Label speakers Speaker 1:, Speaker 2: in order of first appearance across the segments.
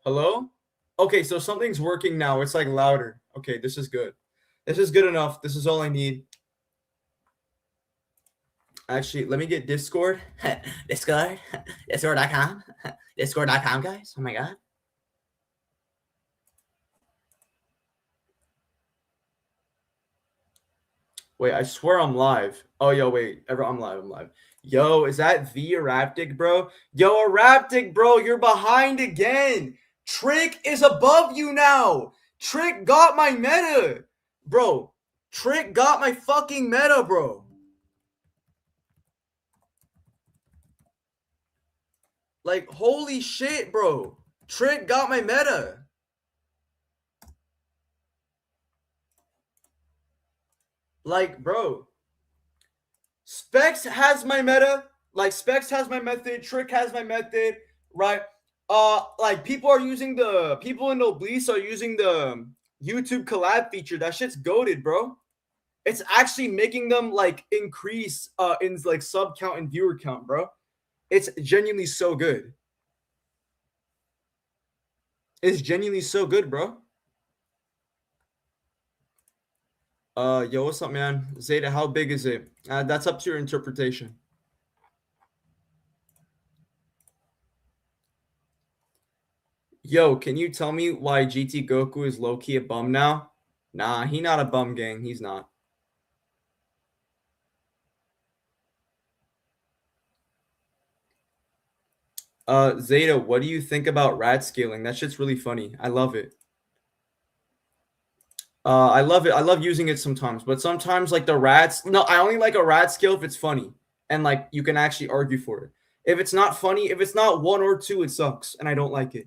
Speaker 1: Hello? Okay, so something's working now. It's like louder. Okay, this is good. This is good enough. This is all I need. Actually, let me get Discord. Discord. Discord.com. Discord.com, guys. Oh my god. Wait, I swear I'm live. Oh, yo, wait. I'm live. I'm live. Yo, is that the Eraptic, bro? Yo, Eraptic, bro, you're behind again. Trick is above you now. Trick got my meta. Bro, Trick got my fucking meta, bro. Like, holy shit, bro. Trick got my meta. Like, bro. Specs has my meta. Like, Specs has my method. Trick has my method. Right? Like, people in Noblessian are using the YouTube collab feature. That shit's goated, bro. It's actually making them, like, increase in, like, sub count and viewer count, bro. It's genuinely so good. It's genuinely so good, bro. Yo, what's up, man? Zeta, how big is it? That's up to your interpretation. Yo, can you tell me why GT Goku is low-key a bum now? Nah, he not a bum, gang. He's not. Zeta, what do you think about rat scaling? That shit's really funny. I love it. I love it. I love using it sometimes, but sometimes like the rats. No, I only like a rat scale if it's funny and like you can actually argue for it. If it's not funny, if it's not one or two, it sucks, and I don't like it.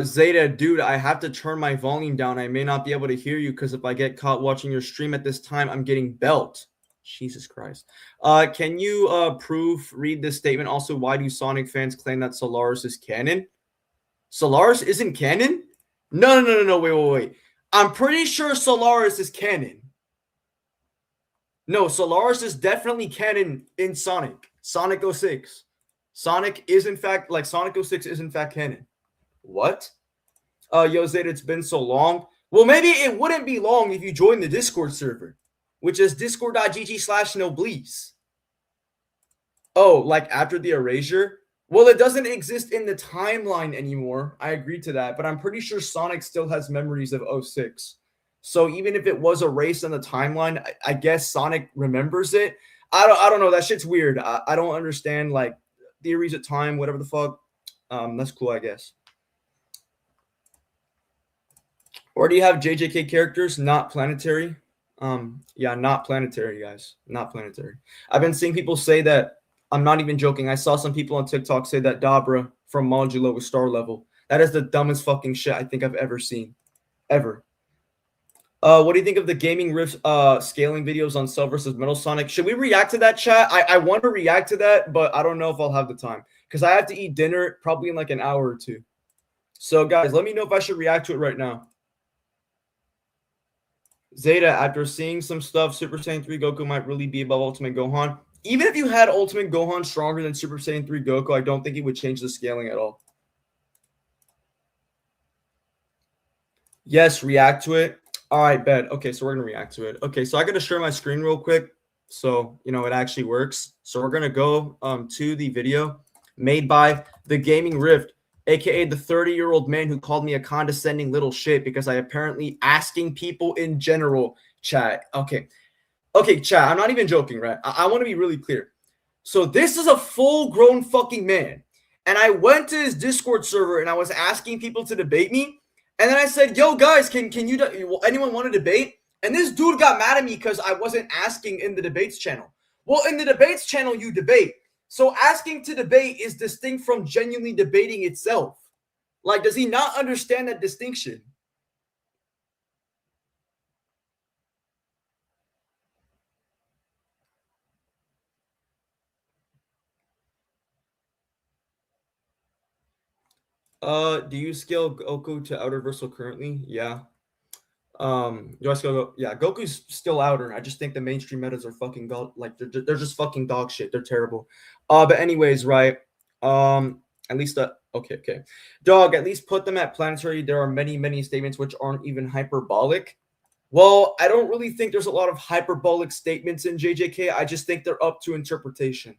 Speaker 1: Zeta, dude, I have to turn my volume down. I may not be able to hear you because if I get caught watching your stream at this time, I'm getting belt. Jesus Christ. Can you read this statement? Also, why do Sonic fans claim that Solaris is canon? Solaris isn't canon? No. Wait. I'm pretty sure Solaris is canon. No, Solaris is definitely canon in Sonic. Sonic 06. Sonic is in fact, like Sonic 06 is in fact canon. What? Yo, Zeta, it's been so long. Well, maybe it wouldn't be long if you join the Discord server, which is discord.gg/noblesse. Oh, like after the erasure? Well, it doesn't exist in the timeline anymore. I agree to that, but I'm pretty sure Sonic still has memories of 06. So even if it was erased in the timeline, I guess Sonic remembers it. I don't know. That shit's weird. I don't understand like theories of time, whatever the fuck. That's cool, I guess. Or do you have JJK characters not planetary? Yeah, not planetary, guys. Not planetary. I've been seeing people say that. I'm not even joking. I saw some people on TikTok say that Dabra from Modulo was star level. That is the dumbest fucking shit I think I've ever seen. Ever. What do you think of the gaming rift scaling videos on Cell versus Metal Sonic? Should we react to that, chat? I want to react to that, but I don't know if I'll have the time because I have to eat dinner probably in like an hour or two. So, guys, let me know if I should react to it right now. Zeta, after seeing some stuff, Super Saiyan 3 Goku might really be above Ultimate Gohan. Even if you had Ultimate Gohan stronger than Super Saiyan 3 Goku, I don't think it would change the scaling at all. Yes, react to it. All right, bet. Okay, so we're going to react to it. Okay, so I got to share my screen real quick so, you know, it actually works. So we're going to go to the video made by the Gaming Rift, aka the 30-year-old man who called me a condescending little shit because I apparently asking people in general, chat. Okay, chat, I'm not even joking, right? I want to be really clear. So this is a full-grown fucking man. And I went to his Discord server and I was asking people to debate me. And then I said, yo, guys, can you anyone want to debate? And this dude got mad at me because I wasn't asking in the debates channel. Well, in the debates channel, you debate. So asking to debate is distinct from genuinely debating itself. Like, does he not understand that distinction? Do you scale Goku to outer versal currently? Yeah. Do I still go? Yeah, Goku's still outer. I just think the mainstream metas are fucking they're just fucking dog shit. They're terrible. But anyways, right? At least okay. Dog, at least put them at planetary. There are many statements which aren't even hyperbolic. Well, I don't really think there's a lot of hyperbolic statements in JJK. I just think they're up to interpretation.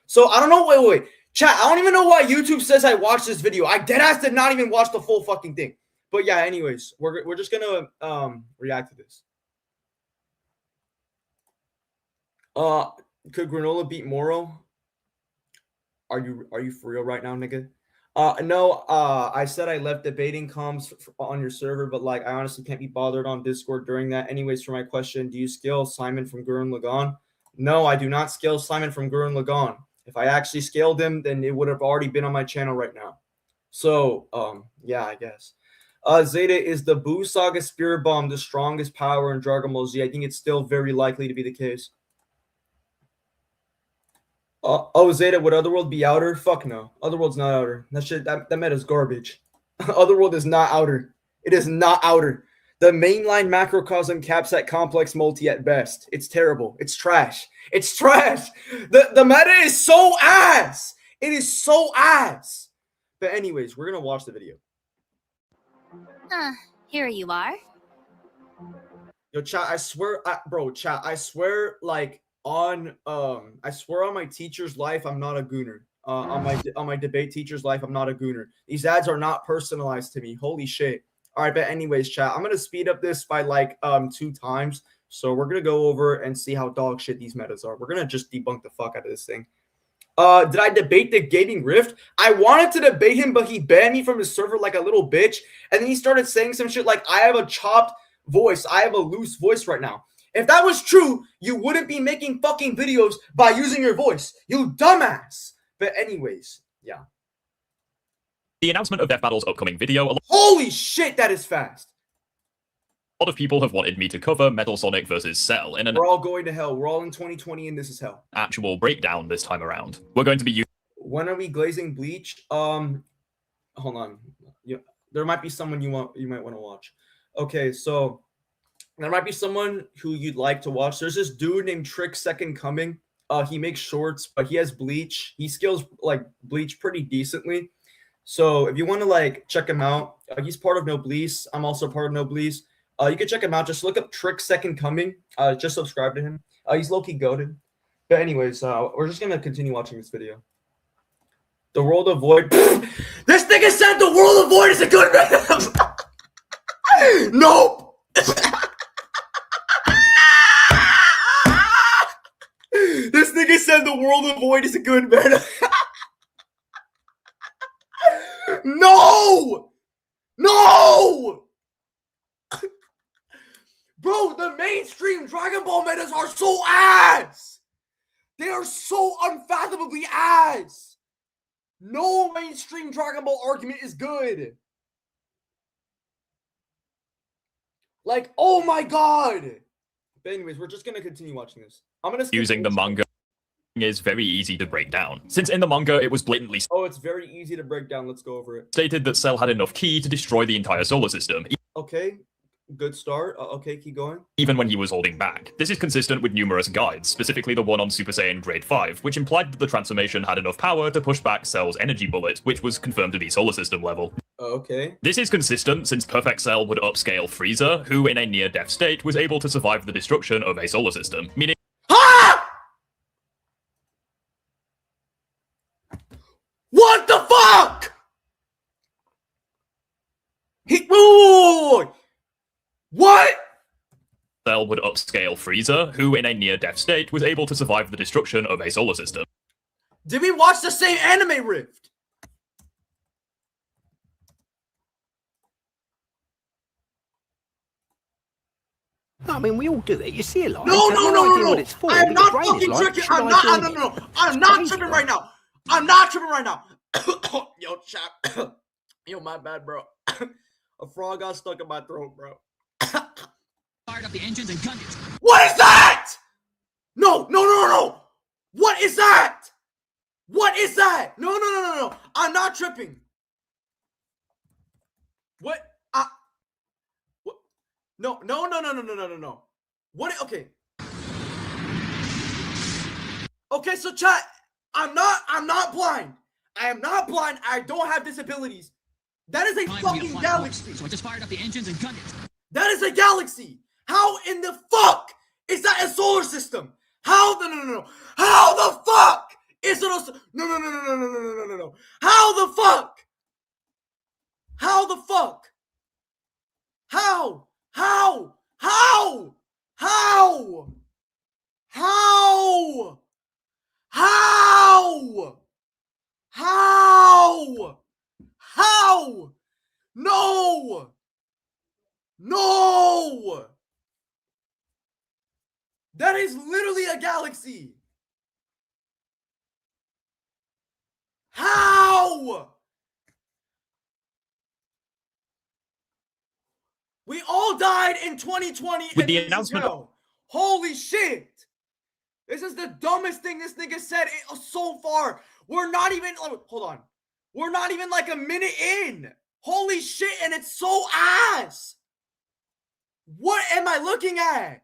Speaker 1: So I don't know. Wait. Chat, I don't even know why YouTube says I watched this video. I deadass did not even watch the full fucking thing. But yeah, anyways, we're just gonna react to this. Could Granola beat Moro? Are you for real right now, nigga? No, I said I left debating comms on your server, but like I honestly can't be bothered on Discord during that. Anyways, for my question, do you scale Simon from Gurren Lagann? No, I do not scale Simon from Gurren Lagann. If I actually scaled him, then it would have already been on my channel right now. So, yeah, I guess. Zeta, is the Buu Saga Spirit Bomb the strongest power in Dragon Ball Z? I think it's still very likely to be the case. Zeta, would Otherworld be outer? Fuck no. Otherworld's not outer. That meta's garbage. Otherworld is not outer. It is not outer. The mainline macrocosm caps at complex multi at best. It's terrible. It's trash. It's trash. The meta is so ass. It is so ass. But anyways, we're gonna watch the video.
Speaker 2: Here you are.
Speaker 1: Yo, chat, I swear, chat, I swear, like, I swear on my teacher's life, I'm not a gooner. On my debate teacher's life, I'm not a gooner. These ads are not personalized to me. Holy shit. All right, but anyways, chat, I'm gonna speed up this by like 2 times. So we're gonna go over and see how dog shit these metas are. We're gonna just debunk the fuck out of this thing. Did I debate the Gaming Rift? I wanted to debate him, but he banned me from his server like a little bitch. And then he started saying some shit like, I have a chopped voice. I have a loose voice right now. If that was true, you wouldn't be making fucking videos by using your voice. You dumbass. But anyways, yeah.
Speaker 3: The announcement of Death Battle's upcoming video.
Speaker 1: Holy shit, that is fast.
Speaker 3: A lot of people have wanted me to cover Metal Sonic vs. Cell in an
Speaker 1: We're all going to hell. We're all in 2020 and this is hell.
Speaker 3: Actual breakdown this time around. We're going to be using...
Speaker 1: When are we glazing Bleach? Hold on. Yeah, there might be someone you might want to watch. Okay, so there might be someone who you'd like to watch. There's this dude named Trick Second Coming. He makes shorts, but he has Bleach. He scales like Bleach pretty decently. So if you want to like check him out, he's part of Noblessian. I'm also part of Noblessian. You can check him out. Just look up Trick Second Coming. Just subscribe to him. He's low-key goated. But anyways, we're just gonna continue watching this video. The World of Void. This nigga said the World of Void is a good man. Nope. This nigga said the World of Void is a good man. No! No! Bro, the mainstream Dragon Ball metas are so ass! They are so unfathomably ass! No mainstream Dragon Ball argument is good. Like, oh my god! But anyways, we're just gonna continue watching this. I'm gonna
Speaker 3: using the manga is very easy to break down. Since in the manga it was blatantly
Speaker 1: it's very easy to break down. Let's go over it.
Speaker 3: Stated that Cell had enough ki to destroy the entire solar system.
Speaker 1: Okay. Good start. Okay, keep going.
Speaker 3: Even when he was holding back. This is consistent with numerous guides, specifically the one on Super Saiyan Grade 5, which implied that the transformation had enough power to push back Cell's energy bullet, which was confirmed to be solar system level.
Speaker 1: Okay.
Speaker 3: This is consistent since Perfect Cell would upscale Frieza, who in a near-death state was able to survive the destruction of a solar system, meaning...
Speaker 1: What the fuck? What?
Speaker 3: Cell would upscale Frieza, who in a near-death state was able to survive the destruction of a solar system.
Speaker 1: Did we watch the same anime rift?
Speaker 4: I mean, we all do it. You see a lot.
Speaker 1: No.
Speaker 4: What it's for.
Speaker 1: I am not fucking tricking. I'm not tripping right now. I'm not tripping right now. Yo, chat. Yo, my bad, bro. A frog got stuck in my throat, bro.
Speaker 5: Fired up the engines and gunned it.
Speaker 1: What is that? No. What is that? What is that? No. I'm not tripping. What? No. What? Okay. Okay, so chat, I'm not blind. I am not blind. I don't have disabilities. That is a fucking galaxy.
Speaker 5: So I just fired up the engines and gunned it.
Speaker 1: That is a galaxy. How in the fuck is that a solar system? How no. How the fuck is it a no. How the fuck? How the fuck? How? How? How? How? How? How? How? How? No! No! That is literally a galaxy. How? We all died in 2020
Speaker 3: With the announcement
Speaker 1: Holy shit! This is the dumbest thing this nigga said so far. We're not even, hold on. We're not even like a minute in. Holy shit, and it's so ass. What am I looking at?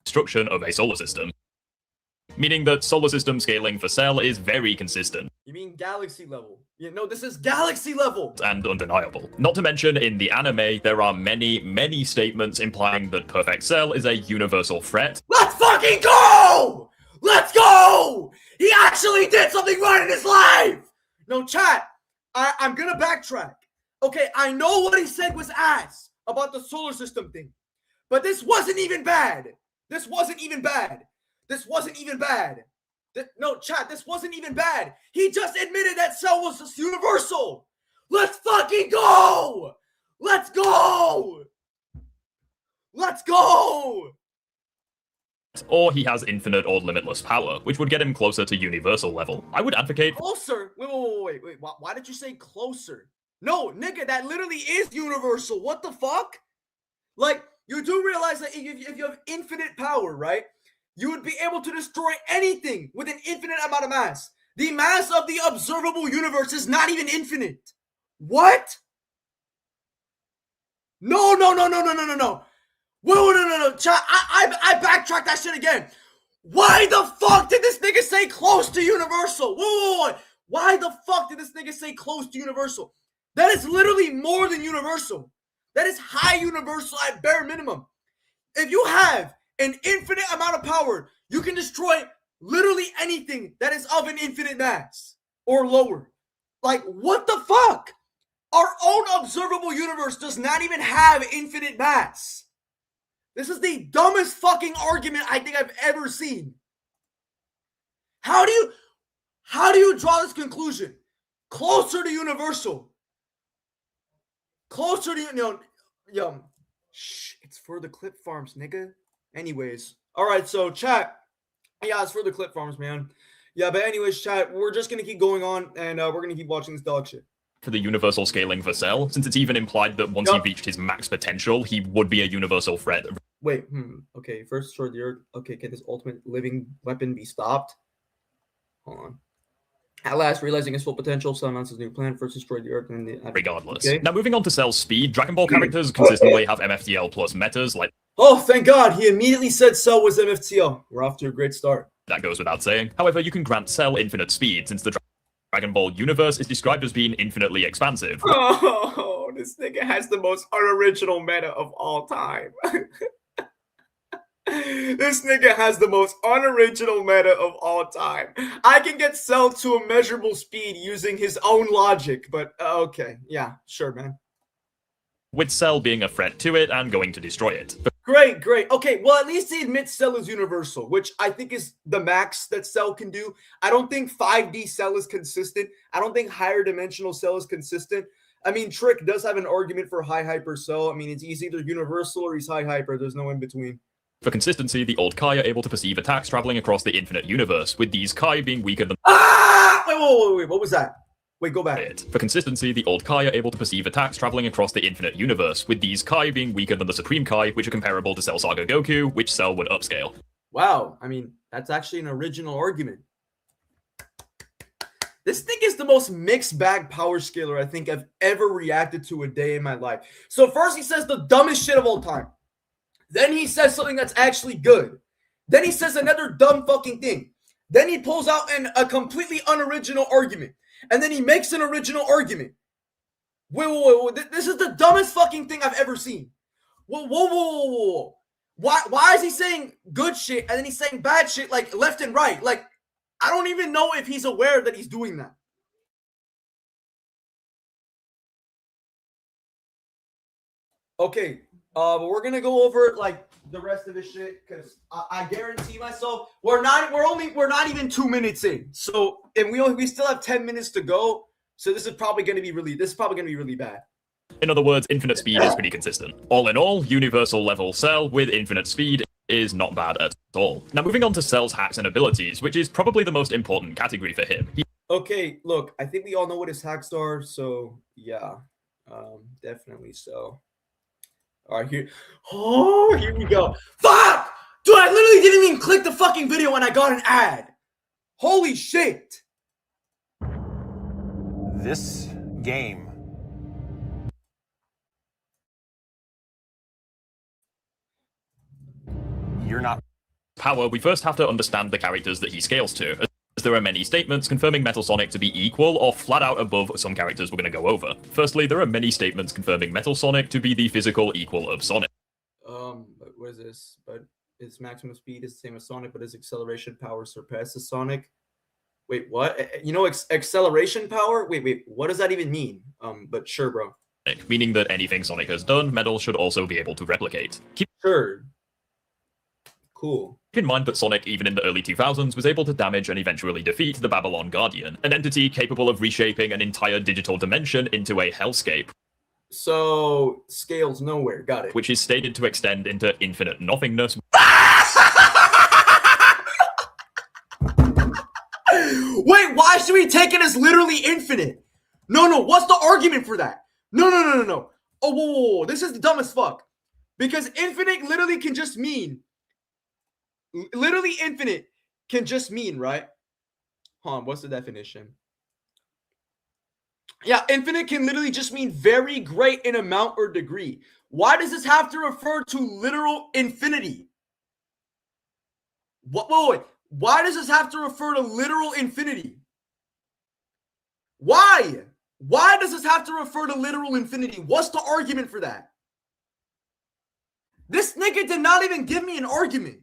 Speaker 3: Construction of a solar system, meaning that solar system scaling for Cell is very consistent.
Speaker 1: You mean galaxy level? Yeah, no, this is galaxy level.
Speaker 3: And undeniable. Not to mention, in the anime, there are many statements implying that Perfect Cell is a universal threat.
Speaker 1: Let's fucking go! Let's go! He actually did something right in his life! No, chat, I'm gonna backtrack. Okay, I know what he said was ass about the solar system thing, but this wasn't even bad. This wasn't even bad. No, chat, this wasn't even bad. He just admitted that Cell was just universal. Let's fucking go! Let's go! Let's go!
Speaker 3: Or he has infinite or limitless power, which would get him closer to universal level. I would advocate
Speaker 1: closer. Wait. Why did you say closer? No, nigga, that literally is universal. What the fuck? Like, you do realize that if you have infinite power, right? You would be able to destroy anything with an infinite amount of mass. The mass of the observable universe is not even infinite. What? No. Wait, no. Chat, I backtracked that shit again. Why the fuck did this nigga say close to universal? Wait. Why the fuck did this nigga say close to universal? That is literally more than universal. That is high universal at bare minimum. If you have an infinite amount of power, you can destroy literally anything that is of an infinite mass or lower. Like, what the fuck? Our own observable universe does not even have infinite mass. This is the dumbest fucking argument I think I've ever seen. How do you draw this conclusion? Closer to universal. Closer to, it's for the clip farms, nigga. Anyways, all right, so chat. Yeah, it's for the clip farms, man. Yeah, but anyways, chat, we're just going to keep going on, and we're going to keep watching this dog shit.
Speaker 3: For the universal scaling for Cell, since it's even implied that once he reached his max potential, he would be a universal threat.
Speaker 1: Wait, okay, first destroy the Earth. Okay, can this ultimate living weapon be stopped? Hold on. At last, realizing his full potential, Cell announces his new plan. First destroy the Earth and the...
Speaker 3: Regardless. Okay. Now, moving on to Cell's speed, Dragon Ball characters consistently have MFTL plus metas like...
Speaker 1: Oh, thank God, he immediately said Cell was MFTL. We're off to a great start.
Speaker 3: That goes without saying. However, you can grant Cell infinite speed, since the Dragon Ball universe is described as being infinitely expansive.
Speaker 1: Oh, this nigga has the most unoriginal meta of all time. This nigga has the most unoriginal meta of all time. I can get Cell to a measurable speed using his own logic, but okay. Yeah, sure, man.
Speaker 3: With Cell being a threat to it and going to destroy it.
Speaker 1: Great. Okay, well, at least he admits Cell is universal, which I think is the max that Cell can do. I don't think 5D Cell is consistent. I don't think higher dimensional Cell is consistent. I mean, Trick does have an argument for high hyper Cell. I mean, he's either universal or he's high hyper. There's no in between.
Speaker 3: For consistency, the old Kai are able to perceive attacks traveling across the infinite universe, with these Kai being weaker than...
Speaker 1: Ah! Wait, what was that? Wait, go back.
Speaker 3: For consistency, the old Kai are able to perceive attacks traveling across the infinite universe, with these Kai being weaker than the Supreme Kai, which are comparable to Cell Saga Goku, which Cell would upscale.
Speaker 1: Wow, I mean, that's actually an original argument. This thing is the most mixed bag power scaler I think I've ever reacted to a day in my life. So first he says the dumbest shit of all time. Then he says something that's actually good. Then he says another dumb fucking thing. Then he pulls out a completely unoriginal argument. And then he makes an original argument. Wait. This is the dumbest fucking thing I've ever seen. Whoa. Why is he saying good shit and then he's saying bad shit like left and right? Like, I don't even know if he's aware that he's doing that. Okay, but we're gonna go over like the rest of this shit because I guarantee myself we're not even 2 minutes in. So and we still have 10 minutes to go. So this is probably gonna be really bad.
Speaker 3: In other words, infinite speed is pretty consistent. All in all, universal level Cell with infinite speed is not bad at all. Now moving on to Cell's hacks and abilities, which is probably the most important category for him.
Speaker 1: Okay, look, I think we all know what his hacks are, so yeah, definitely so. All right, here we go. Fuck! Dude, I literally didn't even click the fucking video when I got an ad. Holy shit!
Speaker 2: This game you're not
Speaker 3: Power, we first have to understand the characters that he scales to, as there are many statements confirming Metal Sonic to be equal or flat out above some characters we're going to go over. Firstly, there are many statements confirming Metal Sonic to be the physical equal of Sonic.
Speaker 1: What is this? But its maximum speed is the same as Sonic, but its acceleration power surpasses Sonic. Wait, what? You know, acceleration power? Wait, what does that even mean? But sure, bro.
Speaker 3: Meaning that anything Sonic has done, Metal should also be able to replicate.
Speaker 1: Sure. Cool.
Speaker 3: Keep in mind that Sonic, even in the early 2000s, was able to damage and eventually defeat the Babylon Guardian, an entity capable of reshaping an entire digital dimension into a hellscape.
Speaker 1: So, scales nowhere, got it.
Speaker 3: Which is stated to extend into infinite nothingness.
Speaker 1: Wait, why should we take it as literally infinite? No, what's the argument for that? No. Oh, whoa, this is dumb as fuck. Because infinite literally can just mean... Literally infinite can just mean, right? Hold on, what's the definition? Yeah, infinite can literally just mean very great in amount or degree. Why does this have to refer to literal infinity? Wait. Why does this have to refer to literal infinity? Why? Why does this have to refer to literal infinity? What's the argument for that? This nigga did not even give me an argument.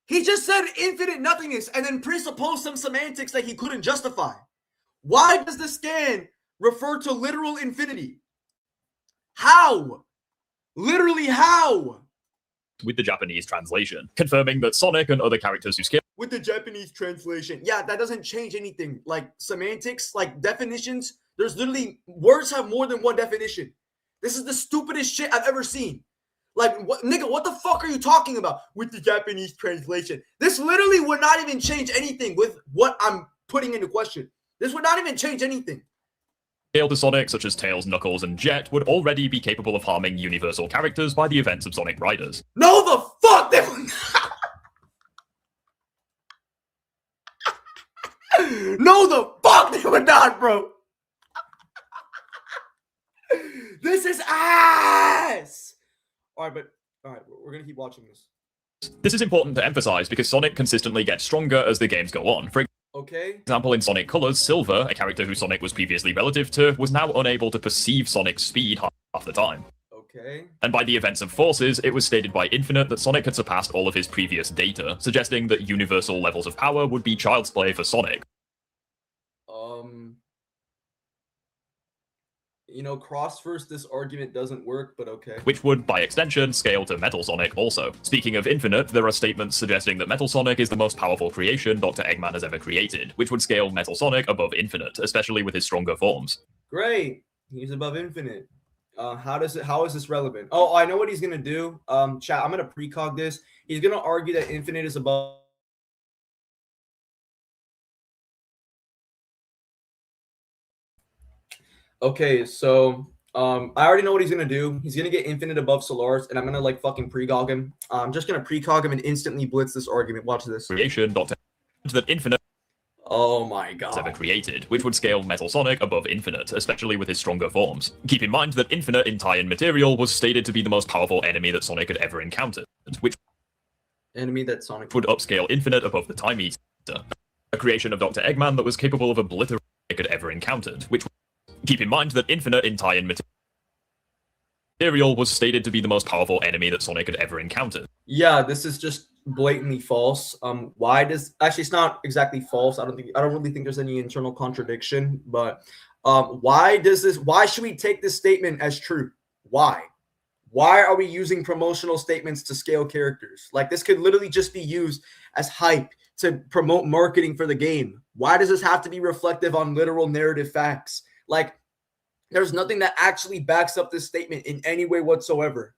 Speaker 1: He just said infinite nothingness and then presupposed some semantics that he couldn't justify. Why does the scan refer to literal infinity? How? Literally how?
Speaker 3: With the Japanese translation, confirming that Sonic and other characters who scale
Speaker 1: with the Japanese translation. Yeah, that doesn't change anything. Like semantics, like definitions, there's literally, words have more than one definition. This is the stupidest shit I've ever seen. Like, what, nigga, what the fuck are you talking about with the Japanese translation? This literally would not even change anything with what I'm putting into question. This would not even change anything.
Speaker 3: Scale to Sonic, such as Tails, Knuckles, and Jet, would already be capable of harming universal characters by the events of Sonic Riders.
Speaker 1: No, the fuck! They would not. No, the fuck they would not, bro. This is ass. All right, we're gonna keep watching this.
Speaker 3: This is important to emphasize because Sonic consistently gets stronger as the games go on. For example, in Sonic Colors, Silver, a character who Sonic was previously relative to, was now unable to perceive Sonic's speed half the time.
Speaker 1: Okay.
Speaker 3: And by the events of Forces, it was stated by Infinite that Sonic had surpassed all of his previous data, suggesting that universal levels of power would be child's play for Sonic.
Speaker 1: You know, cross-verse this argument doesn't work, but okay.
Speaker 3: Which would, by extension, scale to Metal Sonic also. Speaking of Infinite, there are statements suggesting that Metal Sonic is the most powerful creation Dr. Eggman has ever created, which would scale Metal Sonic above Infinite, especially with his stronger forms.
Speaker 1: Great. He's above Infinite. How is this relevant? Oh, I know what he's gonna do. Chat, I'm gonna precog this. He's gonna argue that Infinite is above. Okay, so I already know what he's gonna do. He's gonna get Infinite above Solaris, and I'm gonna like fucking precog him. I'm just gonna precog him and instantly blitz this argument. Watch this.
Speaker 3: Creation Dr. that Infinite.
Speaker 1: Oh my god.
Speaker 3: ever created, which would scale Metal Sonic above Infinite, especially with his stronger forms. Keep in mind that Infinite in tie-in material was stated to be the most powerful enemy that Sonic had ever encountered, which
Speaker 1: Enemy that Sonic
Speaker 3: would upscale Infinite above the Time Eater, a creation of Dr. Eggman that was capable of obliterating Sonic had ever encountered, which keep in mind that Infinite in tie-in material was stated to be the most powerful enemy that Sonic had ever encountered.
Speaker 1: Yeah, this is just blatantly false. Why does actually it's not exactly false. I don't really think there's any internal contradiction, but why should we take this statement as true? Why are we using promotional statements to scale characters? Like, this could literally just be used as hype to promote marketing for the game. Why does this have to be reflective on literal narrative facts? Like, there's nothing that actually backs up this statement in any way whatsoever.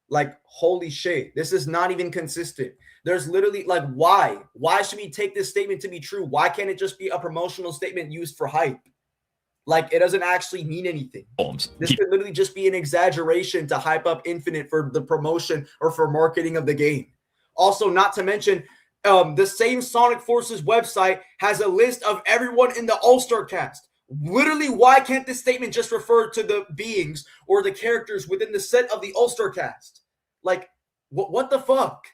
Speaker 1: Like, holy shit, this is not even consistent. There's literally, like, why should we take this statement to be true? Why can't it just be a promotional statement used for hype? Like, it doesn't actually mean anything. This could literally just be an exaggeration to hype up Infinite for the promotion or for marketing of the game. Also, not to mention, the same Sonic Forces website has a list of everyone in the All-Star cast. Literally, why can't this statement just refer to the beings or the characters within the set of the All-Star cast? Like, what the fuck?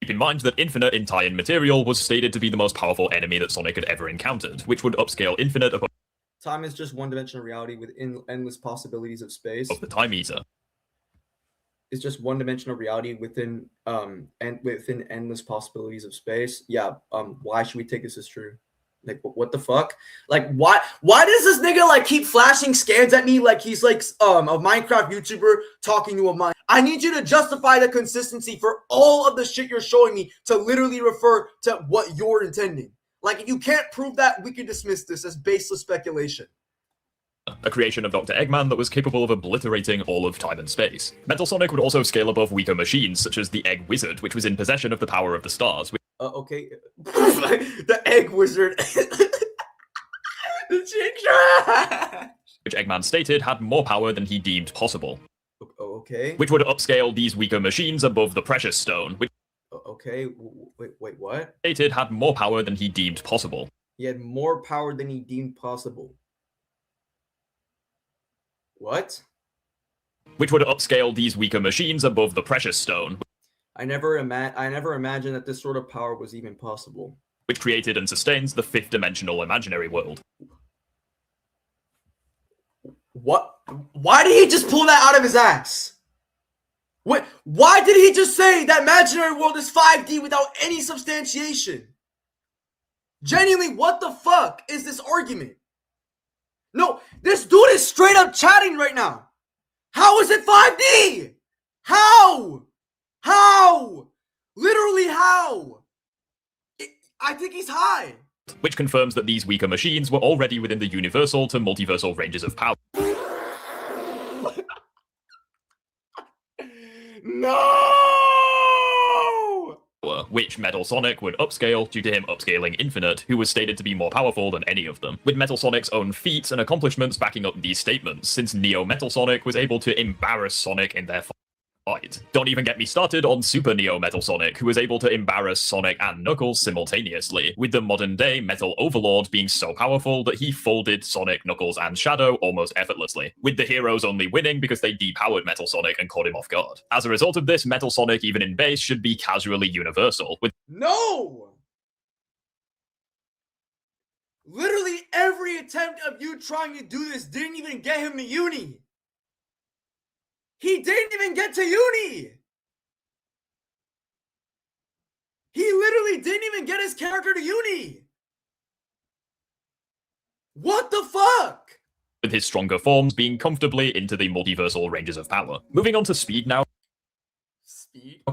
Speaker 3: Keep in mind that Infinite in tie-in material was stated to be the most powerful enemy that Sonic had ever encountered, which would upscale Infinite above
Speaker 1: Time is just one-dimensional reality with endless possibilities of space.
Speaker 3: the Time Eater.
Speaker 1: It's just one-dimensional reality within endless possibilities of space. Yeah. Why should we take this as true? Like, what the fuck? Like, why does this nigga like keep flashing scans at me like he's like a Minecraft YouTuber talking to a mind? I need you to justify the consistency for all of the shit you're showing me to literally refer to what you're intending. Like, if you can't prove that, we can dismiss this as baseless speculation.
Speaker 3: A creation of Dr. Eggman that was capable of obliterating all of time and space. Metal Sonic would also scale above weaker machines, such as the Egg Wizard, which was in possession of the power of the stars.
Speaker 1: Okay. The Egg Wizard. The chick trash.
Speaker 3: Which Eggman stated had more power than he deemed possible.
Speaker 1: Okay.
Speaker 3: Which would upscale these weaker machines above the Precious Stone, which
Speaker 1: okay. Wait, what?
Speaker 3: stated had more power than he deemed possible.
Speaker 1: He had more power than he deemed possible. What?
Speaker 3: Which would upscale these weaker machines above the Precious Stone.
Speaker 1: I never imagined that this sort of power was even possible.
Speaker 3: Which created and sustains the fifth dimensional imaginary world.
Speaker 1: What? Why did he just pull that out of his ass? What? Why did he just say that imaginary world is 5D without any substantiation? Genuinely, what the fuck is this argument? No, this dude is straight up chatting right now. How is it 5D? How? Literally how? I think he's high.
Speaker 3: Which confirms that these weaker machines were already within the universal to multiversal ranges of power.
Speaker 1: No!
Speaker 3: Which Metal Sonic would upscale due to him upscaling Infinite, who was stated to be more powerful than any of them, with Metal Sonic's own feats and accomplishments backing up these statements, since Neo Metal Sonic was able to embarrass Sonic in their fight. Don't even get me started on Super Neo Metal Sonic, who was able to embarrass Sonic and Knuckles simultaneously, with the modern-day Metal Overlord being so powerful that he folded Sonic, Knuckles, and Shadow almost effortlessly, with the heroes only winning because they depowered Metal Sonic and caught him off guard. As a result of this, Metal Sonic, even in base, should be casually universal, with
Speaker 1: No! Literally every attempt of you trying to do this didn't even get him to uni. He didn't even get to uni. He literally didn't even get his character to uni. What the fuck?
Speaker 3: with his stronger forms being comfortably into the multiversal ranges of power. Moving on to speed now.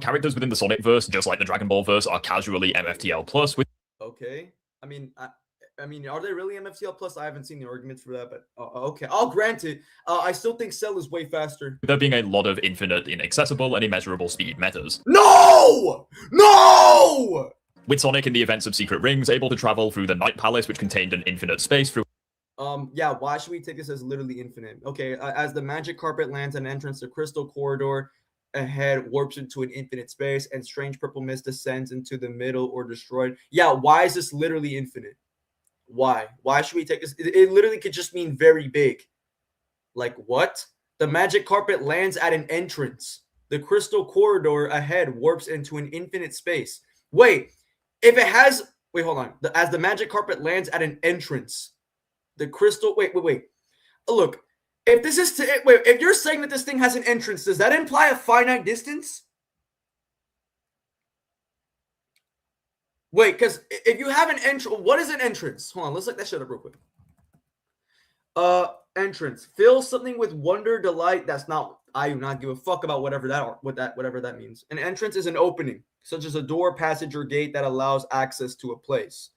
Speaker 3: Characters within the Sonic verse, just like the Dragon Ball verse, are casually MFTL plus with
Speaker 1: Okay. I mean, are they really MFTL plus? I haven't seen the arguments for that, but okay, I'll grant it. I still think Cell is way faster.
Speaker 3: there being a lot of infinite, inaccessible, and immeasurable speed metas.
Speaker 1: No!
Speaker 3: With Sonic in the events of Secret Rings able to travel through the Night Palace, which contained an infinite space through.
Speaker 1: Yeah, why should we take this as literally infinite? Okay, as the magic carpet lands an entrance to Crystal Corridor, ahead warps into an infinite space, and strange purple mist descends into the middle or destroyed. Yeah, why is this literally infinite? Why? Why should we take this? It literally could just mean very big. Like what? The magic carpet lands at an entrance. The crystal corridor ahead warps into an infinite space. Wait, if it has... Wait, hold on. As the magic carpet lands at an entrance, the crystal... Wait. Look, if this is... if you're saying that this thing has an entrance, does that imply a finite distance? Wait, because if you have an entrance... What is an entrance? Hold on, let's look that shit up real quick. Entrance. Fill something with wonder, delight. That's not... I do not give a fuck about whatever that means. An entrance is an opening, such as a door, passage, or gate that allows access to a place.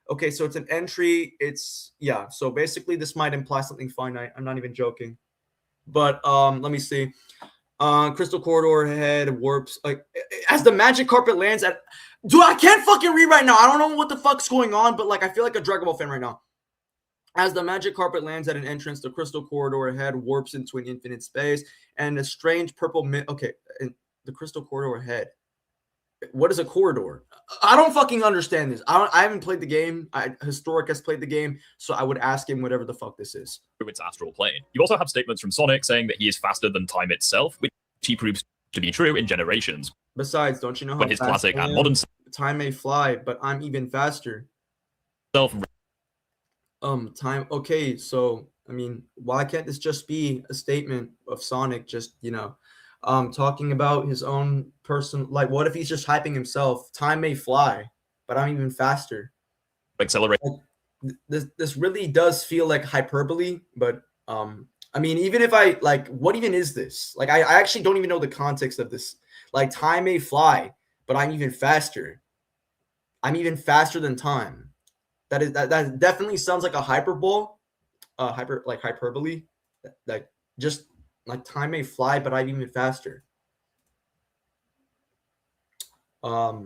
Speaker 1: Okay, so it's an entry. It's... Yeah, so basically this might imply something finite. I'm not even joking. But let me see. Crystal corridor ahead warps. Like, as the magic carpet lands at... Dude, I can't fucking read right now. I don't know what the fuck's going on, but like I feel like a Dragon Ball fan right now. As the magic carpet lands at an entrance, the crystal corridor ahead warps into an infinite space, and a strange purple okay, and the crystal corridor ahead. What is a corridor? I don't fucking understand this. I haven't played the game. Historic has played the game, so I would ask him whatever the fuck this is.
Speaker 3: Through its astral plane. You also have statements from Sonic saying that he is faster than time itself, which he proves to be true in generations.
Speaker 1: Besides, don't you know how
Speaker 3: When his
Speaker 1: fast
Speaker 3: classic
Speaker 1: I
Speaker 3: and
Speaker 1: am?
Speaker 3: modern
Speaker 1: Time may fly, but I'm even faster.
Speaker 3: self
Speaker 1: Time. Okay, so I mean, why can't this just be a statement of Sonic just, talking about his own person? Like, what if he's just hyping himself? Time may fly, but I'm even faster.
Speaker 3: accelerate.
Speaker 1: This really does feel like hyperbole, but I mean, even if I like, what even is this? Like, I actually don't even know the context of this. Like, time may fly, but I'm even faster. I'm even faster than time. That definitely sounds like a hyperbole, hyperbole. Like, just like time may fly, but I'm even faster. Yeah,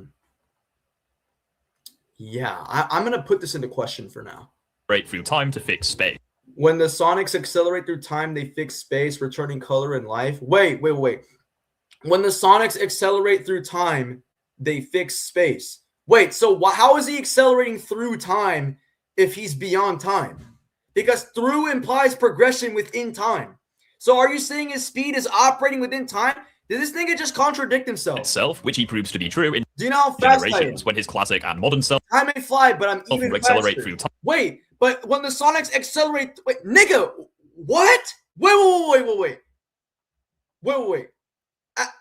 Speaker 1: I'm gonna put this into question for now.
Speaker 3: Break through time to fix space.
Speaker 1: When the Sonics accelerate through time, they fix space, returning color and life. Wait. When the Sonics accelerate through time, they fix space. Wait, so how is he accelerating through time if he's beyond time? Because through implies progression within time. So are you saying his speed is operating within time? Did this nigga just contradict himself?
Speaker 3: Itself, which he proves to be true in
Speaker 1: Do you know how fast I am?
Speaker 3: generations. When his classic and modern self
Speaker 1: Time may fly, but I'm even
Speaker 3: accelerate
Speaker 1: faster.
Speaker 3: through time.
Speaker 1: Wait, but when the Sonics accelerate, wait, nigga, what? Wait.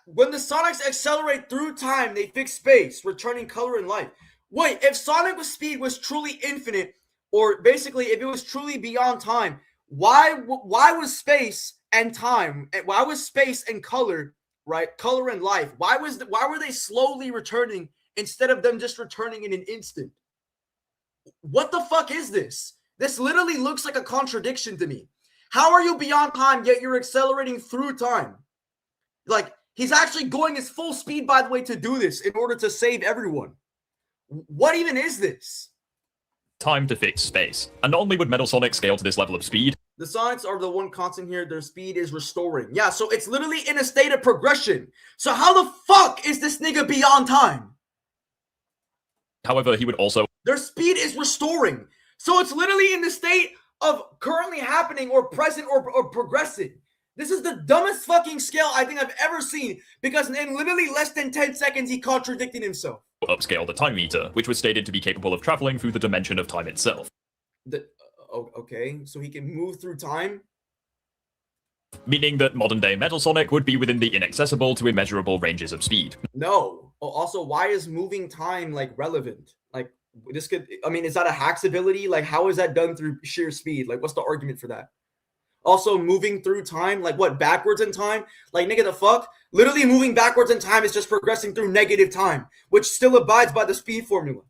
Speaker 1: When the Sonics accelerate through time, they fix space, returning color and life. Wait, if Sonic's speed was truly infinite, or basically if it was truly beyond time, why was space and time, why was space and color, right? Color and life. Why were they slowly returning instead of them just returning in an instant? What the fuck is this? This literally looks like a contradiction to me. How are you beyond time, yet you're accelerating through time? Like, he's actually going his full speed, by the way, to do this in order to save everyone. What even is this?
Speaker 3: Time to fix space. And not only would Metal Sonic scale to this level of speed,
Speaker 1: The Sonics are the one constant here. Their speed is restoring. Yeah, so it's literally in a state of progression. So how the fuck is this nigga beyond time?
Speaker 3: however, he would also
Speaker 1: Their speed is restoring. So it's literally in the state of currently happening or present or progressing. This is the dumbest fucking scale I think I've ever seen, because in literally less than 10 seconds, he contradicted himself.
Speaker 3: upscale the time meter, which was stated to be capable of traveling through the dimension of time itself.
Speaker 1: Okay, so he can move through time?
Speaker 3: Meaning that modern-day Metal Sonic would be within the inaccessible to immeasurable ranges of speed.
Speaker 1: No. Also, why is moving time, like, relevant? Like, this could... I mean, is that a hacks ability? Like, how is that done through sheer speed? Like, what's the argument for that? Also, moving through time, like what, backwards in time? Like, nigga, the fuck? Literally moving backwards in time is just progressing through negative time, which still abides by the speed formula.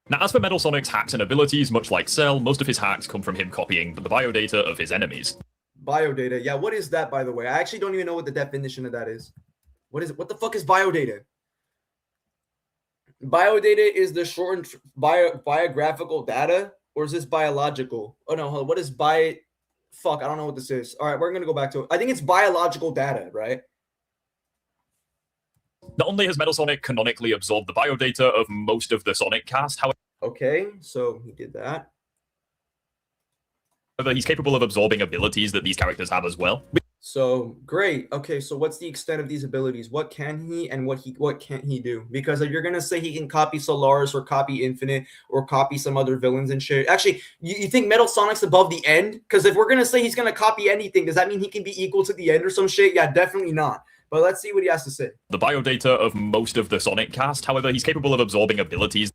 Speaker 3: Now, as for Metal Sonic's hacks and abilities, much like Cell, most of his hacks come from him copying the biodata of his enemies.
Speaker 1: Biodata. Yeah, what is that, by the way? I actually don't even know what the definition of that is. What is it? What the fuck is biodata? Biodata is the shortened biographical data, or is this biological? Oh, no, hold on. What is Fuck, I don't know what this is. All right, we're going to go back to it. I think it's biological data, right?
Speaker 3: Not only has Metal Sonic canonically absorbed the biodata of most of the Sonic cast,
Speaker 1: Okay, so he did that.
Speaker 3: however, he's capable of absorbing abilities that these characters have as well.
Speaker 1: So great. Okay, so what's the extent of these abilities? What can he and what can't he do? Because if you're gonna say he can copy Solaris or copy Infinite or copy some other villains and shit, actually, you think Metal Sonic's above the End? Because if we're gonna say he's gonna copy anything, does that mean he can be equal to the End or some shit? Yeah, definitely not. But let's see what he has to say.
Speaker 3: The biodata of most of the Sonic cast, however, he's capable of absorbing abilities.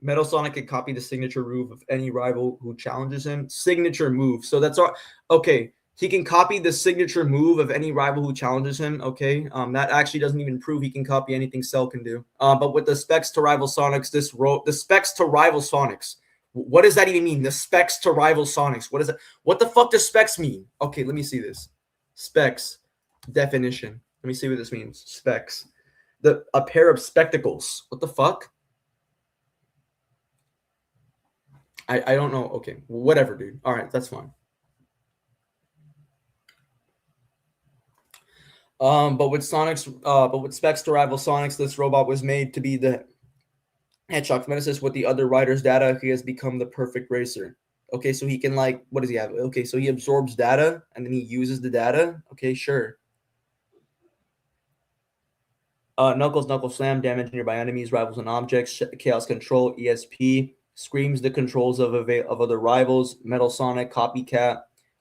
Speaker 1: Metal Sonic can copy the signature move of any rival who challenges him. Signature move. So that's all. Okay. He can copy the signature move of any rival who challenges him. Okay, that actually doesn't even prove he can copy anything Cell can do. But with the specs to rival Sonics, the specs to rival Sonics. What does that even mean? The specs to rival Sonics. What is it? What the fuck does specs mean? Okay, let me see this. Specs definition. Let me see what this means. Specs. A pair of spectacles. What the fuck? I don't know. Okay, whatever, dude. All right, that's fine. But with specs to rival Sonics, this robot was made to be the Hedgehog's nemesis. With the other riders' data, he has become the perfect racer. Okay, so he can, like, what does he have? Okay, so he absorbs data and then he uses the data. Okay, sure. Knuckles, Knuckle Slam, damage nearby enemies, rivals and objects, Chaos Control, ESP, screams the controls of other rivals, Metal Sonic, Copycat,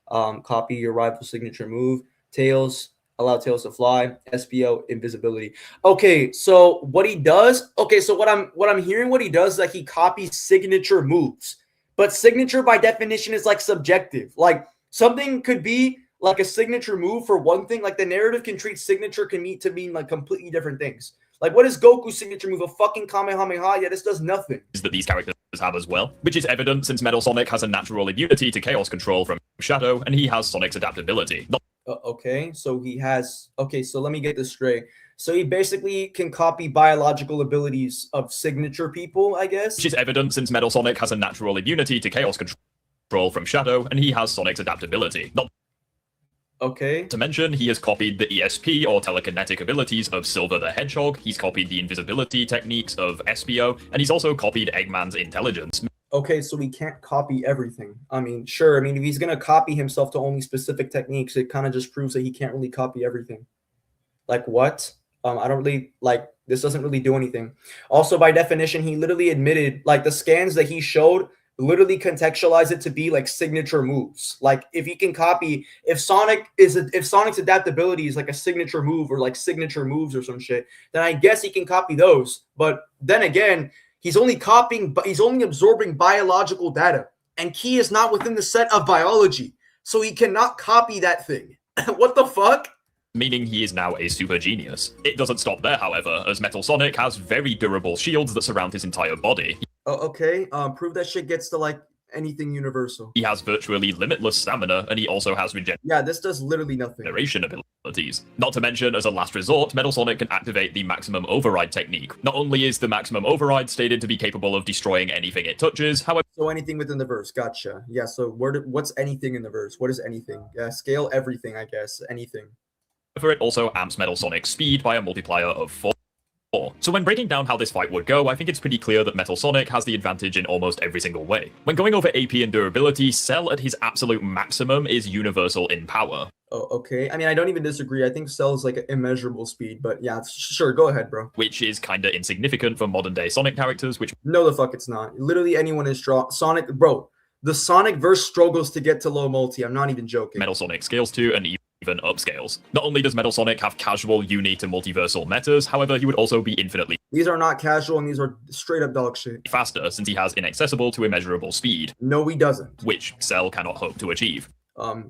Speaker 1: copy your rival's signature move, Tails, allow Tails to fly, SPO, invisibility. Okay, so what he does, okay, so what I'm hearing what he does is that he copies signature moves. But signature by definition is like subjective. Like something could be like a signature move for one thing. Like the narrative can treat signature to mean like completely different things. Like what is Goku's signature move? A fucking Kamehameha? Yeah, this does nothing.
Speaker 3: That these characters have as well, which is evident since Metal Sonic has a natural immunity to chaos control from Shadow, and he has Sonic's adaptability.
Speaker 1: Okay, so he has. Okay, so let me get this straight. So he basically can copy biological abilities of signature people, I guess.
Speaker 3: Which is evident since Metal Sonic has a natural immunity to chaos control from Shadow, and he has Sonic's adaptability. Not
Speaker 1: okay.
Speaker 3: to mention, he has copied the ESP or telekinetic abilities of Silver the Hedgehog, he's copied the invisibility techniques of SPO, and he's also copied Eggman's intelligence.
Speaker 1: Okay, so he can't copy everything. I mean, sure. I mean, if he's going to copy himself to only specific techniques, it kind of just proves that he can't really copy everything. Like what? I don't really, like, this doesn't really do anything. Also, by definition, he literally admitted, like, the scans that he showed literally contextualize it to be like signature moves. Like if he can copy, if Sonic's adaptability is like a signature move or like signature moves or some shit, then I guess he can copy those. But then again, he's only absorbing biological data, and Ki is not within the set of biology, so he cannot copy that thing. What the fuck?
Speaker 3: Meaning he is now a super genius. It doesn't stop there, however, as Metal Sonic has very durable shields that surround his entire body.
Speaker 1: Oh, okay. Prove that shit gets to like anything universal.
Speaker 3: He has virtually limitless stamina, and he also has
Speaker 1: Yeah, this does literally nothing.
Speaker 3: Regeneration abilities. Not to mention, as a last resort, Metal Sonic can activate the maximum override technique. Not only is the maximum override stated to be capable of destroying anything it touches, however...
Speaker 1: So anything within the verse, gotcha. Yeah, so what's anything in the verse? What is anything? Yeah, scale everything, I guess. Anything.
Speaker 3: It also amps Metal Sonic's speed by a multiplier of 4. So when breaking down how this fight would go, I think it's pretty clear that Metal Sonic has the advantage in almost every single way. When going over AP and durability, Cell at his absolute maximum is universal in power.
Speaker 1: Oh, okay. I mean, I don't even disagree. I think Cell's like an immeasurable speed, but yeah, sure, go ahead, bro.
Speaker 3: Which is kinda insignificant for modern day Sonic characters, which...
Speaker 1: No, the fuck it's not. Literally anyone is strong. Sonic, bro, the Sonic verse struggles to get to low multi. I'm not even joking.
Speaker 3: Metal Sonic scales to, and even upscales. Not only does Metal Sonic have casual uni to multiversal metas, however, he would also be infinitely...
Speaker 1: These are not casual, and these are straight up dog shit.
Speaker 3: ...faster, since he has inaccessible to immeasurable speed.
Speaker 1: No, he doesn't.
Speaker 3: Which Cell cannot hope to achieve.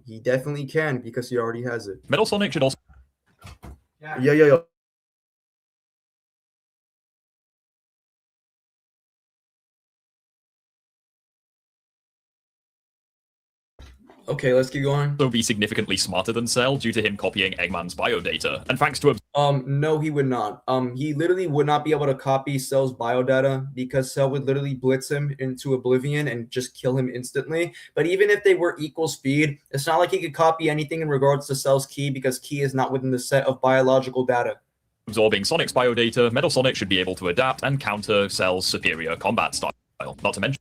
Speaker 1: He definitely can, because he already has it.
Speaker 3: Metal Sonic should also...
Speaker 1: Yeah. Okay, let's keep going.
Speaker 3: ...also be significantly smarter than Cell due to him copying Eggman's biodata. And thanks to...
Speaker 1: No, he would not. He literally would not be able to copy Cell's biodata because Cell would literally blitz him into oblivion and just kill him instantly. But even if they were equal speed, it's not like he could copy anything in regards to Cell's Ki because Ki is not within the set of biological data.
Speaker 3: Absorbing Sonic's biodata, Metal Sonic should be able to adapt and counter Cell's superior combat style. Not to mention,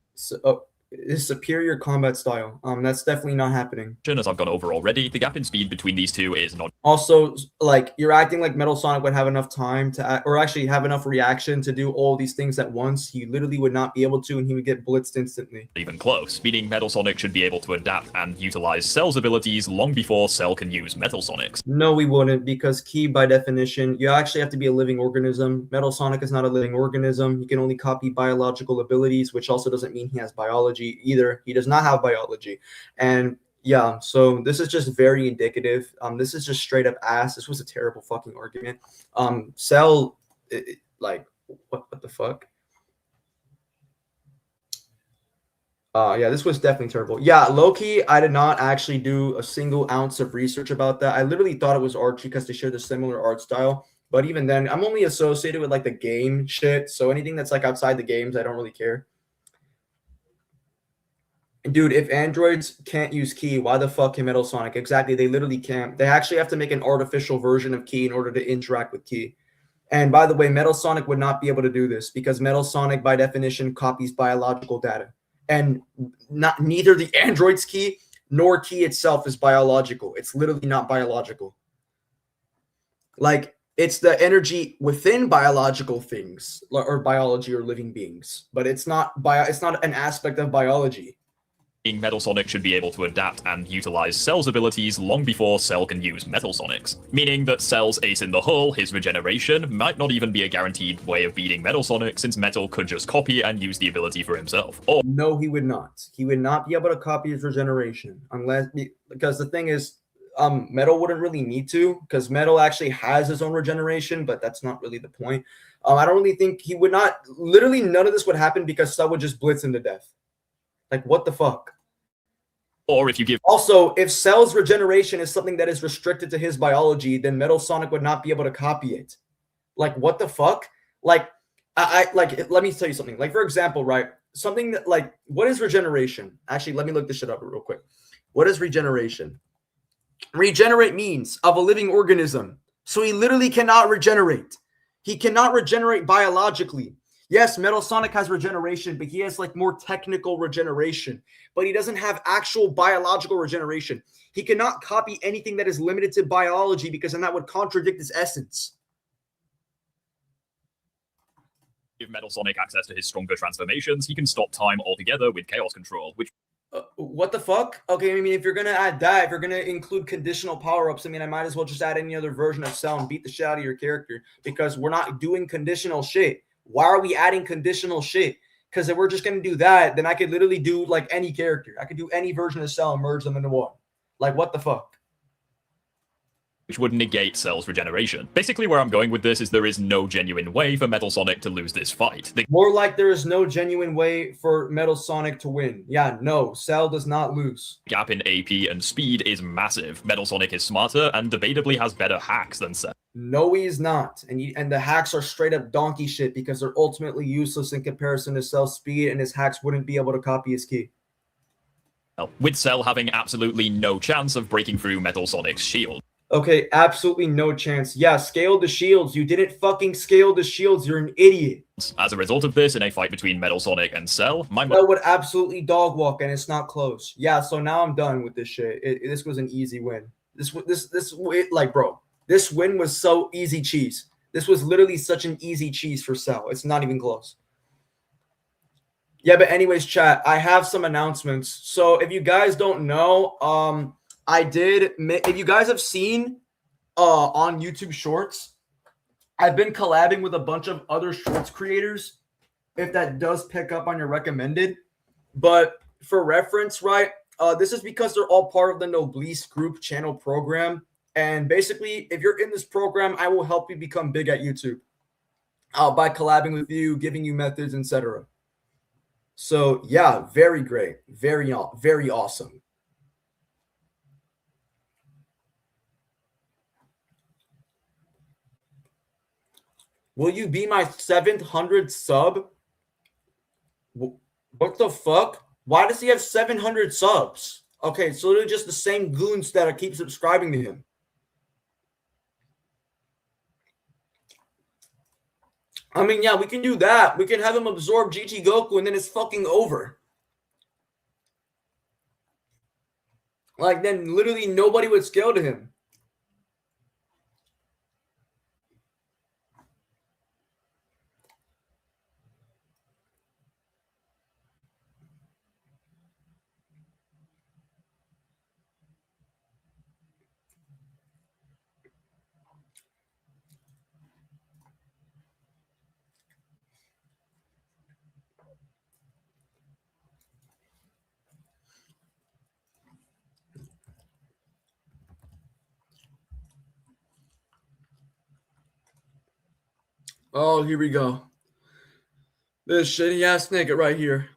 Speaker 1: his superior combat style. That's definitely not happening.
Speaker 3: as I've gone over already, the gap in speed between these two is not.
Speaker 1: Also, like, you're acting like Metal Sonic would have enough time to, or actually have enough reaction to do all these things at once. He literally would not be able to, and he would get blitzed instantly.
Speaker 3: Even close, meaning Metal Sonic should be able to adapt and utilize Cell's abilities long before Cell can use Metal Sonic's.
Speaker 1: No, we wouldn't, because Ki, by definition, you actually have to be a living organism. Metal Sonic is not a living organism. He can only copy biological abilities, which also doesn't mean he has biology either. He does not have biology. And yeah, so this is just very indicative. This is just straight up ass. This was a terrible fucking argument. Cell, like, what the fuck? Yeah, this was definitely terrible. Yeah, low-key, I did not actually do a single ounce of research about that. I literally thought it was Archie because they share the similar art style. But even then, I'm only associated with, like, the game shit. So anything that's, like, outside the games, I don't really care. Dude, if androids can't use Ki, why the fuck can Metal Sonic? Exactly, they literally can't. They actually have to make an artificial version of Ki in order to interact with Ki. And by the way, Metal Sonic would not be able to do this because Metal Sonic, by definition, copies biological data. And neither the android's Ki nor Ki itself is biological. It's literally not biological. Like, it's the energy within biological things or biology or living beings, but it's not an aspect of biology.
Speaker 3: Metal Sonic should be able to adapt and utilize Cell's abilities long before Cell can use Metal Sonic's, meaning that Cell's ace in the hole, his regeneration, might not even be a guaranteed way of beating Metal Sonic, since Metal could just copy and use the ability for himself. Or
Speaker 1: no, he would not. He would not be able to copy his regeneration because the thing is, Metal wouldn't really need to, because Metal actually has his own regeneration, but that's not really the point. I don't really think he would not. Literally, none of this would happen because Cell would just blitz him to death. Like, what the fuck?
Speaker 3: Or if you give...
Speaker 1: Also, if Cell's regeneration is something that is restricted to his biology, then Metal Sonic would not be able to copy it. Like, what the fuck? Like, let me tell you something. Like, for example, right? Something that, like, what is regeneration? Actually, let me look this shit up real quick. What is regeneration? Regenerate means of a living organism. So he literally cannot regenerate. He cannot regenerate biologically. Yes, Metal Sonic has regeneration, but he has, like, more technical regeneration. But he doesn't have actual biological regeneration. He cannot copy anything that is limited to biology because then that would contradict his essence.
Speaker 3: Give Metal Sonic access to his stronger transformations, he can stop time altogether with Chaos Control, which...
Speaker 1: What the fuck? Okay, I mean, if you're going to add that, if you're going to include conditional power-ups, I mean, I might as well just add any other version of Cell and beat the shit out of your character because we're not doing conditional shit. Why are we adding conditional shit? Because if we're just going to do that, then I could literally do, like, any character. I could do any version of Cell and merge them into one. Like, what the fuck?
Speaker 3: Which would negate Cell's regeneration. Basically, where I'm going with this is there is no genuine way for Metal Sonic to lose this fight.
Speaker 1: More like there is no genuine way for Metal Sonic to win. Yeah, no, Cell does not lose.
Speaker 3: Gap in AP and speed is massive. Metal Sonic is smarter and debatably has better hacks than Cell.
Speaker 1: No, he is not. And the hacks are straight up donkey shit because they're ultimately useless in comparison to Cell's speed, and his hacks wouldn't be able to copy his Ki.
Speaker 3: With Cell having absolutely no chance of breaking through Metal Sonic's shield.
Speaker 1: Okay, absolutely no chance. Yeah, scale the shields. You didn't fucking scale the shields. You're an idiot.
Speaker 3: As a result of this, in a fight between Metal Sonic and Cell,
Speaker 1: Cell would absolutely dog walk, and it's not close. Yeah, so now I'm done with this shit. This was an easy win. Bro, this win was so easy cheese. This was literally such an easy cheese for Cell. It's not even close. Yeah, but anyways, chat, I have some announcements. So if you guys don't know, if you guys have seen on YouTube Shorts, I've been collabing with a bunch of other Shorts creators, if that does pick up on your recommended. But for reference, right, this is because they're all part of the Noblessian group channel program. And basically, if you're in this program, I will help you become big at YouTube by collabing with you, giving you methods, etc. So, yeah, very great. Very awesome. Will you be my 700 sub? What the fuck? Why does he have 700 subs? Okay, it's literally just the same goons that keep subscribing to him. I mean, yeah, we can do that. We can have him absorb GT Goku and then it's fucking over. Like, then literally nobody would scale to him. Oh, here we go. This shitty ass nigga right here.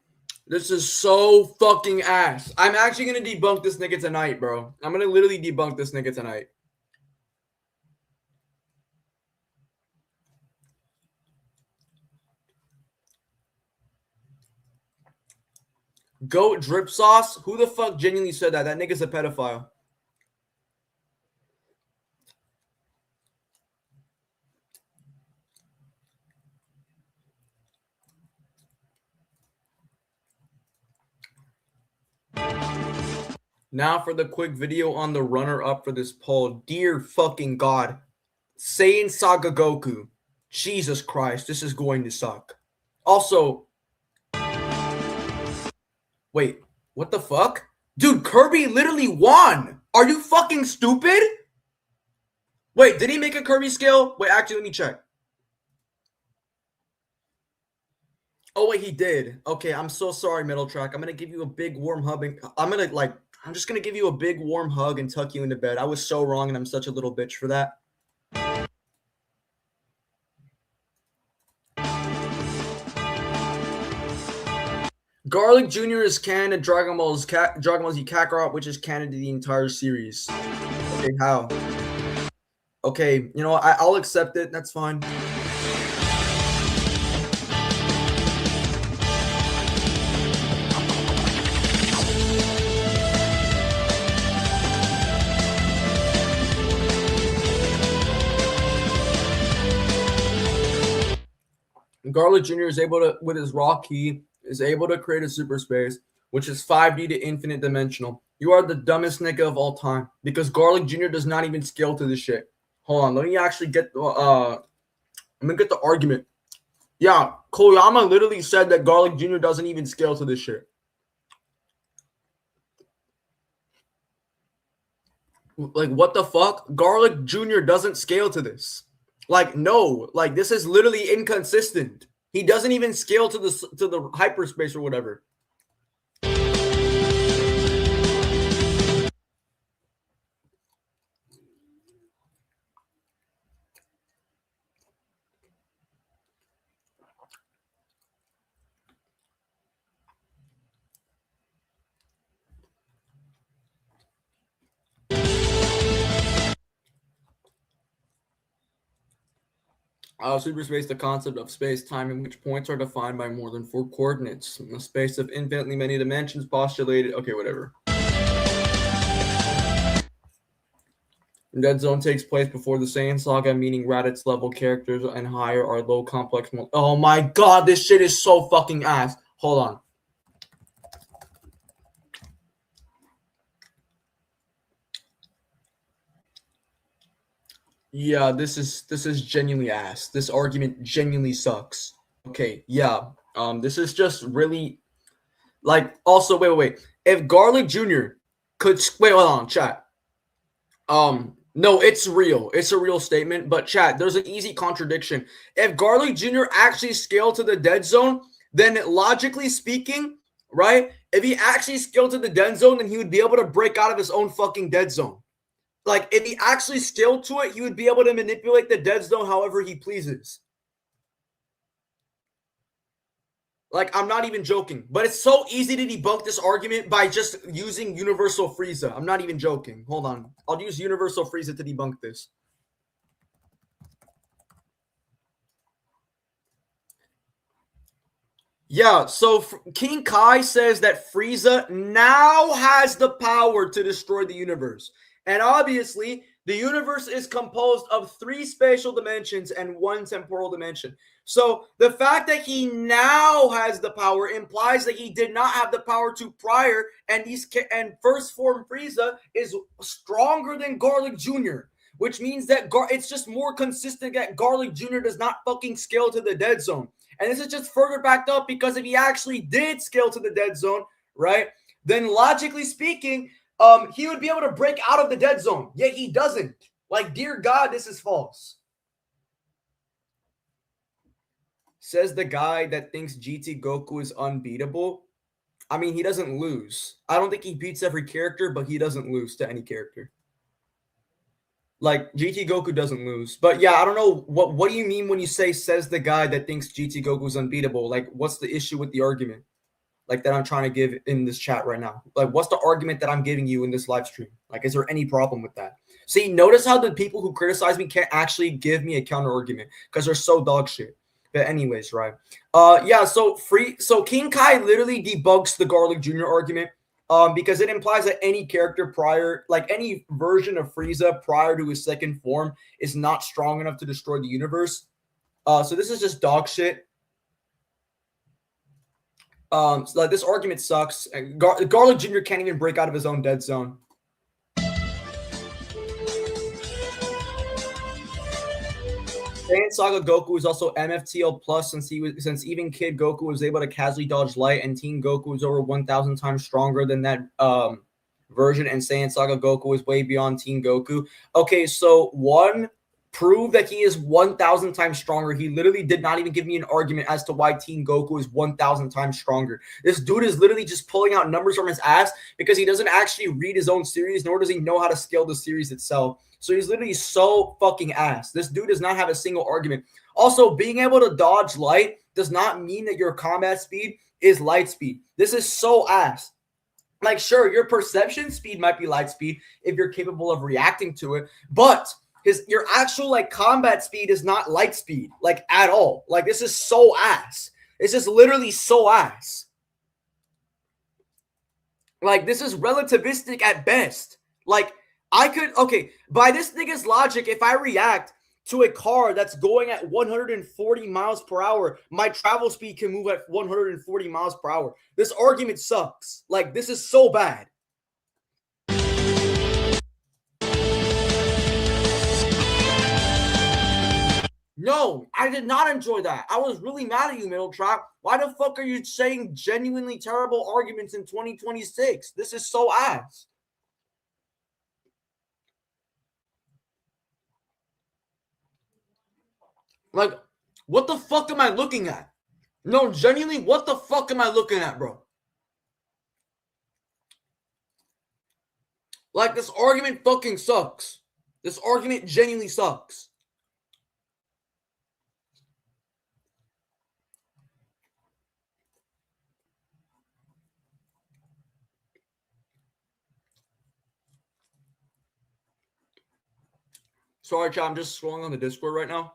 Speaker 1: This is so fucking ass. I'm actually gonna debunk this nigga tonight, bro. I'm gonna literally debunk this nigga tonight. Goat drip sauce? Who the fuck genuinely said that? That nigga's a pedophile. Now for the quick video on the runner-up for this poll. Dear fucking God. Saiyan Saga Goku. Jesus Christ, this is going to suck. Also, wait, what the fuck? Dude, Kirby literally won. Are you fucking stupid? Wait, did he make a Kirby scale? Wait, actually, let me check. Oh, wait, he did. Okay, I'm so sorry, Middle Track. I'm going to give you a big warm hug. I'm just going to give you a big warm hug and tuck you into bed. I was so wrong, and I'm such a little bitch for that. Garlic Jr. is canon to Dragon Ball Z Kakarot, which is canon to the entire series. Okay, how? Okay, you know what? I'll accept it. That's fine. Garlic Jr. is able to, with his raw key, is able to create a super space, which is 5D to infinite dimensional. You are the dumbest nigga of all time because Garlic Jr. does not even scale to this shit. Hold on, let me actually get the I'm gonna get the argument. Yeah, Koyama literally said that Garlic Jr. doesn't even scale to this shit. Like, what the fuck? Garlic Jr. doesn't scale to this. Like, no, like this is literally inconsistent. He doesn't even scale to the hyperspace or whatever. Super space, the concept of space-time in which points are defined by more than 4 coordinates. A space of infinitely many dimensions postulated. Okay, whatever. Dead Zone takes place before the Saiyan Saga, meaning Raditz level characters and higher are low complex. Oh my god, this shit is so fucking ass. Hold on. Yeah, this is genuinely ass. This argument genuinely sucks. Okay, yeah. This is just really like also wait. If Garlic Jr. could wait, hold on, chat. No, it's real. It's a real statement, but chat, there's an easy contradiction. If Garlic Jr. actually scaled to the dead zone, then logically speaking, right? If he actually scaled to the dead zone, then he would be able to break out of his own fucking dead zone. Like, if he actually scaled to it, he would be able to manipulate the dead zone however he pleases. Like, I'm not even joking. But it's so easy to debunk this argument by just using Universal Frieza. I'm not even joking. Hold on. I'll use Universal Frieza to debunk this. Yeah, so King Kai says that Frieza now has the power to destroy the universe. And obviously, The universe is composed of 3 spatial dimensions and 1 temporal dimension. So the fact that he now has the power implies that he did not have the power to prior, and first form Frieza is stronger than Garlic Jr., which means that it's just more consistent that Garlic Jr. does not fucking scale to the dead zone. And this is just further backed up because if he actually did scale to the dead zone, right, then logically speaking, he would be able to break out of the dead zone. Yet he doesn't. Like, dear God, this is false. Says the guy that thinks GT Goku is unbeatable. I mean, he doesn't lose. I don't think he beats every character, but he doesn't lose to any character. Like, GT Goku doesn't lose. But yeah, I don't know. What do you mean when you say says the guy that thinks GT Goku is unbeatable? Like, what's the issue with the argument? Like, that I'm trying to give in this chat right now. Like, what's the argument that I'm giving you in this live stream? Like, is there any problem with that? See, notice how the people who criticize me can't actually give me a counter argument because they're so dog shit. But anyways, right? Yeah, so King Kai literally debunks the Garlic Jr. argument because it implies that any character prior, like any version of Frieza prior to his second form is not strong enough to destroy the universe. So this is just dog shit. So like, this argument sucks. Garlic Jr. can't even break out of his own dead zone. Saiyan Saga Goku is also MFTL plus since even Kid Goku was able to casually dodge light, and Teen Goku is over 1,000 times stronger than that version, and Saiyan Saga Goku is way beyond Teen Goku. Okay, so prove that he is 1,000 times stronger. He literally did not even give me an argument as to why Teen Goku is 1,000 times stronger. This dude is literally just pulling out numbers from his ass because he doesn't actually read his own series, nor does he know how to scale the series itself. So he's literally so fucking ass. This dude does not have a single argument. Also, being able to dodge light does not mean that your combat speed is light speed. This is so ass. Like, sure, your perception speed might be light speed if you're capable of reacting to it, but your actual like combat speed is not light speed, like at all. Like, this is so ass. It's just literally so ass. Like, this is relativistic at best. Like, by this nigga's logic, if I react to a car that's going at 140 miles per hour, my travel speed can move at 140 miles per hour. This argument sucks. Like, this is so bad. No, I did not enjoy that. I was really mad at you, Middle Trap. Why the fuck are you saying genuinely terrible arguments in 2026? This is so ass. Like, what the fuck am I looking at? No, genuinely, what the fuck am I looking at, bro? Like, this argument fucking sucks. This argument genuinely sucks. Sorry, chat, I'm just scrolling on the Discord right now.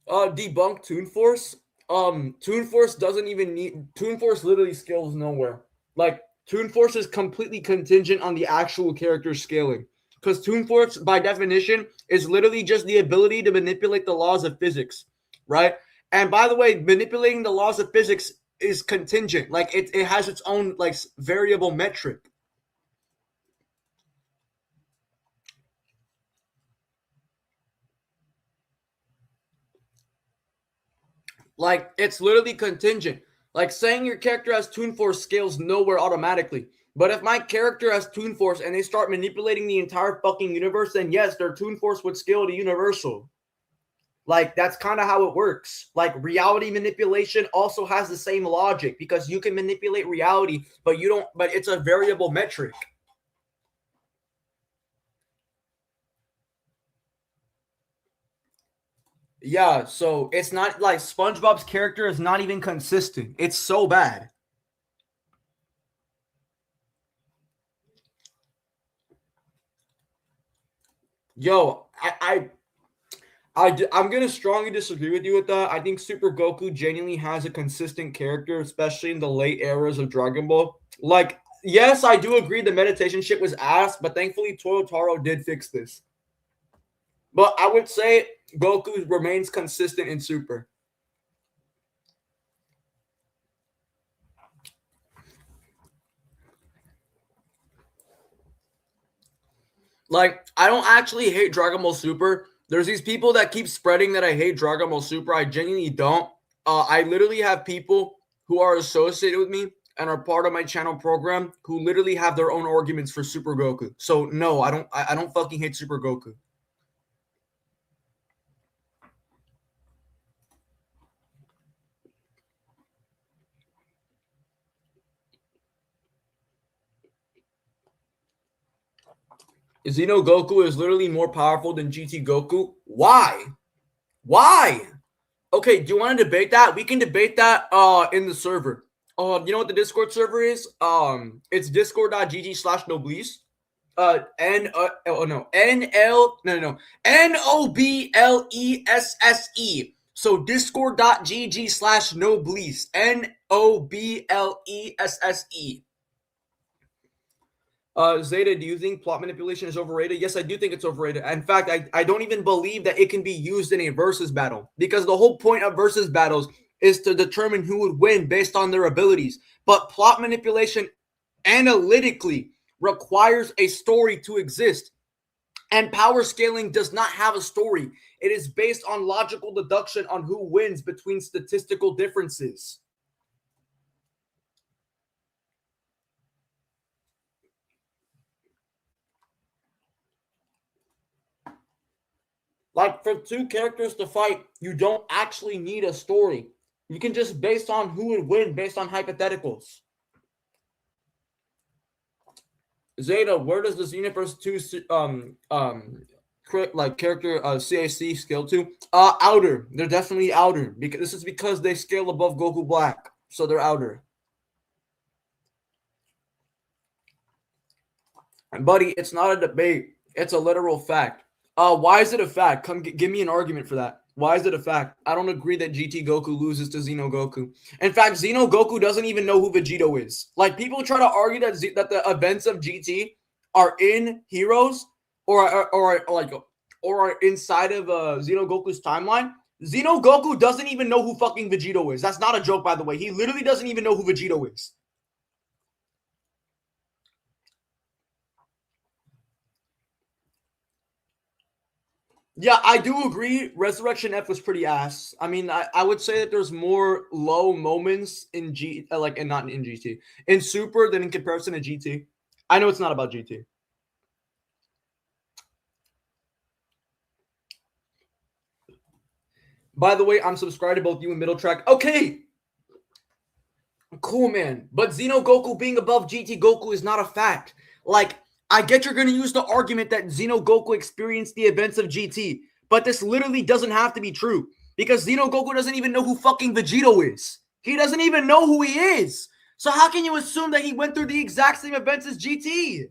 Speaker 1: Debunk Toon Force. Toon Force doesn't even need Toon Force literally scales nowhere. Like, Toon Force is completely contingent on the actual character scaling. Because Toon Force, by definition, is literally just the ability to manipulate the laws of physics, right? And by the way, manipulating the laws of physics is contingent. Like, it has its own like variable metric. Like, it's literally contingent. Like, saying your character has Toon Force scales nowhere automatically. But if my character has Toon Force and they start manipulating the entire fucking universe, then yes, their Toon Force would scale to universal. Like, that's kind of how it works. Like, reality manipulation also has the same logic because you can manipulate reality, but it's a variable metric. Yeah, so it's not like SpongeBob's character is not even consistent. It's so bad. Yo, I'm going to strongly disagree with you with that. I think Super Goku genuinely has a consistent character, especially in the late eras of Dragon Ball. Like, yes, I do agree the meditation shit was ass, but thankfully Toyotaro did fix this. But I would say Goku remains consistent in Super. Like, I don't actually hate Dragon Ball Super. There's these people that keep spreading that I hate Dragon Ball Super. I genuinely don't. I literally have people who are associated with me and are part of my channel program who literally have their own arguments for Super Goku. So no, I don't fucking hate Super Goku. Xeno Goku is literally more powerful than GT Goku. Why? Why? Okay, do you want to debate that? We can debate that in the server. You know what the Discord server is? It's discord.gg/noblesse. Noblesse. So discord.gg/noblesse. Noblesse. Zeta, do you think plot manipulation is overrated? Yes, I do think it's overrated. In fact, I don't even believe that it can be used in a versus battle, because the whole point of versus battles is to determine who would win based on their abilities. But plot manipulation analytically requires a story to exist. And power scaling does not have a story. It is based on logical deduction on who wins between statistical differences. Like, for two characters to fight, you don't actually need a story. You can just based on who would win based on hypotheticals. Zeta, where does this Universe 2 character CAC scale to? Outer. They're definitely outer. This is because they scale above Goku Black. So they're outer. And buddy, it's not a debate. It's a literal fact. Why is it a fact? Give me an argument for that. Why is it a fact? I don't agree that GT Goku loses to Xeno Goku. In fact, Xeno Goku doesn't even know who Vegito is. Like, people try to argue that the events of GT are in Heroes or are inside of Xeno Goku's timeline. Xeno Goku doesn't even know who fucking Vegito is. That's not a joke, by the way. He literally doesn't even know who Vegito is. Yeah, I do agree. Resurrection F was pretty ass. I mean, I would say that there's more low moments in and not in GT, in Super than in comparison to GT. I know it's not about GT. By the way, I'm subscribed to both you and Middle Track. Okay, cool, man. But Xeno Goku being above GT Goku is not a fact. Like, I get you're going to use the argument that Xeno Goku experienced the events of GT, but this literally doesn't have to be true, because Xeno Goku doesn't even know who fucking Vegito is. He doesn't even know who he is. So how can you assume that he went through the exact same events as GT?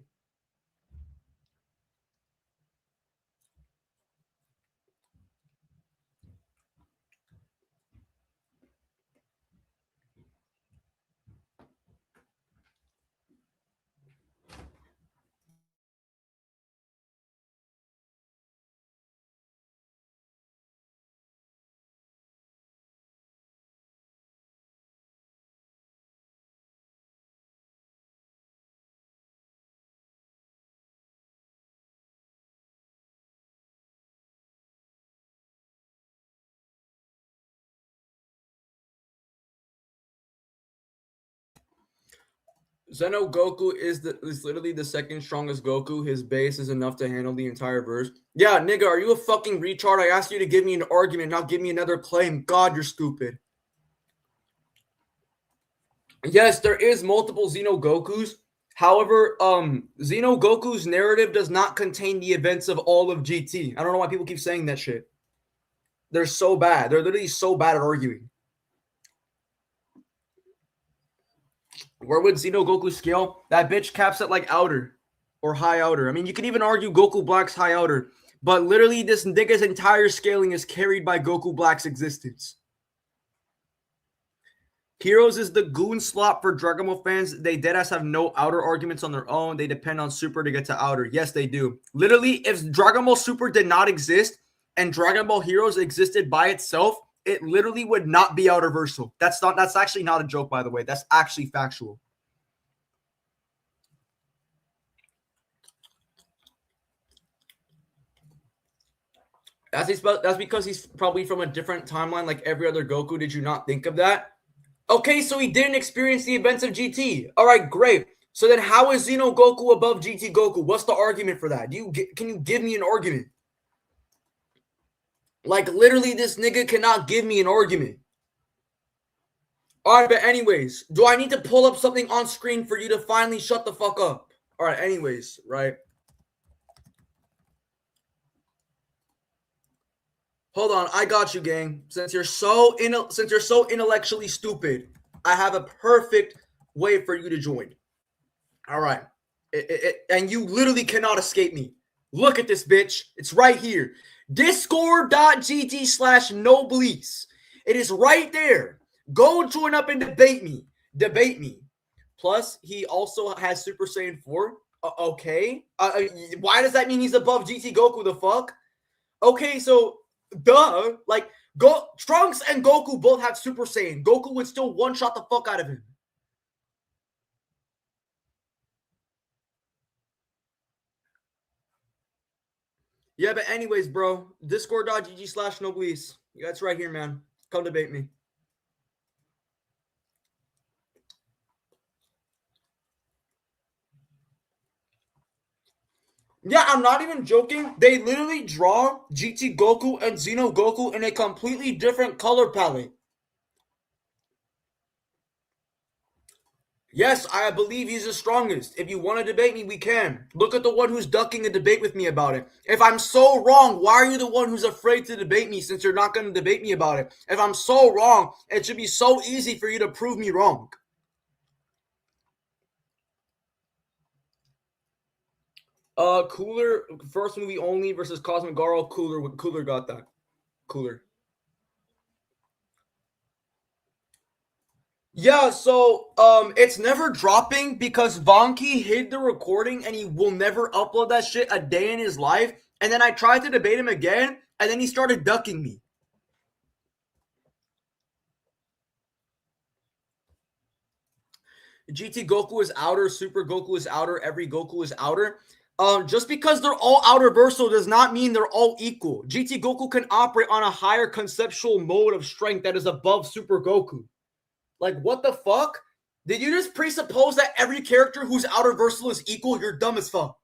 Speaker 1: Xeno Goku is literally the second strongest Goku. His base is enough to handle the entire verse. Yeah, nigga, are you a fucking retard? I asked you to give me an argument, not give me another claim. God, you're stupid. Yes, there is multiple Xeno Gokus. However, Xeno Goku's narrative does not contain the events of all of GT. I don't know why people keep saying that shit. They're so bad. They're literally so bad at arguing. Where would Xeno Goku scale? That bitch caps at like outer or high outer. I mean, you can even argue Goku Black's high outer, But literally, this nigga's entire scaling is carried by Goku Black's existence. Heroes is the goon slot for Dragon Ball fans. They deadass have no outer arguments on their own. They depend on Super to get to outer. Yes, they do. Literally, if Dragon Ball Super did not exist and Dragon Ball Heroes existed by itself, it literally would not be outerversal. That's actually not a joke, by the way. That's actually factual. That's because he's probably from a different timeline like every other Goku. Did you not think of that? Okay, so he didn't experience the events of GT. All right, great. So then how is Xeno Goku above GT Goku? What's the argument for that? Can you give me an argument? Like, literally, this nigga cannot give me an argument. All right, but anyways, do I need to pull up something on screen for you to finally shut the fuck up? All right, anyways, right? Hold on, I got you, gang. Since you're so intellectually stupid, I have a perfect way for you to join. All right, and you literally cannot escape me. Look at this, bitch. It's right here. Discord.gg/Noblessian. It is right there. Go join up and debate me. Debate me. Plus, he also has Super Saiyan 4. Okay. Why does that mean he's above GT Goku? The fuck? Okay, so duh. Like, Trunks and Goku both have Super Saiyan. Goku would still one-shot the fuck out of him. Yeah, but anyways, bro, discord.gg/Noblessian. That's right here, man. Come debate me. Yeah, I'm not even joking. They literally draw GT Goku and Xeno Goku in a completely different color palette. Yes, I believe he's the strongest. If you want to debate me, we can. Look at the one who's ducking a debate with me about it. If I'm so wrong, why are you the one who's afraid to debate me since you're not going to debate me about it? If I'm so wrong, it should be so easy for you to prove me wrong. Cooler, first movie only versus Cosmic Garo. Cooler got that. Cooler. Yeah, so it's never dropping because Vonky hid the recording and he will never upload that shit a day in his life. And then I tried to debate him again, and then he started ducking me. GT Goku is outer, Super Goku is outer, every Goku is outer. Just because they're all outerversal does not mean they're all equal. GT Goku can operate on a higher conceptual mode of strength that is above Super Goku. Like, what the fuck? Did you just presuppose that every character who's outerversal is equal? You're dumb as fuck.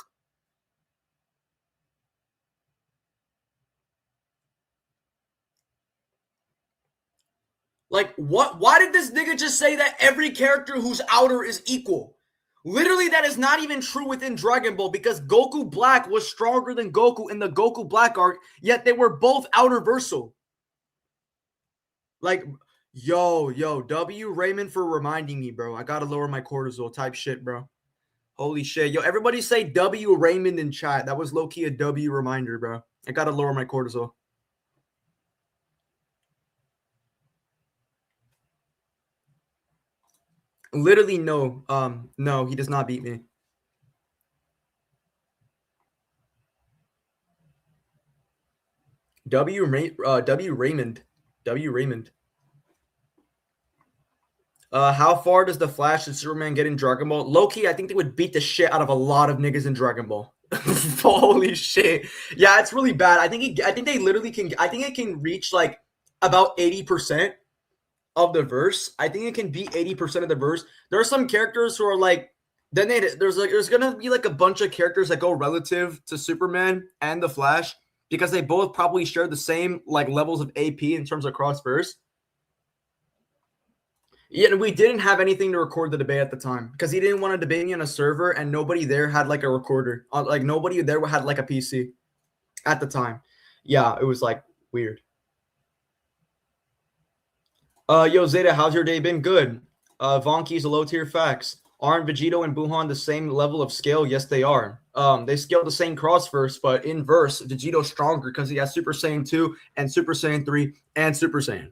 Speaker 1: Like, what? Why did this nigga just say that every character who's outer is equal? Literally, that is not even true within Dragon Ball because Goku Black was stronger than Goku in the Goku Black arc, yet they were both outerversal. Like, yo, W Raymond for reminding me, bro. I gotta lower my cortisol type shit, bro. Holy shit. Yo, everybody say W Raymond in chat. That was low-key a W reminder, bro. I gotta lower my cortisol. Literally, no. No, he does not beat me. W Raymond. How far does the Flash and Superman get in Dragon Ball? Low-key, I think they would beat the shit out of a lot of niggas in Dragon Ball. Holy shit. Yeah, it's really bad. I think they literally can. I think it can reach like about 80% of the verse. I think it can beat 80% of the verse. There are some characters who are like, there's gonna be like a bunch of characters that go relative to Superman and the Flash because they both probably share the same like levels of AP in terms of cross verse. Yeah, we didn't have anything to record the debate at the time because he didn't want to debate me on a server and nobody there had like a recorder. Like nobody there had like a PC at the time. Yeah, it was like weird. Yo, Zeta, how's your day been? Good. Vonky's a low tier facts. Aren't Vegito and Buhan the same level of scale? Yes, they are. They scale the same cross-verse, but in verse, Vegito's stronger because he has Super Saiyan 2 and Super Saiyan 3 and Super Saiyan.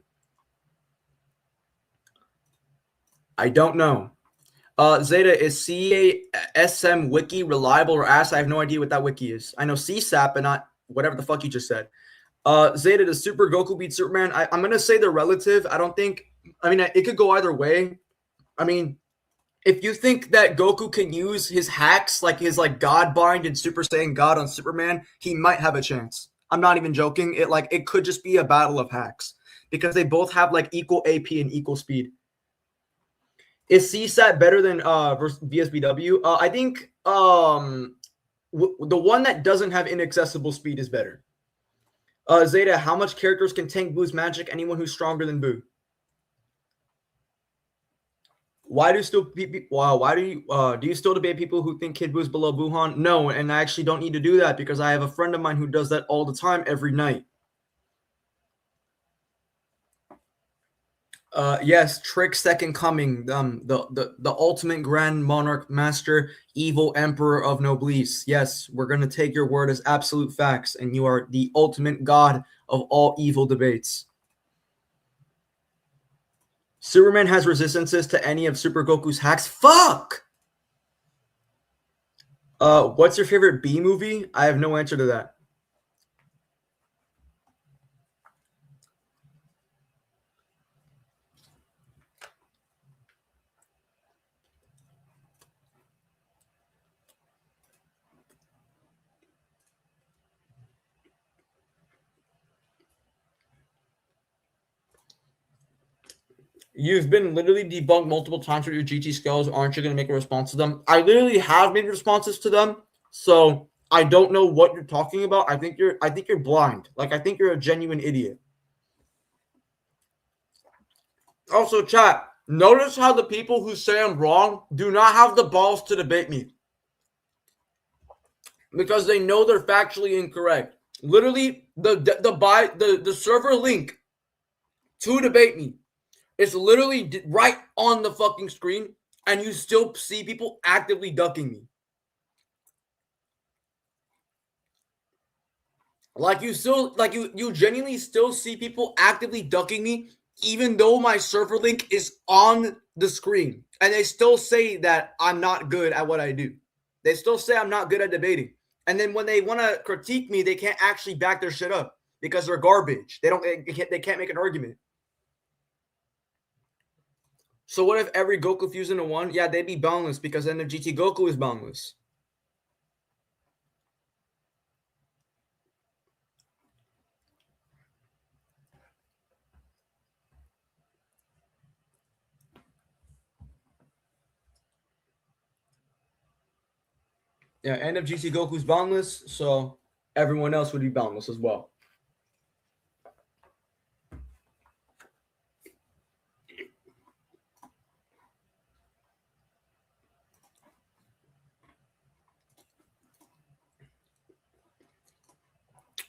Speaker 1: I don't know. Zeta, is CASM wiki reliable or ass? I have no idea what that wiki is. I know CSAP, but not whatever the fuck you just said. Zeta, does Super Goku beat Superman? I'm going to say they're relative. I don't think – I mean, it could go either way. I mean, if you think that Goku can use his hacks, like his like God Bind and Super Saiyan God on Superman, he might have a chance. I'm not even joking. It could just be a battle of hacks because they both have like equal AP and equal speed. Is CSAT better than VSBW? I think the one that doesn't have inaccessible speed is better. Zeta, how much characters can tank Boo's magic? Anyone who's stronger than Boo. Why do you still debate people who think Kid Boo's below Buhan? No, and I actually don't need to do that because I have a friend of mine who does that all the time, every night. Yes, Trick Second Coming, the ultimate Grand Monarch Master, evil Emperor of Noblesse. Yes, we're gonna take your word as absolute facts, and you are the ultimate god of all evil debates. Superman has resistances to any of Super Goku's hacks. Fuck! What's your favorite B movie? I have no answer to that. You've been literally debunked multiple times with your GT skills. Aren't you going to make a response to them? I literally have made responses to them, so I don't know what you're talking about. I think you're blind. Like, I think you're a genuine idiot. Also, chat, notice how the people who say I'm wrong do not have the balls to debate me because they know they're factually incorrect. Literally, the server link to debate me. It's literally right on the fucking screen, and you still see people actively ducking me. Like you genuinely still see people actively ducking me, even though my server link is on the screen. And they still say that I'm not good at what I do. They still say I'm not good at debating. And then when they want to critique me, they can't actually back their shit up because they're garbage. They can't make an argument. So what if every Goku fused into one? Yeah, they'd be boundless because then the GT Goku is boundless. Yeah, and if GT Goku's boundless, so everyone else would be boundless as well.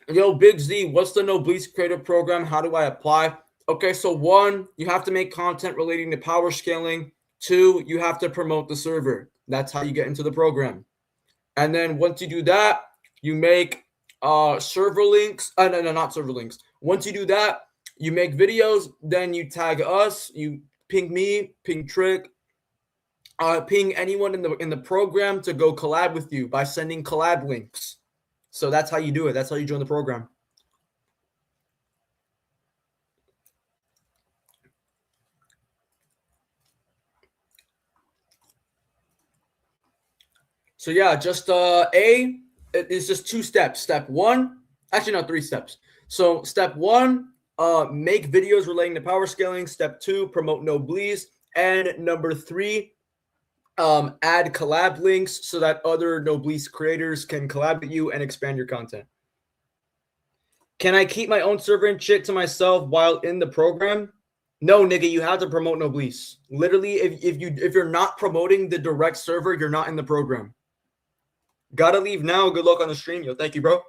Speaker 1: Yo, Big Z, what's the Noblesse Creator Program? How do I apply? Okay, so 1, you have to make content relating to power scaling. 2, you have to promote the server. That's how you get into the program. And then once you do that, you make server links. No, not server links. Once you do that, you make videos. Then you tag us. You ping me, ping Trick, ping anyone in the program to go collab with you by sending collab links. So that's how you do it. That's how you join the program. So yeah, just it's just 2 steps. Step 1, actually no, 3 steps. So step 1, make videos relating to power scaling. Step 2, promote Noblesse. And number 3, add collab links so that other Noblesse creators can collab with you and expand your content. Can I keep my own server and shit to myself while in the program? No, nigga, you have to promote Noblesse. Literally, if you're not promoting the direct server, you're not in the program. Gotta leave now. Good luck on the stream. Yo, thank you, bro.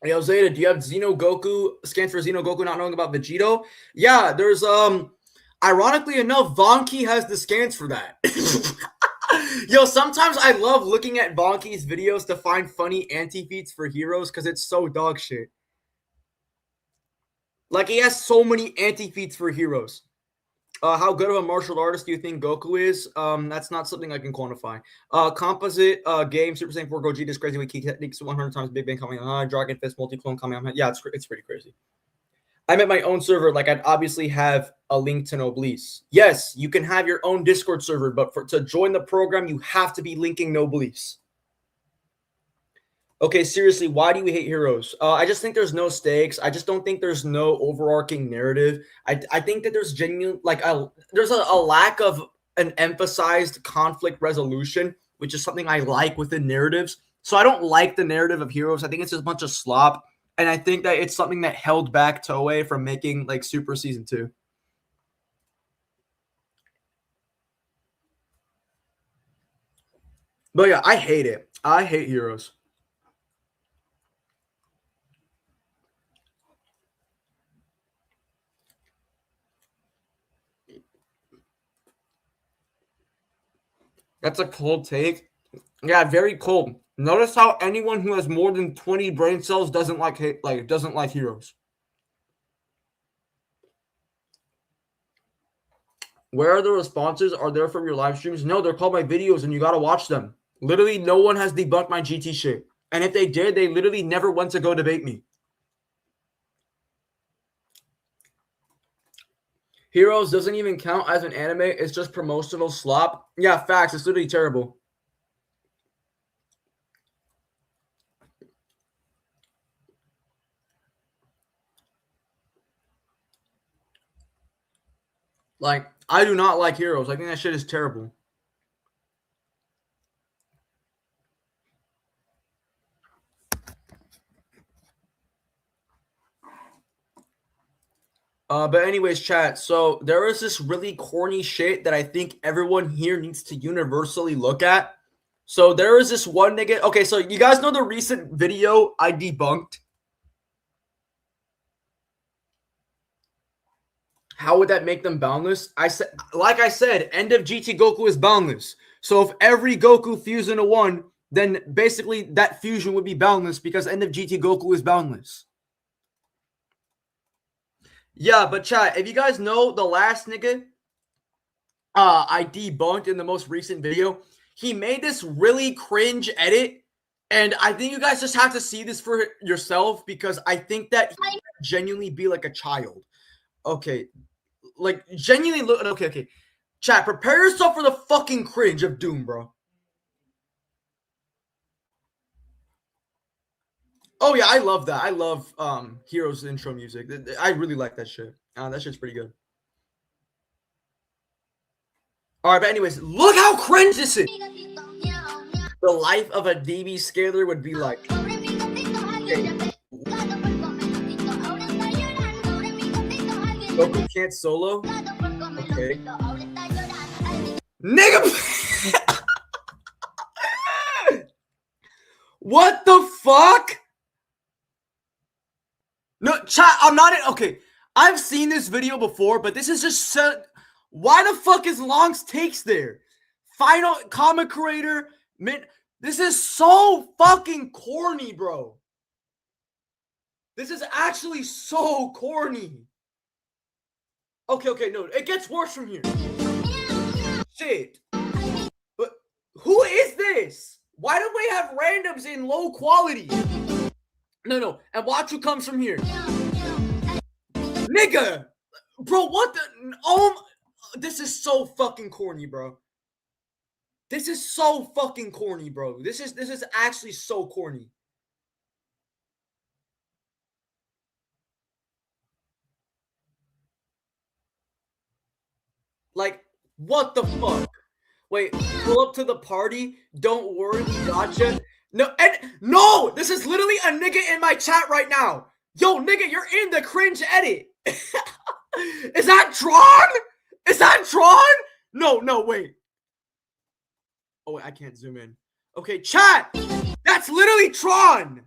Speaker 1: Yo, Zeta, do you have Xeno Goku? Scans for Xeno Goku not knowing about Vegito? Yeah, there's Ironically enough, Vonky has the scans for that. Yo, sometimes I love looking at Vonky's videos to find funny anti-feats for heroes because it's so dog shit. Like, he has so many anti-feats for heroes. How good of a martial artist do you think Goku is? That's not something I can quantify. Composite game, Super Saiyan 4 Gogeta is crazy with key techniques, 100 times Big Bang coming on, Dragon Fist, multi-clone coming on. Yeah, it's pretty crazy. I'm at my own server. Like, I'd obviously have a link to Noblesse. Yes, you can have your own Discord server, but to join the program, you have to be linking Noblesse. Okay, seriously, why do you hate heroes? I just think there's no stakes. I just don't think there's no overarching narrative. I think that there's genuine, like, there's a lack of an emphasized conflict resolution, which is something I like within narratives. So I don't like the narrative of heroes. I think it's just a bunch of slop. And I think that it's something that held back Toei from making, like, Super Season 2. But yeah, I hate it. I hate heroes. That's a cold take. Yeah, very cold. Notice how anyone who has more than 20 brain cells doesn't like heroes. Where are the responses? Are there from your live streams? No, they're called my videos, and you gotta watch them. Literally, no one has debunked my GT shit. And if they did, they literally never went to go debate me. Heroes doesn't even count as an anime. It's just promotional slop. Yeah, facts. It's literally terrible. Like, I do not like heroes. I think that shit is terrible. But anyways, chat. So there is this really corny shit that I think everyone here needs to universally look at. So there is this one nigga. Okay, so you guys know the recent video I debunked? How would that make them boundless? I said, end of GT Goku is boundless. So if every Goku fused into one, then basically that fusion would be boundless because end of GT Goku is boundless. Yeah, but chat, if you guys know the last nigga I debunked in the most recent video, he made this really cringe edit, and I think you guys just have to see this for yourself because I think that he might genuinely be like a child. Okay, like genuinely look. Okay. Chat, prepare yourself for the fucking cringe of Doom, bro. Oh yeah, I love that. I love Heroes intro music. I really like that shit. That shit's pretty good. All right, but anyways, look how cringe this is. The life of a DB scaler would be like. Okay. Goku can't solo? Okay. Nigga! What the fuck? No, chat, I'm not in. Okay, I've seen this video before, but this is just so. Why the fuck is Long's takes there? Final comic creator. This is so fucking corny, bro. This is actually so corny. Okay, no, it gets worse from here. Shit. But who is this? Why do we have randoms in low quality? No, and watch who comes from here. Nigga! Bro, what the? Oh, this is so fucking corny, bro. This is so fucking corny, bro. This is actually so corny. Like, what the fuck? Wait, pull up to the party. Don't worry, we gotcha. No, this is literally a nigga in my chat right now. Yo, nigga, you're in the cringe edit. Is that Tron? Is that Tron? No, wait. Oh, wait, I can't zoom in. Okay, chat. That's literally Tron.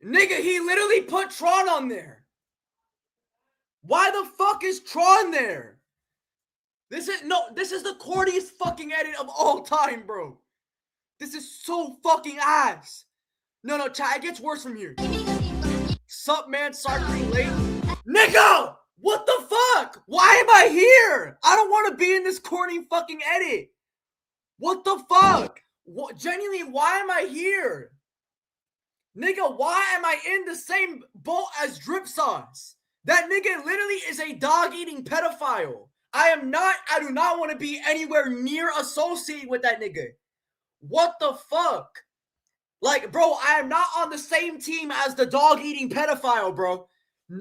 Speaker 1: Nigga, he literally put Tron on there. Why the fuck is Tron there? This is the corniest fucking edit of all time, bro. This is so fucking ass. No, chat, it gets worse from here. Sup, man, sorry for being late. Nigga! What the fuck? Why am I here? I don't want to be in this corny fucking edit. What the fuck? What, genuinely, why am I here? Nigga, why am I in the same boat as Drip Sauce? That nigga literally is a dog-eating pedophile. I do not want to be anywhere near associated with that nigga. What the fuck? Like, bro, I am not on the same team as the dog-eating pedophile, bro.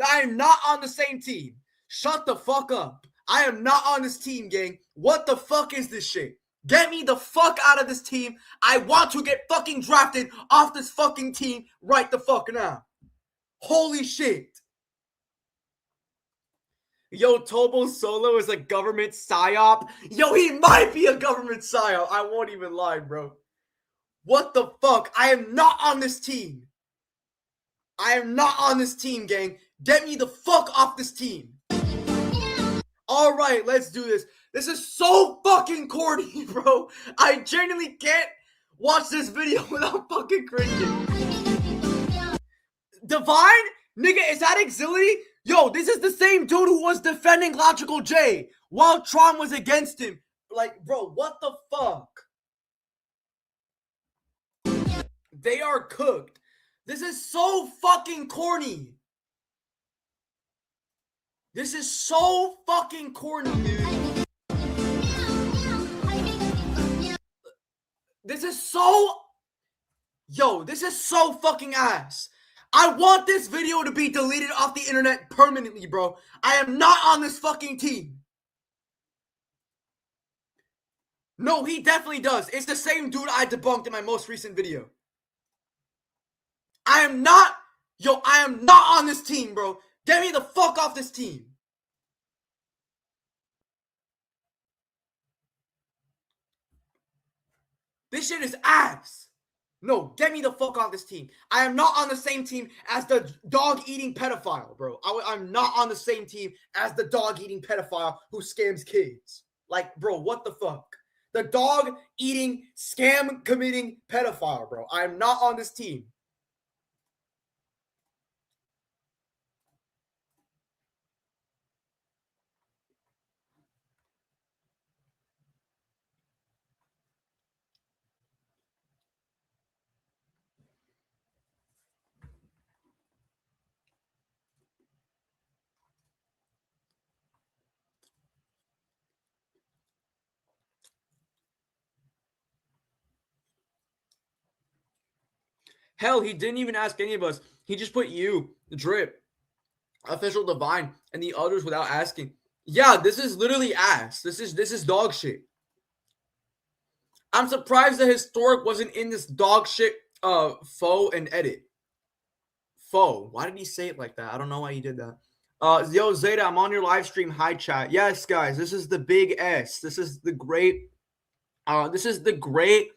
Speaker 1: I am not on the same team. Shut the fuck up. I am not on this team, gang. What the fuck is this shit? Get me the fuck out of this team. I want to get fucking drafted off this fucking team right the fuck now. Holy shit. Yo, Tobo Solo is a government psyop. Yo, he might be a government psyop. I won't even lie, bro. What the fuck? I am not on this team. I am not on this team, gang. Get me the fuck off this team. All right, let's do this. This is so fucking corny, bro. I genuinely can't watch this video without fucking cringing. Divine? Nigga, is that Exility? Yo, this is the same dude who was defending Logical J while Tron was against him. Like, bro, what the fuck? They are cooked. This is so fucking corny. This is so fucking corny, dude. This is so... Yo, this is so fucking ass. I want this video to be deleted off the internet permanently, bro. I am not on this fucking team. No, he definitely does. It's the same dude I debunked in my most recent video. I am not on this team, bro. Get me the fuck off this team. This shit is ass. No, get me the fuck off this team. I am not on the same team as the dog-eating pedophile, bro. I'm not on the same team as the dog-eating pedophile who scams kids. Like, bro, what the fuck? The dog-eating, scam-committing pedophile, bro. I am not on this team. Hell, he didn't even ask any of us. He just put you, Drip, Official Divine, and the others without asking. Yeah, this is literally ass. This is dog shit. I'm surprised that Historic wasn't in this dog shit foe and edit. Foe. Why did he say it like that? I don't know why he did that. Yo, Zeta, I'm on your live stream. Hi, chat. Yes, guys, this is the big S. This is the great this is the great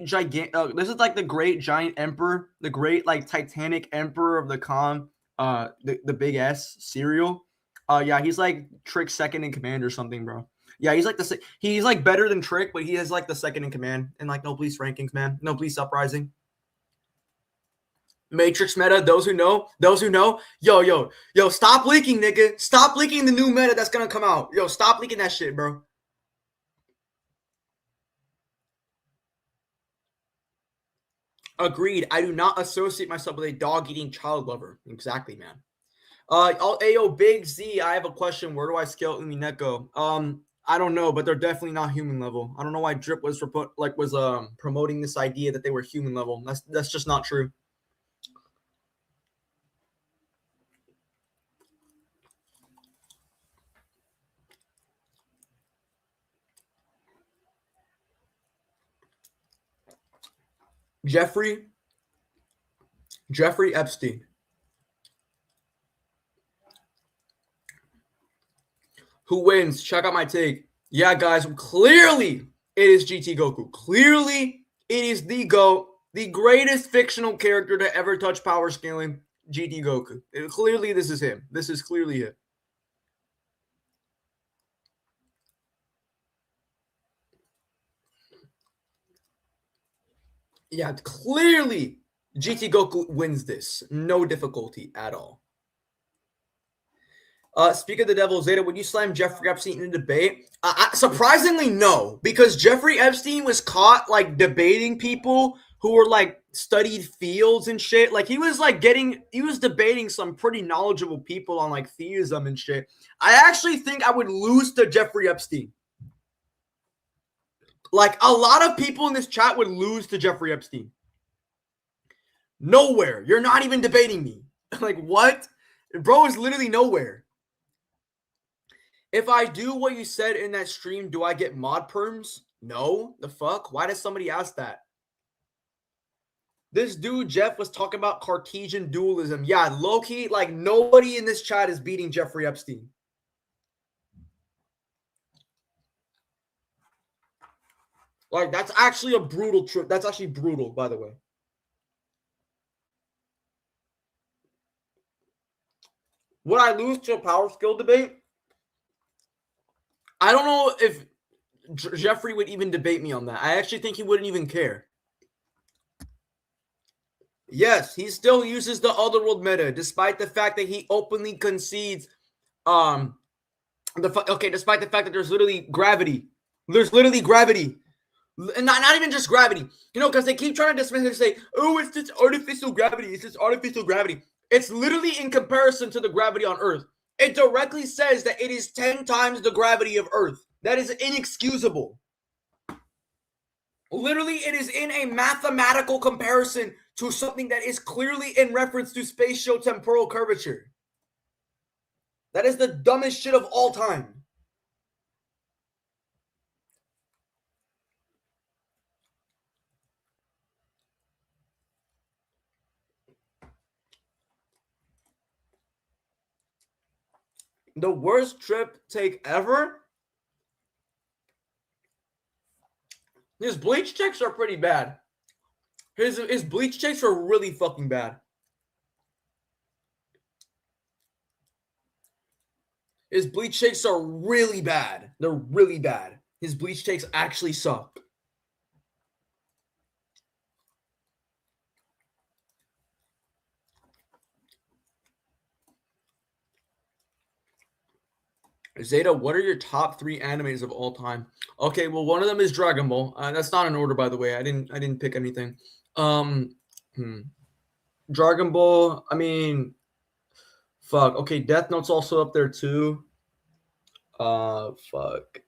Speaker 1: giant this is like the great giant emperor, the great like Titanic emperor of the calm, the big S cereal. Yeah, he's like Trick's second in command or something, bro. Yeah, he's like better than Trick, but he has like the second in command in like Noblessian rankings, man. Noblessian Uprising. Matrix meta, those who know. Yo, stop leaking, nigga. Stop leaking the new meta that's gonna come out. Yo, stop leaking that shit, bro. Agreed. I do not associate myself with a dog-eating child lover. Exactly, man. Ayo, Big Z, I have a question. Where do I scale Umineko? I don't know, but they're definitely not human level. I don't know why Drip was promoting this idea that they were human level. That's just not true. Jeffrey Epstein. Who wins? Check out my take. Yeah, guys, clearly it is GT Goku. Clearly it is the GOAT, the greatest fictional character to ever touch power scaling. GT Goku. Clearly, this is him. This is clearly him. Yeah, clearly GT Goku wins this. No difficulty at all. Speak of the devil, Zeta, would you slam Jeffrey Epstein in a debate? Surprisingly, no, because Jeffrey Epstein was caught like debating people who were like studied fields and shit. Like he was debating some pretty knowledgeable people on like theism and shit. I actually think I would lose to Jeffrey Epstein. Like a lot of people in this chat would lose to Jeffrey Epstein. Nowhere. You're not even debating me. Like what? Bro is literally nowhere. If I do what you said in that stream, do I get mod perms? No. The fuck? Why does somebody ask that? This dude, Jeff, was talking about Cartesian dualism. Yeah, low-key, like nobody in this chat is beating Jeffrey Epstein. Like, that's actually a brutal trip. That's actually brutal, by the way. Would I lose to a power skill debate? I don't know if Jeffrey would even debate me on that. I actually think he wouldn't even care. Yes, he still uses the otherworld meta, despite the fact that he openly concedes. Despite the fact that there's literally gravity. There's literally gravity. And not even just gravity. You know, because they keep trying to dismiss it and say, oh, it's just artificial gravity. It's just artificial gravity. It's literally in comparison to the gravity on Earth. It directly says that it is 10 times the gravity of Earth. That is inexcusable. Literally, it is in a mathematical comparison to something that is clearly in reference to spatio-temporal curvature. That is the dumbest shit of all time. The worst trip take ever? His bleach checks are pretty bad. His bleach checks are really fucking bad. His bleach takes are really bad. They're really bad. His bleach takes actually suck. Zeta, what are your top 3 animes of all time? Okay, well, one of them is Dragon Ball. That's not in order, by the way. I didn't pick anything. Dragon Ball. I mean, fuck. Okay, Death Note's also up there too. Fuck.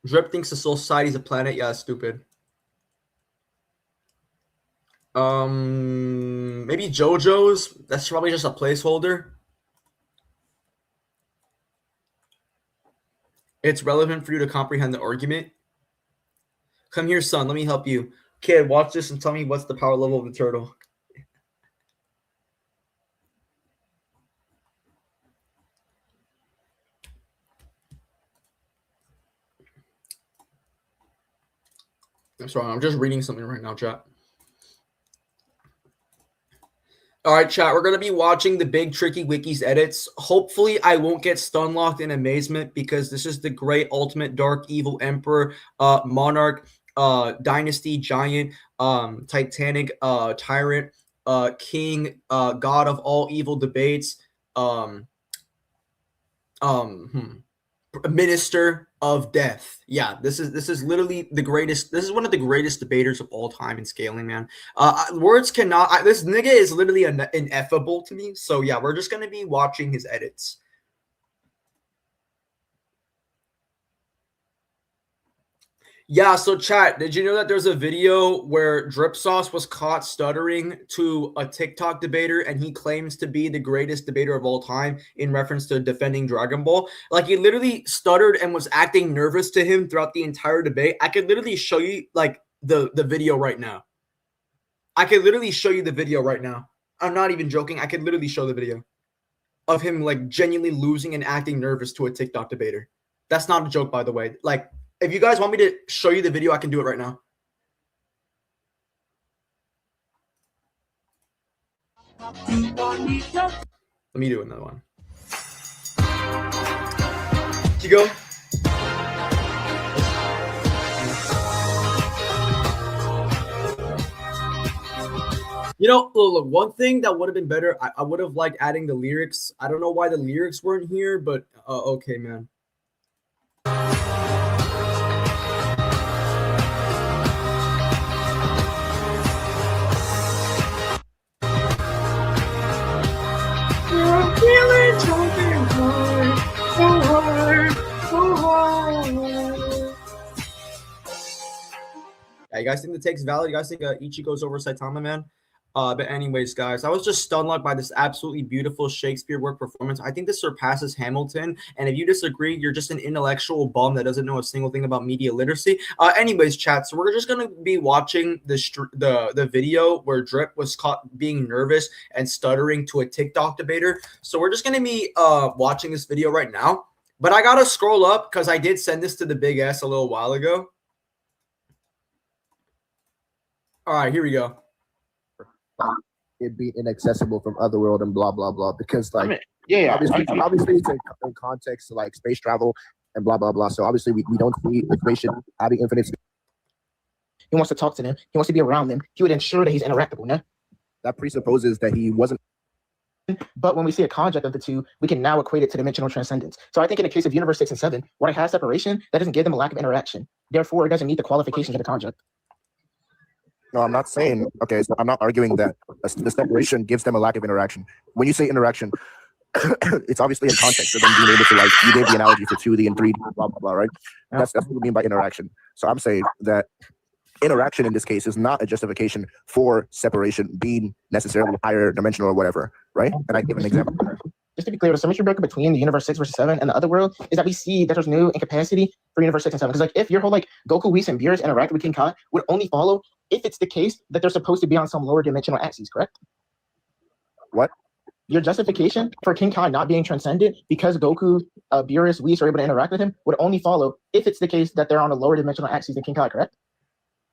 Speaker 1: Drip thinks the Soul Society is a planet. Yeah, stupid. Maybe JoJo's. That's probably just a placeholder. It's relevant for you to comprehend the argument. Come here, son. Let me help you. Kid, watch this and tell me what's the power level of the turtle. I'm sorry. I'm just reading something right now, chat. All right, chat. We're going to be watching the Big Tricky Wikis edits. Hopefully, I won't get stun locked in amazement because this is the great ultimate dark evil emperor, monarch, dynasty, giant, titanic, tyrant, king, god of all evil debates, minister of death. Yeah, this is literally the greatest. This is one of the greatest debaters of all time in scaling, man. Words cannot. This nigga is literally ineffable to me. So yeah, we're just gonna be watching his edits. Yeah, so chat, did you know that there's a video where Drip Sauce was caught stuttering to a TikTok debater and he claims to be the greatest debater of all time in reference to defending Dragon Ball? Like, he literally stuttered and was acting nervous to him throughout the entire debate. I could literally show you, like, the video right now. I could literally show you the video right now. I'm not even joking. I could literally show the video of him, like, genuinely losing and acting nervous to a TikTok debater. That's not a joke, by the way. Like, if you guys want me to show you the video, I can do it right now. Let me do another one. You go. You know, look, one thing that would have been better, I would have liked adding the lyrics. I don't know why the lyrics weren't here, but okay, man. Yeah, you guys think the take's valid? You guys think Ichigo's over Saitama, man? But anyways, guys, I was just stunned like by this absolutely beautiful Shakespeare work performance. I think this surpasses Hamilton. And if you disagree, you're just an intellectual bum that doesn't know a single thing about media literacy. Anyways, chat. So we're just gonna be watching the video where Drip was caught being nervous and stuttering to a TikTok debater. So we're just gonna be watching this video right now. But I gotta scroll up because I did send this to the Big S a little while ago. All right, here we go.
Speaker 6: It'd be inaccessible from Otherworld and blah blah blah because like
Speaker 7: obviously
Speaker 6: it's in context to like space travel and blah blah blah. So obviously we don't see the spaceship having infinite space.
Speaker 7: He wants to talk to them. He wants to be around them. He would ensure that he's interactable. No?
Speaker 6: That presupposes that he wasn't.
Speaker 7: But when we see a conjunct of the two, we can now equate it to dimensional transcendence. So I think in the case of Universe 6 and 7, what it has separation, that doesn't give them a lack of interaction. Therefore, it doesn't meet the qualifications of the conjunct.
Speaker 6: No, I'm not saying. Okay, so I'm not arguing that the separation gives them a lack of interaction. When you say interaction, it's obviously in context of them being able to like. You gave the analogy for 2D and 3D, blah blah blah, right? That's what we mean by interaction. So I'm saying that interaction in this case is not a justification for separation being necessarily higher dimensional or whatever, right? And I give an example.
Speaker 7: Just to be clear, the symmetry breaker between the Universe 6 versus 7 and the other world is that we see that there's no incapacity for Universe 6 and 7. Because like if your whole like Goku, Whis, and Beerus interact with King Kai would only follow if it's the case that they're supposed to be on some lower dimensional axes, correct?
Speaker 6: What?
Speaker 7: Your justification for King Kai not being transcended because Goku, Beerus, Whis are able to interact with him would only follow if it's the case that they're on a lower dimensional axis than King Kai, correct?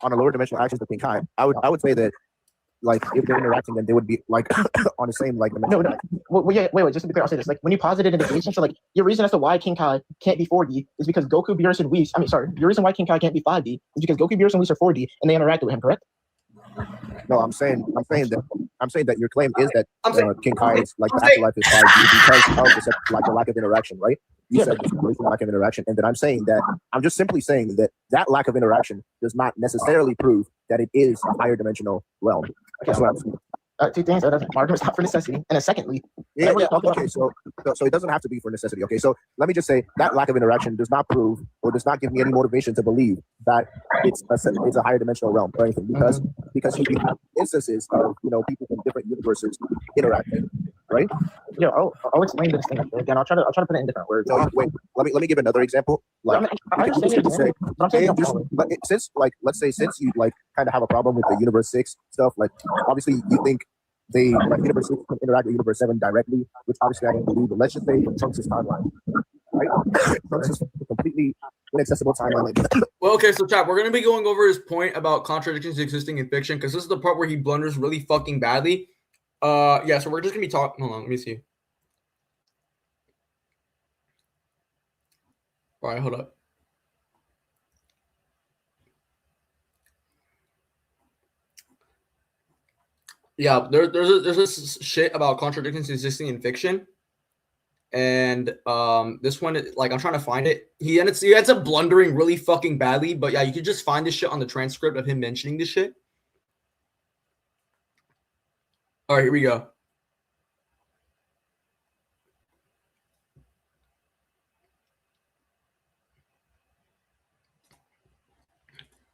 Speaker 6: On a lower dimensional axis than King Kai, I would say that like if they're interacting, then they would be like on the same like.
Speaker 7: No. Wait. Just to be clear, I'll say this: like when you posited a negation, so like your reason as to why King Kai can't be 4D is because Goku, Beerus, and Whis. Your reason why King Kai can't be 5D is because Goku, Beerus, and Whis are 4D, and they interacted with him, correct?
Speaker 6: No, I'm saying that your claim is that King Kai is like the afterlife is 5D because of the lack of interaction, right? You said there's a lack of interaction, and then I'm just simply saying that lack of interaction does not necessarily prove that it is a higher dimensional realm. That's what I'm saying.
Speaker 7: Two things. Argument's not for necessity, and then secondly,
Speaker 6: okay. So it doesn't have to be for necessity. Okay, so let me just say that lack of interaction does not prove or does not give me any motivation to believe that it's a higher dimensional realm or anything because you have instances of people from different universes interacting, right?
Speaker 7: Yeah, I'll explain this thing again. I'll try to put it in different words.
Speaker 6: No, wait. Let me give another example. Like, since you like kind of have a problem with the Universe 6 stuff, like obviously you think they like Universe 6 can interact with Universe 7 directly, which obviously I don't believe. But let's just say Trunks' timeline, right? Trunks is a completely inaccessible timeline.
Speaker 1: Well, okay, so chat, we're gonna be going over his point about contradictions existing in fiction because this is the part where he blunders really fucking badly. Yeah, so we're just gonna be talking. Hold on, let me see. All right, hold up. Yeah, there's this shit about contradictions existing in fiction, and this one, like, I'm trying to find it. He ends up blundering really fucking badly, but yeah, you could just find this shit on the transcript of him mentioning this shit. All right, here we go.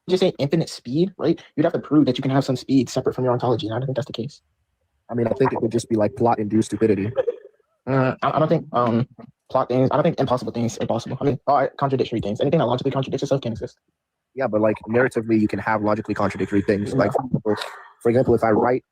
Speaker 7: Just say infinite speed, right? You'd have to prove that you can have some speed separate from your ontology, and I don't think that's the case.
Speaker 6: I mean, I think it would just be like plot-induced stupidity.
Speaker 7: I don't think plot things. I don't think impossible things are possible. I mean, contradictory things. Anything that logically contradicts itself can exist.
Speaker 6: Yeah, but like narratively, you can have logically contradictory things. Like, for example, if I write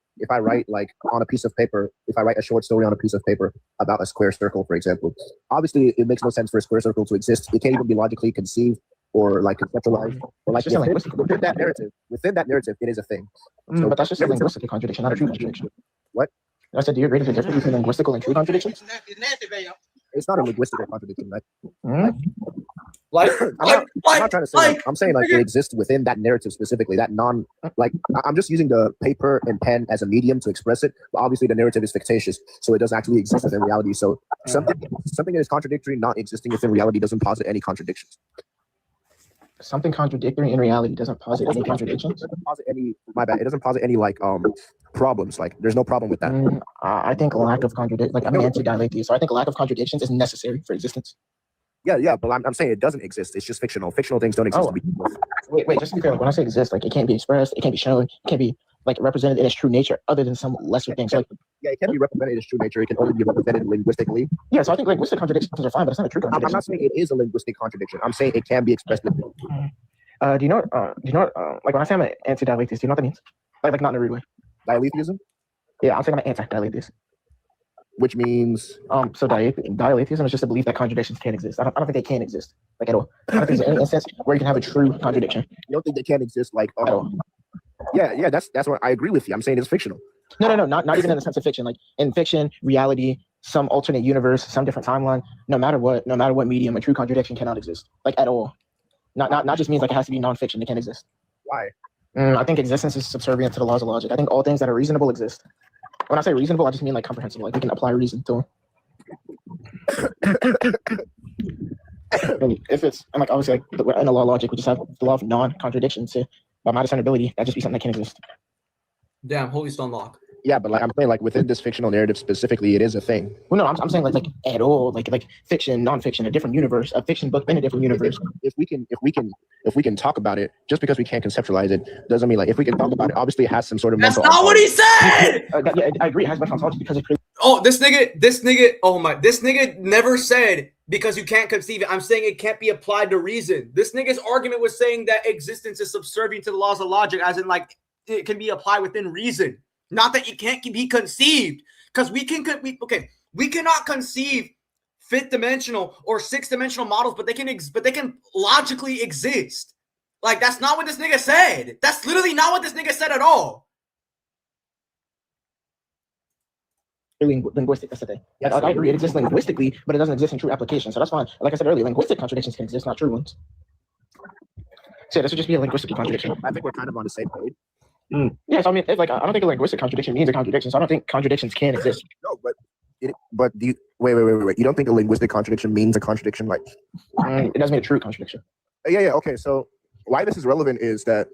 Speaker 6: like on a piece of paper, if I write a short story on a piece of paper about a square circle, for example, obviously it makes no sense for a square circle to exist. It can't even be logically conceived or like conceptualized. Or like within that narrative, it is a thing.
Speaker 7: But that's just a linguistic contradiction, not a true contradiction.
Speaker 6: What?
Speaker 7: I said, do you agree that the difference between linguistical and true contradictions?
Speaker 6: It's not a linguistical contradiction, right?
Speaker 1: Like,
Speaker 6: I'm not trying to say. I'm saying like it exists within that narrative specifically. That I'm just using the paper and pen as a medium to express it. But obviously, the narrative is fictitious, so it doesn't actually exist within reality. So something that is contradictory, not existing within reality, doesn't posit any contradictions.
Speaker 7: Something contradictory in reality doesn't posit any contradictions.
Speaker 6: It doesn't posit any. My bad. It doesn't posit any like problems. Like there's no problem with that.
Speaker 7: I think lack of contradiction. Like I'm an anti-dialectic, so I think lack of contradictions is necessary for existence.
Speaker 6: Yeah, but I'm saying it doesn't exist. It's just fictional. Fictional things don't exist.
Speaker 7: Wait, just to be clear, like, when I say exist, like it can't be expressed, it can't be shown, it can't be like represented in its true nature, other than some lesser things. Like,
Speaker 6: yeah, it can't be represented in its true nature. It can only be represented linguistically.
Speaker 7: Yeah, so I think linguistic contradictions are fine, but it's not a true contradiction.
Speaker 6: I'm not saying it is a linguistic contradiction. I'm saying it can be expressed.
Speaker 7: Do you know? Like when I say I'm an anti-dialectist, do you know what that means? Like not in a rude way.
Speaker 6: Dialetheism?
Speaker 7: Yeah, I'm saying I'm an anti-dialectist.
Speaker 6: Which means
Speaker 7: so dialetheism is just a belief that contradictions can't exist. I don't think they can exist, like at all. I don't think there's any instance where you can have a true contradiction.
Speaker 6: You don't think they can exist, like at all? Yeah, that's what I agree with you. I'm saying it's fictional.
Speaker 7: No, not even in the sense of fiction. Like in fiction, reality, some alternate universe, some different timeline. No matter what medium, a true contradiction cannot exist, like at all. Not just means like it has to be nonfiction. It can't exist.
Speaker 6: Why?
Speaker 7: I think existence is subservient to the laws of logic. I think all things that are reasonable exist. When I say reasonable, I just mean like comprehensible. Like we can apply reason to them. And if it's, and like obviously like in the law of logic, we just have the law of non-contradiction. So by my discernibility, that just be something that can't exist.
Speaker 1: Damn, holy stone lock.
Speaker 6: Yeah, but like I'm saying, like within this fictional narrative specifically, it is a thing.
Speaker 7: Well, no, I'm saying like at all, like fiction, non-fiction, a different universe, a fiction book in a different universe.
Speaker 6: If we can talk about it, just because we can't conceptualize it doesn't mean like if we can talk about it, obviously it has some sort of.
Speaker 1: That's not what he said.
Speaker 7: Yeah, I agree. It has mental ontology because it.
Speaker 1: Oh, this nigga. Oh my, this nigga never said because you can't conceive it. I'm saying it can't be applied to reason. This nigga's argument was saying that existence is subservient to the laws of logic, as in like it can be applied within reason. Not that it can't be conceived, because we cannot conceive fifth dimensional or sixth dimensional models, but they can logically exist. Like that's not what this nigga said. That's literally not what this nigga said at all.
Speaker 7: Linguistic, that's the thing. Yes, I agree, it exists linguistically, but it doesn't exist in true application. So that's fine. Like I said earlier, linguistic contradictions can exist, not true ones. So this would just be a linguistic contradiction.
Speaker 6: I think we're kind of on the same page.
Speaker 7: Yeah, so I mean, I don't think a linguistic contradiction means a contradiction. So I don't think contradictions can exist.
Speaker 6: No, but do you wait? You don't think a linguistic contradiction means a contradiction? Like,
Speaker 7: it doesn't mean a true contradiction.
Speaker 6: Yeah. Okay, so why this is relevant is that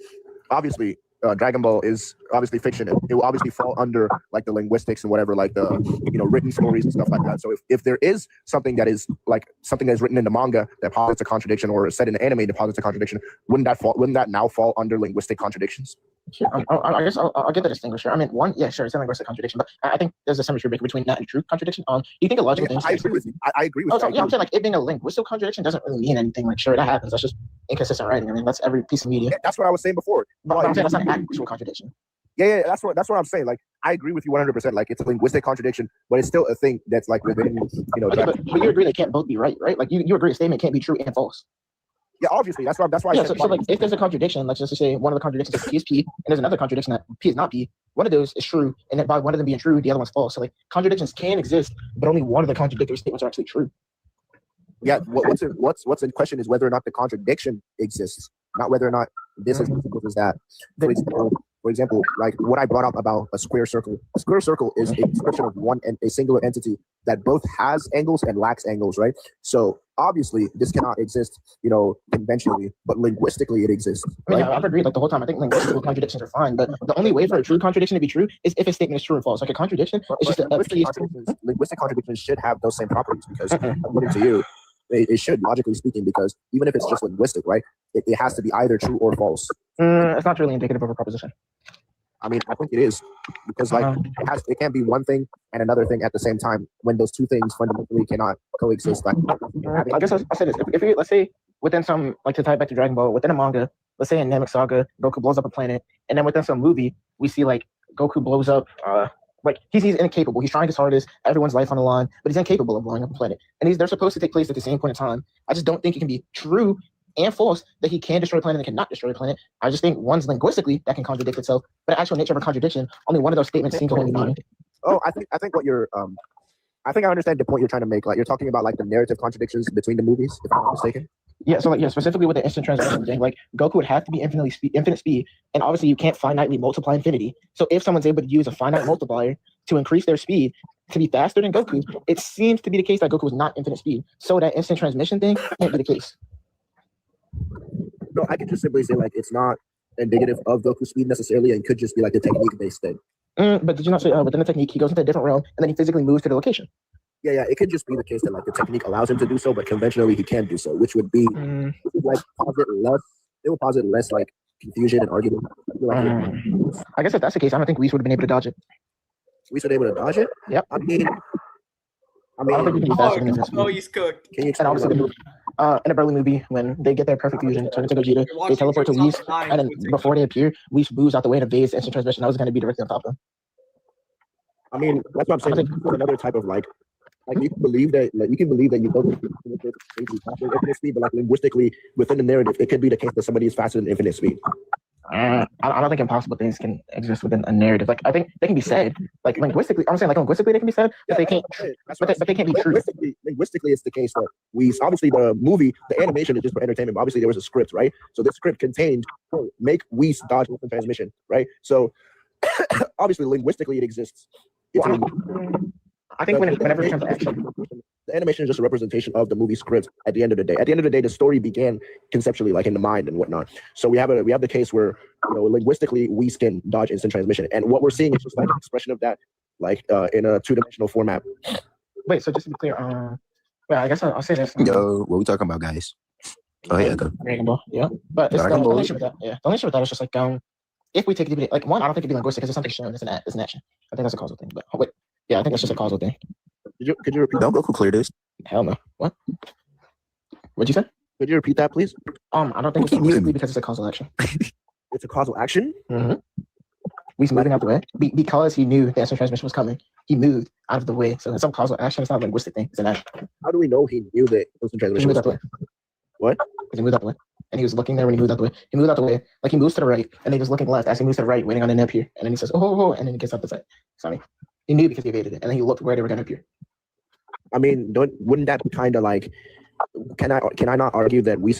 Speaker 6: obviously Dragon Ball is obviously fiction. It will obviously fall under like the linguistics and whatever, like the written stories and stuff like that. So if there is something that is like something that's written in the manga that posits a contradiction, or said in the anime that posits a contradiction, wouldn't that now fall under linguistic contradictions?
Speaker 7: Sure. I guess I'll get the distinguisher. I mean, one, yeah, sure, it's a linguistic contradiction, but I think there's a symmetry between that and true contradiction. Do you think a logical thing?
Speaker 6: I agree with you. I agree with you.
Speaker 7: Yeah, I'm saying like it being a linguistic contradiction doesn't really mean anything. Like, sure, that happens. That's just inconsistent writing. I mean, that's every piece of media.
Speaker 6: Yeah, that's what I was saying before.
Speaker 7: But I'm saying that's not an actual contradiction.
Speaker 6: Yeah, that's what I'm saying. Like, I agree with you 100%. Like, it's a linguistic contradiction, but it's still a thing that's like within,
Speaker 7: Okay, but you agree they can't both be right? Like, you agree a statement can't be true and false.
Speaker 6: Yeah, obviously. That's why.
Speaker 7: Yeah, so like, if there's a contradiction, let's just say one of the contradictions is P is P, and there's another contradiction that P is not P. One of those is true, and then by one of them being true, the other one's false. So like, contradictions can exist, but only one of the contradictory statements are actually true.
Speaker 6: Yeah, what's in question is whether or not the contradiction exists, not whether or not this is that. For example, like what I brought up about a square circle. A square circle is a description of a singular entity that both has angles and lacks angles, right? So obviously this cannot exist, conventionally, but linguistically it exists.
Speaker 7: I mean, I've agreed like the whole time. I think linguistic contradictions are fine, but the only way for a true contradiction to be true is if a statement is true or false. Like a contradiction is just
Speaker 6: linguistic contradictions should have those same properties because according to you, it should, logically speaking, because even if it's just linguistic, right, it has to be either true or false.
Speaker 7: It's not really indicative of a proposition.
Speaker 6: I mean, I think it is, because like it can't be one thing and another thing at the same time when those two things fundamentally cannot coexist. Like,
Speaker 7: I guess I'll say this: if let's say within some, like to tie it back to Dragon Ball, within a manga, let's say in Namek Saga, Goku blows up a planet, and then within some movie, we see like Goku blows up. Like he's incapable. He's trying his hardest. Everyone's life on the line, but he's incapable of blowing up a planet. And they're supposed to take place at the same point in time. I just don't think it can be true and false that he can destroy a planet and cannot destroy a planet. I just think one's linguistically that can contradict itself, but the actual nature of a contradiction, only one of those statements seems to hold meaning.
Speaker 6: Oh, I think what you're I think I understand the point you're trying to make. Like you're talking about like the narrative contradictions between the movies, if I'm not mistaken.
Speaker 7: Yeah, so like yeah, specifically with the instant transmission thing, like Goku would have to be infinite speed, and obviously you can't finitely multiply infinity. So if someone's able to use a finite multiplier to increase their speed to be faster than Goku, it seems to be the case that Goku was not infinite speed. So that instant transmission thing can't be the case.
Speaker 6: No, I could just simply say like it's not indicative of Goku's speed necessarily, and could just be like the technique-based thing.
Speaker 7: But did you not say within the technique he goes into a different realm and then he physically moves to the location?
Speaker 6: Yeah, it could just be the case that like the technique allows him to do so, but conventionally he can't do so, which would be like posit less. It would posit less like confusion and argument.
Speaker 7: I guess if that's the case, I don't think Whis would have been able to dodge it.
Speaker 6: Whis would able to dodge it.
Speaker 7: Yep.
Speaker 6: I mean,
Speaker 7: I don't think he can be faster than this.
Speaker 1: Oh, he's cooked.
Speaker 6: Can you
Speaker 7: And
Speaker 6: explain
Speaker 7: obviously, in a Broly movie, when they get their perfect fusion, turn into Gogeta, they teleport to Whis, and then before they appear, Whis moves out the way and evades the instant transmission. That was going to be directly on top of them.
Speaker 6: I mean, that's what I'm saying. Another type of like you can believe that you don't infinite speed, but like linguistically within the narrative, it could be the case that somebody is faster than infinite speed.
Speaker 7: I don't think impossible things can exist within a narrative. Like I think they can be said, like linguistically. I'm saying like linguistically they can be said, but they can't. But they can't be true.
Speaker 6: Linguistically, it's the case that we obviously the movie, the animation is just for entertainment. But obviously, there was a script, right? So this script contained make Whis dodge instant transmission, right? So obviously, linguistically, it exists.
Speaker 7: I think whenever it comes to action,
Speaker 6: the animation is just a representation of the movie script at the end of the day. At the end of the day, the story began conceptually, like in the mind and whatnot. So we have the case where linguistically Whis can dodge instant transmission, and what we're seeing is just like an expression of that, like in a two-dimensional format.
Speaker 7: Wait, so just to be clear, well, I guess I'll say this.
Speaker 8: Yo, what we talking about, guys? Oh yeah, go.
Speaker 7: Dragon Ball, yeah. But it's the only issue with that. Yeah, the only issue with that is just like if we take it to be like one, I don't think it'd be linguistic because it's something shown. It's an action. I think that's a causal thing. But wait, yeah, I think that's just a causal thing.
Speaker 6: Could you repeat?
Speaker 8: Don't Goku clear this.
Speaker 7: Hell no. What? What'd you say?
Speaker 6: Could you repeat that, please?
Speaker 7: I don't think it's linguistically because it's a causal action.
Speaker 6: It's a causal action.
Speaker 7: Mm-hmm. He's moving out the way because he knew the instant transmission was coming. He moved out of the way. So it's some causal action. It's not a linguistic thing. It's an action.
Speaker 6: How do we know he knew that instant transmission was coming? What?
Speaker 7: Because he moved out the way. And he was looking there when he moved out the way. He moved out the way. Like he moves to the right. And then he was looking left as he moves to the right, waiting on an appear. And then he says, oh, and then he gets up the side. Sorry. He knew because he evaded it. And then he looked where they were going to appear.
Speaker 6: I mean, wouldn't that kind of like, can I not argue that we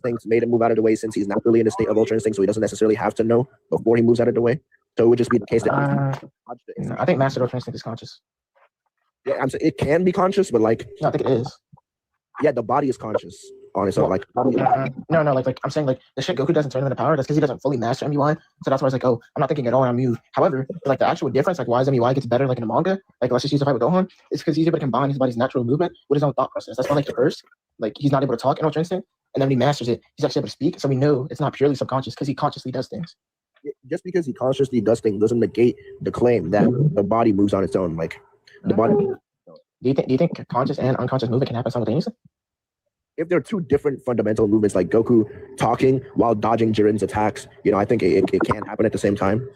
Speaker 6: things made him move out of the way since he's not really in a state of ultra instinct, so he doesn't necessarily have to know before he moves out of the way? So it would just be the case that
Speaker 7: I think master ultra instinct is conscious.
Speaker 6: Yeah, I'm saying it can be conscious, but like
Speaker 7: no, I think it is.
Speaker 6: Yeah, the body is conscious on its own. Like
Speaker 7: no, like I'm saying like the shit Goku doesn't turn him into power. That's because he doesn't fully master MUI. So that's why it's like, oh, I'm not thinking at all on Mew. However, like the actual difference, like why his MUI gets better like in the manga, like let's just use the fight with Gohan, it's because he's able to combine his body's natural movement with his own thought process. That's why like the first, like he's not able to talk in ultra instinct, and then when he masters it, he's actually able to speak. So we know it's not purely subconscious because he consciously does things.
Speaker 6: Just because he consciously does things doesn't negate the claim that the body moves on its own. Like the body.
Speaker 7: Do you think conscious and unconscious movement can happen simultaneously?
Speaker 6: If there are two different fundamental movements, like Goku talking while dodging Jiren's attacks, I think it can happen at the same time.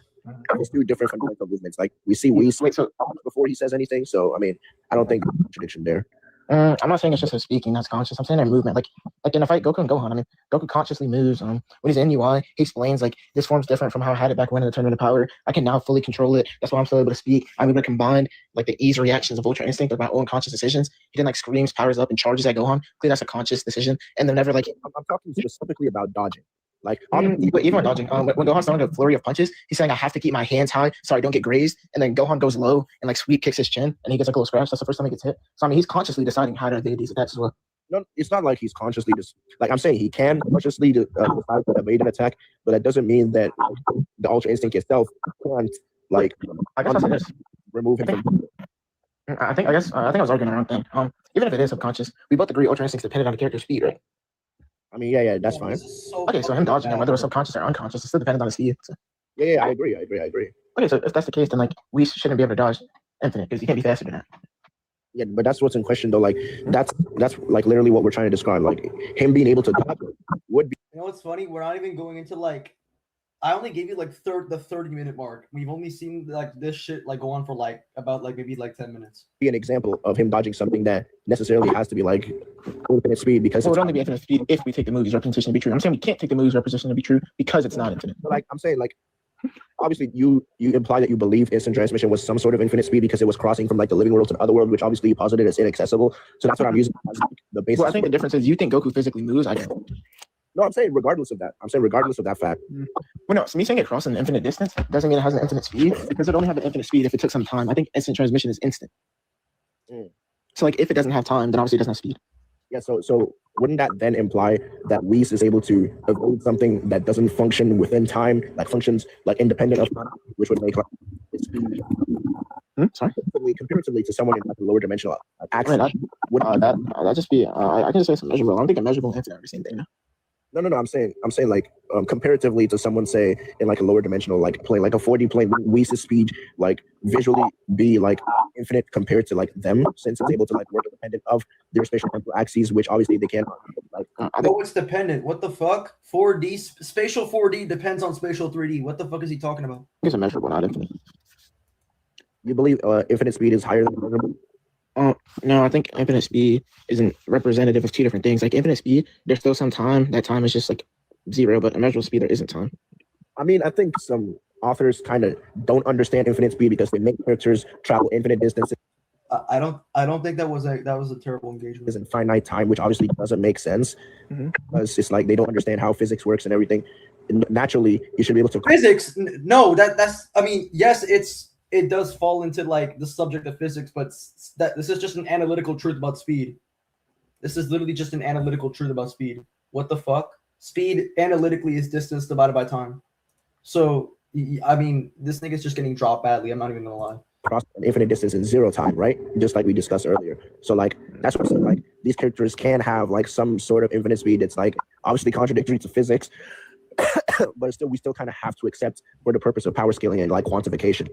Speaker 6: There's two different fundamental movements. Like we see Whis before he says anything. So I mean, I don't think there's a contradiction there.
Speaker 7: I'm not saying it's just his speaking that's conscious. I'm saying their movement. Like in a fight, Goku and Gohan. I mean, Goku consciously moves. When he's in UI, he explains like this form's different from how I had it back when in the Tournament of Power. I can now fully control it. That's why I'm still able to speak. I'm able to combine like the ease reactions of Ultra Instinct with my own conscious decisions. He then like screams, powers up, and charges at Gohan. Clearly, that's a conscious decision. And they're never like.
Speaker 6: I'm talking specifically about dodging. Like
Speaker 7: even when dodging, when Gohan's throwing a flurry of punches, he's saying I have to keep my hands high so I don't get grazed. And then Gohan goes low and like sweep kicks his chin, and he gets like a little scratch. That's the first time he gets hit. So I mean, he's consciously deciding how to evade these attacks as well.
Speaker 6: No, it's not like he's consciously just like I'm saying he can consciously decide to evade an attack, but that doesn't mean that the Ultra Instinct itself can't like
Speaker 7: I guess that's
Speaker 6: remove him from.
Speaker 7: I think I was arguing the wrong thing. Even if it is subconscious, we both agree Ultra Instinct's dependent on the character's speed, right?
Speaker 6: I mean, yeah, that's fine.
Speaker 7: Okay, so him dodging it, whether it's subconscious or unconscious, it still depends on his speed. So.
Speaker 6: Yeah, I agree.
Speaker 7: Okay, so if that's the case, then like we shouldn't be able to dodge infinite because you can't be faster than that.
Speaker 6: Yeah, but that's what's in question though. Like that's like literally what we're trying to describe. Like him being able to dodge would be.
Speaker 1: You know what's funny? We're not even going into like. I only gave you like the 30-minute mark. We've only seen like this shit like go on for like about like maybe like 10 minutes.
Speaker 6: Be an example of him dodging something that necessarily has to be like infinite speed because
Speaker 7: it would only be infinite speed if we take the movie's representation to be true. I'm saying we can't take the movie's representation to be true because it's not infinite.
Speaker 6: Like I'm saying, like Obviously, you imply that you believe instant transmission was some sort of infinite speed because it was crossing from like the living world to the other world, which obviously you posited as inaccessible. So that's what I'm using as like, the basis.
Speaker 7: Well, I think the difference is you think Goku physically moves. I don't.
Speaker 6: No, I'm saying regardless of that. I'm saying regardless of that fact.
Speaker 7: Well, no, so me saying it crosses an infinite distance doesn't mean it has an infinite speed because it only have an infinite speed if it took some time. I think instant transmission is instant. So like if it doesn't have time, then obviously it doesn't have speed.
Speaker 6: Yeah, so wouldn't that then imply that Whis is able to avoid something that doesn't function within time, like functions like independent of time, which would make like its speed
Speaker 7: Sorry?
Speaker 6: comparatively to someone in like a lower dimensional axis?
Speaker 7: That just be I can just say it's measurable. I don't think a measurable and infinite are the same thing.
Speaker 6: No. I'm saying like comparatively to someone say in like a lower dimensional like plane, like a 4D plane, Whis' speed like visually be like infinite compared to like them, since it's able to like work independent of their spatial temporal axes, which obviously they can't. Like,
Speaker 1: Oh, it's dependent. What the fuck? 4D spatial 4D depends on spatial 3D. What the fuck is he talking about?
Speaker 7: It's a measurable, not infinite.
Speaker 6: you believe infinite speed is higher than measurable?
Speaker 7: No, I think infinite speed isn't representative of two different things. Like infinite speed, there's still some time. That time is just like zero, but immeasurable speed, there isn't time.
Speaker 6: I mean, I think some authors kind of don't understand infinite speed because they make characters travel infinite distances
Speaker 1: I don't think that was a terrible engagement.
Speaker 6: in finite time, which obviously doesn't make sense because it's like they don't understand how physics works and everything. And naturally, you should be able to
Speaker 1: Physics? No, that's. I mean, yes, it does fall into like the subject of physics, but this is just an analytical truth about speed. This is literally just an analytical truth about speed. What the fuck? Speed analytically is distance divided by time. So I mean, this nigga's just getting dropped badly. I'm not even gonna lie.
Speaker 6: cross an infinite distance in zero time, right? Just like we discussed earlier. So like that's what I'm saying. Like these characters can have like some sort of infinite speed. It's like obviously contradictory to physics, but still we still kind of have to accept for the purpose of power scaling and like quantification.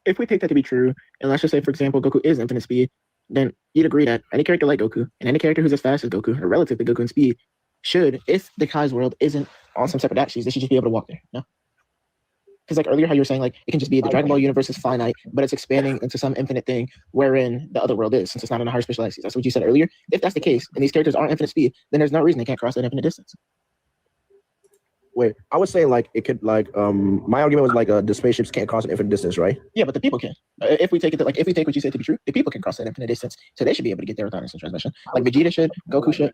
Speaker 7: If we take that to be true, and let's just say, for example, Goku is infinite speed, then you'd agree that any character like Goku and any character who's as fast as Goku or relative to Goku in speed should, if the Kai's world isn't on some separate axes, they should just be able to walk there. No? Because like earlier how you were saying like it can just be the Dragon Ball universe is finite, but it's expanding into some infinite thing wherein the other world is, since it's not on a higher spatial axis. That's what you said earlier. If that's the case, and these characters aren't infinite speed, then there's no reason they can't cross that infinite distance.
Speaker 6: Wait, I was saying like it could like my argument was like the spaceships can't cross an infinite distance, right?
Speaker 7: Yeah, but the people can. If we take it if we take what you said to be true, the people can cross that infinite distance, so they should be able to get there without instant transmission. Like Vegeta should, Goku should.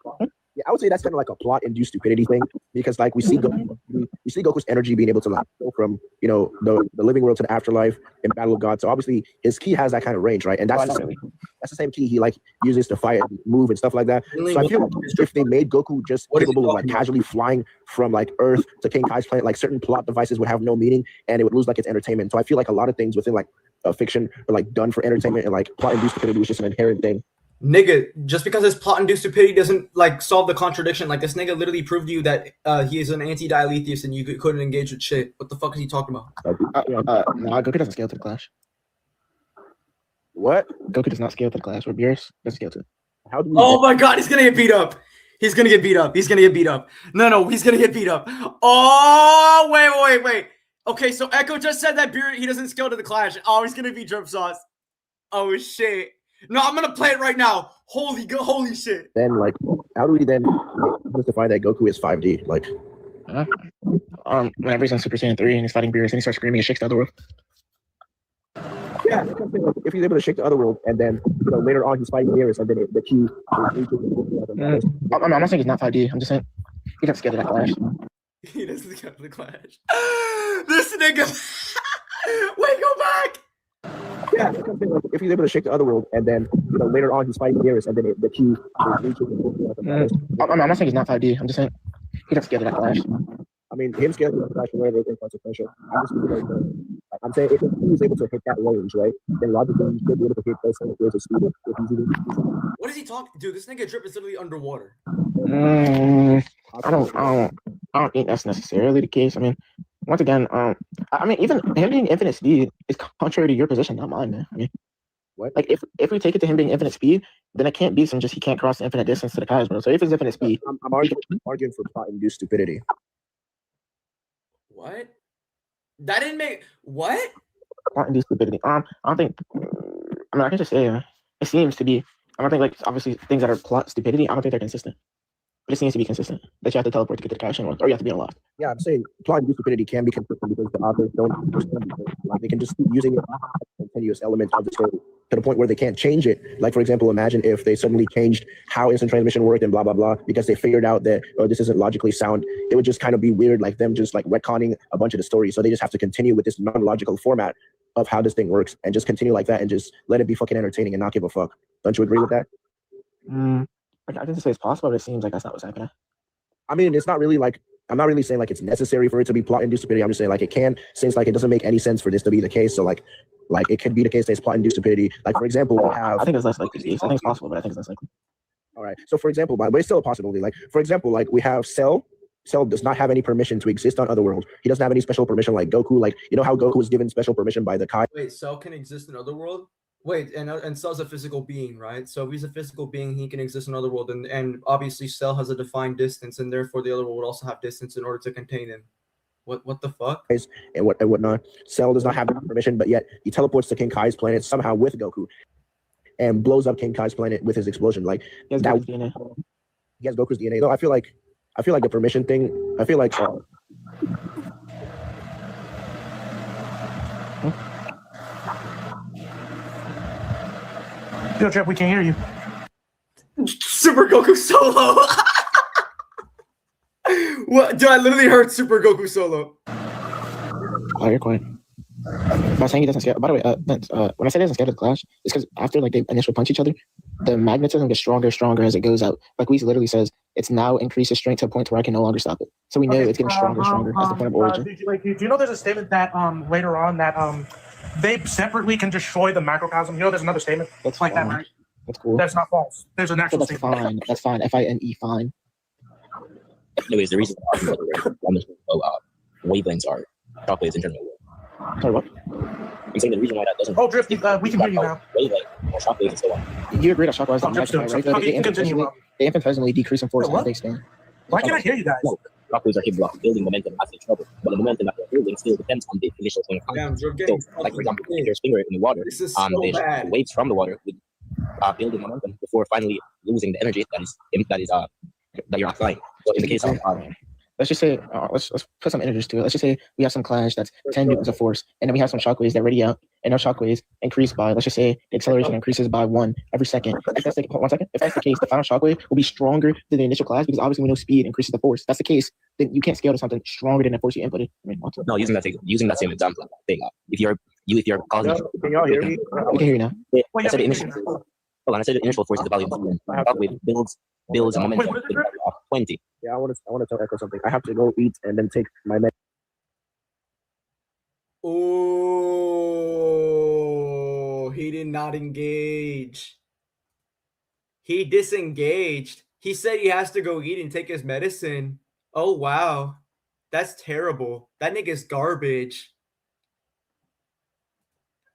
Speaker 6: Yeah, I would say that's kind of like a plot-induced stupidity thing because like we see Goku's energy being able to like go from the living world to the afterlife in Battle of God. So obviously his ki has that kind of range, right? And that's the same ki he like uses to fight and move and stuff like that. So I feel like if they made Goku just capable of like casually flying from like Earth to King Kai's planet, like certain plot devices would have no meaning and it would lose like its entertainment. So I feel like a lot of things within like fiction are like done for entertainment and like plot-induced stupidity was just an inherent thing.
Speaker 1: Nigga, just because his plot-induced stupidity doesn't like solve the contradiction, like this nigga literally proved to you that he is an anti-dialetheist and you couldn't engage with shit. What the fuck is he talking about?
Speaker 7: No, Goku doesn't scale to the Clash.
Speaker 6: What?
Speaker 7: Goku does not scale to the Clash. Where Beerus doesn't scale to.
Speaker 6: How do we
Speaker 1: Oh my god, he's gonna get beat up. He's gonna get beat up. He's gonna get beat up. No, he's gonna get beat up. Oh, wait. Okay, so Echo just said that he doesn't scale to the Clash. Oh, he's gonna be Drip Sauce. Oh shit. No, I'm gonna play it right now. Holy shit.
Speaker 6: Then like how do we then justify that Goku is 5D? Like
Speaker 7: whenever he's on Super Saiyan 3 and he's fighting Beerus and he starts screaming and shakes the other world.
Speaker 6: Yeah, if he's able to shake the other world and then later on he's fighting Beerus and then the key.
Speaker 7: I'm not saying he's not 5D. I'm just saying he doesn't scale to that Clash.
Speaker 1: He doesn't scale to the Clash. This nigga. Wait, go back.
Speaker 6: Yeah, if he's able to shake the other world and then later on he's fighting Beerus and then the key.
Speaker 7: I'm not saying he's not 5D. I'm just saying he doesn't scale to that Clash.
Speaker 6: I mean, him scaling the Clash and whatever is inconsequential. I'm saying if he was able to hit that range, right, then logically he should be able to hit those worlds of speed.
Speaker 1: What is he talking? Dude, this nigga Drip is literally underwater.
Speaker 7: I don't think that's necessarily the case. I mean, once again, I mean, even him being infinite speed is contrary to your position, not mine, man. I mean,
Speaker 6: what?
Speaker 7: Like if we take it to him being infinite speed, then it can't be some just he can't cross the infinite distance to the Kai's world. So if it's infinite speed,
Speaker 6: I'm arguing for plot-induced stupidity.
Speaker 1: What? That didn't make what?
Speaker 7: Plot-induced stupidity. I don't think. I mean, I can just say it seems to be. I don't think like obviously things that are plot stupidity. I don't think they're consistent. But it seems to be consistent that you have to teleport to get to the cache or you have to be unlocked.
Speaker 6: Yeah, I'm saying plot and stupidity can be consistent because the authors don't like they can just keep using it as a continuous element of the story to the point where they can't change it. Like, for example, imagine if they suddenly changed how instant transmission worked and blah blah blah because they figured out that this isn't logically sound. It would just kind of be weird, like them just like retconning a bunch of the story. So they just have to continue with this non-logical format of how this thing works and just continue like that and just let it be fucking entertaining and not give a fuck. Don't you agree with that?
Speaker 7: I didn't say it's possible, but it seems like that's not what's happening.
Speaker 6: I mean, it's not really like, I'm not really saying like it's necessary for it to be plot-induced stupidity. I'm just saying like it can, since like it doesn't make any sense for this to be the case. So like it could be the case that it's plot-induced stupidity. Like, for example, we have...
Speaker 7: I think it's less likely. I think it's possible, but I think it's less likely.
Speaker 6: All right. So for example, but it's still a possibility. Like, for example, like we have Cell. Cell does not have any permission to exist on Otherworld. He doesn't have any special permission like Goku. Like, you know how Goku was given special permission by the Kai?
Speaker 1: Wait, Cell can exist in Otherworld? Wait, and Cell's a physical being, right? So if he's a physical being, he can exist in Otherworld, and obviously Cell has a defined distance, and therefore the Otherworld would also have distance in order to contain him. What the fuck?
Speaker 6: And whatnot. Cell does not have any permission, but yet he teleports to King Kai's planet somehow with Goku, and blows up King Kai's planet with his explosion. Like
Speaker 7: He has Goku's DNA.
Speaker 6: He has Goku's DNA. Though I feel like the permission thing. I feel like.
Speaker 9: Yo, Trip, we can't hear you.
Speaker 1: Super Goku Solo. What? Dude, I literally heard Super Goku Solo.
Speaker 7: Oh, you're quiet. By saying he doesn't scale. By the way, Vince, when I say he doesn't scale to the Clash, it's because after like they initially punch each other, the magnetism gets stronger as it goes out. Like Whis literally says, it's now increases strength to a point where I can no longer stop it. So we know it's getting stronger as the point of origin.
Speaker 9: Do you know there's a statement that later on that they separately can destroy the macrocosm? You know, there's another statement
Speaker 7: That's
Speaker 9: like
Speaker 7: fine.
Speaker 9: that, right?
Speaker 7: That's cool.
Speaker 9: That's not false. There's an actual
Speaker 7: That's
Speaker 9: statement.
Speaker 7: fine. That's fine. FINE, fine.
Speaker 8: Anyways, the reason wavelengths are shockwaves in general.
Speaker 7: Sorry, what?
Speaker 8: I'm saying the reason why that doesn't.
Speaker 9: Oh, Drift, we can hear you now.
Speaker 8: Wavelength or shockwaves and so on.
Speaker 7: You agree that shockwaves
Speaker 9: Oh,
Speaker 7: don't
Speaker 9: Drift's
Speaker 7: magnify,
Speaker 9: doing
Speaker 7: right?
Speaker 9: something. Continue.
Speaker 7: They infinitesimally decrease in force
Speaker 9: What?
Speaker 7: as they expand.
Speaker 9: Why can't I hear you guys?
Speaker 8: No, shockwaves are hit blocks, building momentum as they travel. But the momentum that they're building still depends on the initial point of contact.
Speaker 1: Damn, you're
Speaker 8: So,
Speaker 1: getting
Speaker 8: like for example,
Speaker 1: fucking
Speaker 8: if there's finger in the water,
Speaker 1: This is so bad.
Speaker 8: the waves from the water would build the momentum before finally losing the energy that you're applying. So in the case of
Speaker 7: Let's just say, let's put some integers to it. Let's just say we have some clash that's 10 newtons of force, and then we have some shockwaves that radiate out, and those shockwaves increase by, let's just say the acceleration increases by 1 every second. If that's the, 1 second. If that's the case, the final shockwave will be stronger than the initial clash because obviously we know speed increases the force. If that's the case, then you can't scale to something stronger than the force you inputted. I mean,
Speaker 8: no, using that same example thing. If you're causing,
Speaker 6: Can y'all hear me?
Speaker 7: we can hear you now.
Speaker 8: I said the initial. Hold on, I said the initial force is the value of the shockwave builds a momentum with a value of 20.
Speaker 6: Yeah, I want to tell Echo something. I have to go eat and then take my med.
Speaker 1: Oh, he did not engage. He disengaged. He said he has to go eat and take his medicine. Oh, wow. That's terrible. That nigga's garbage.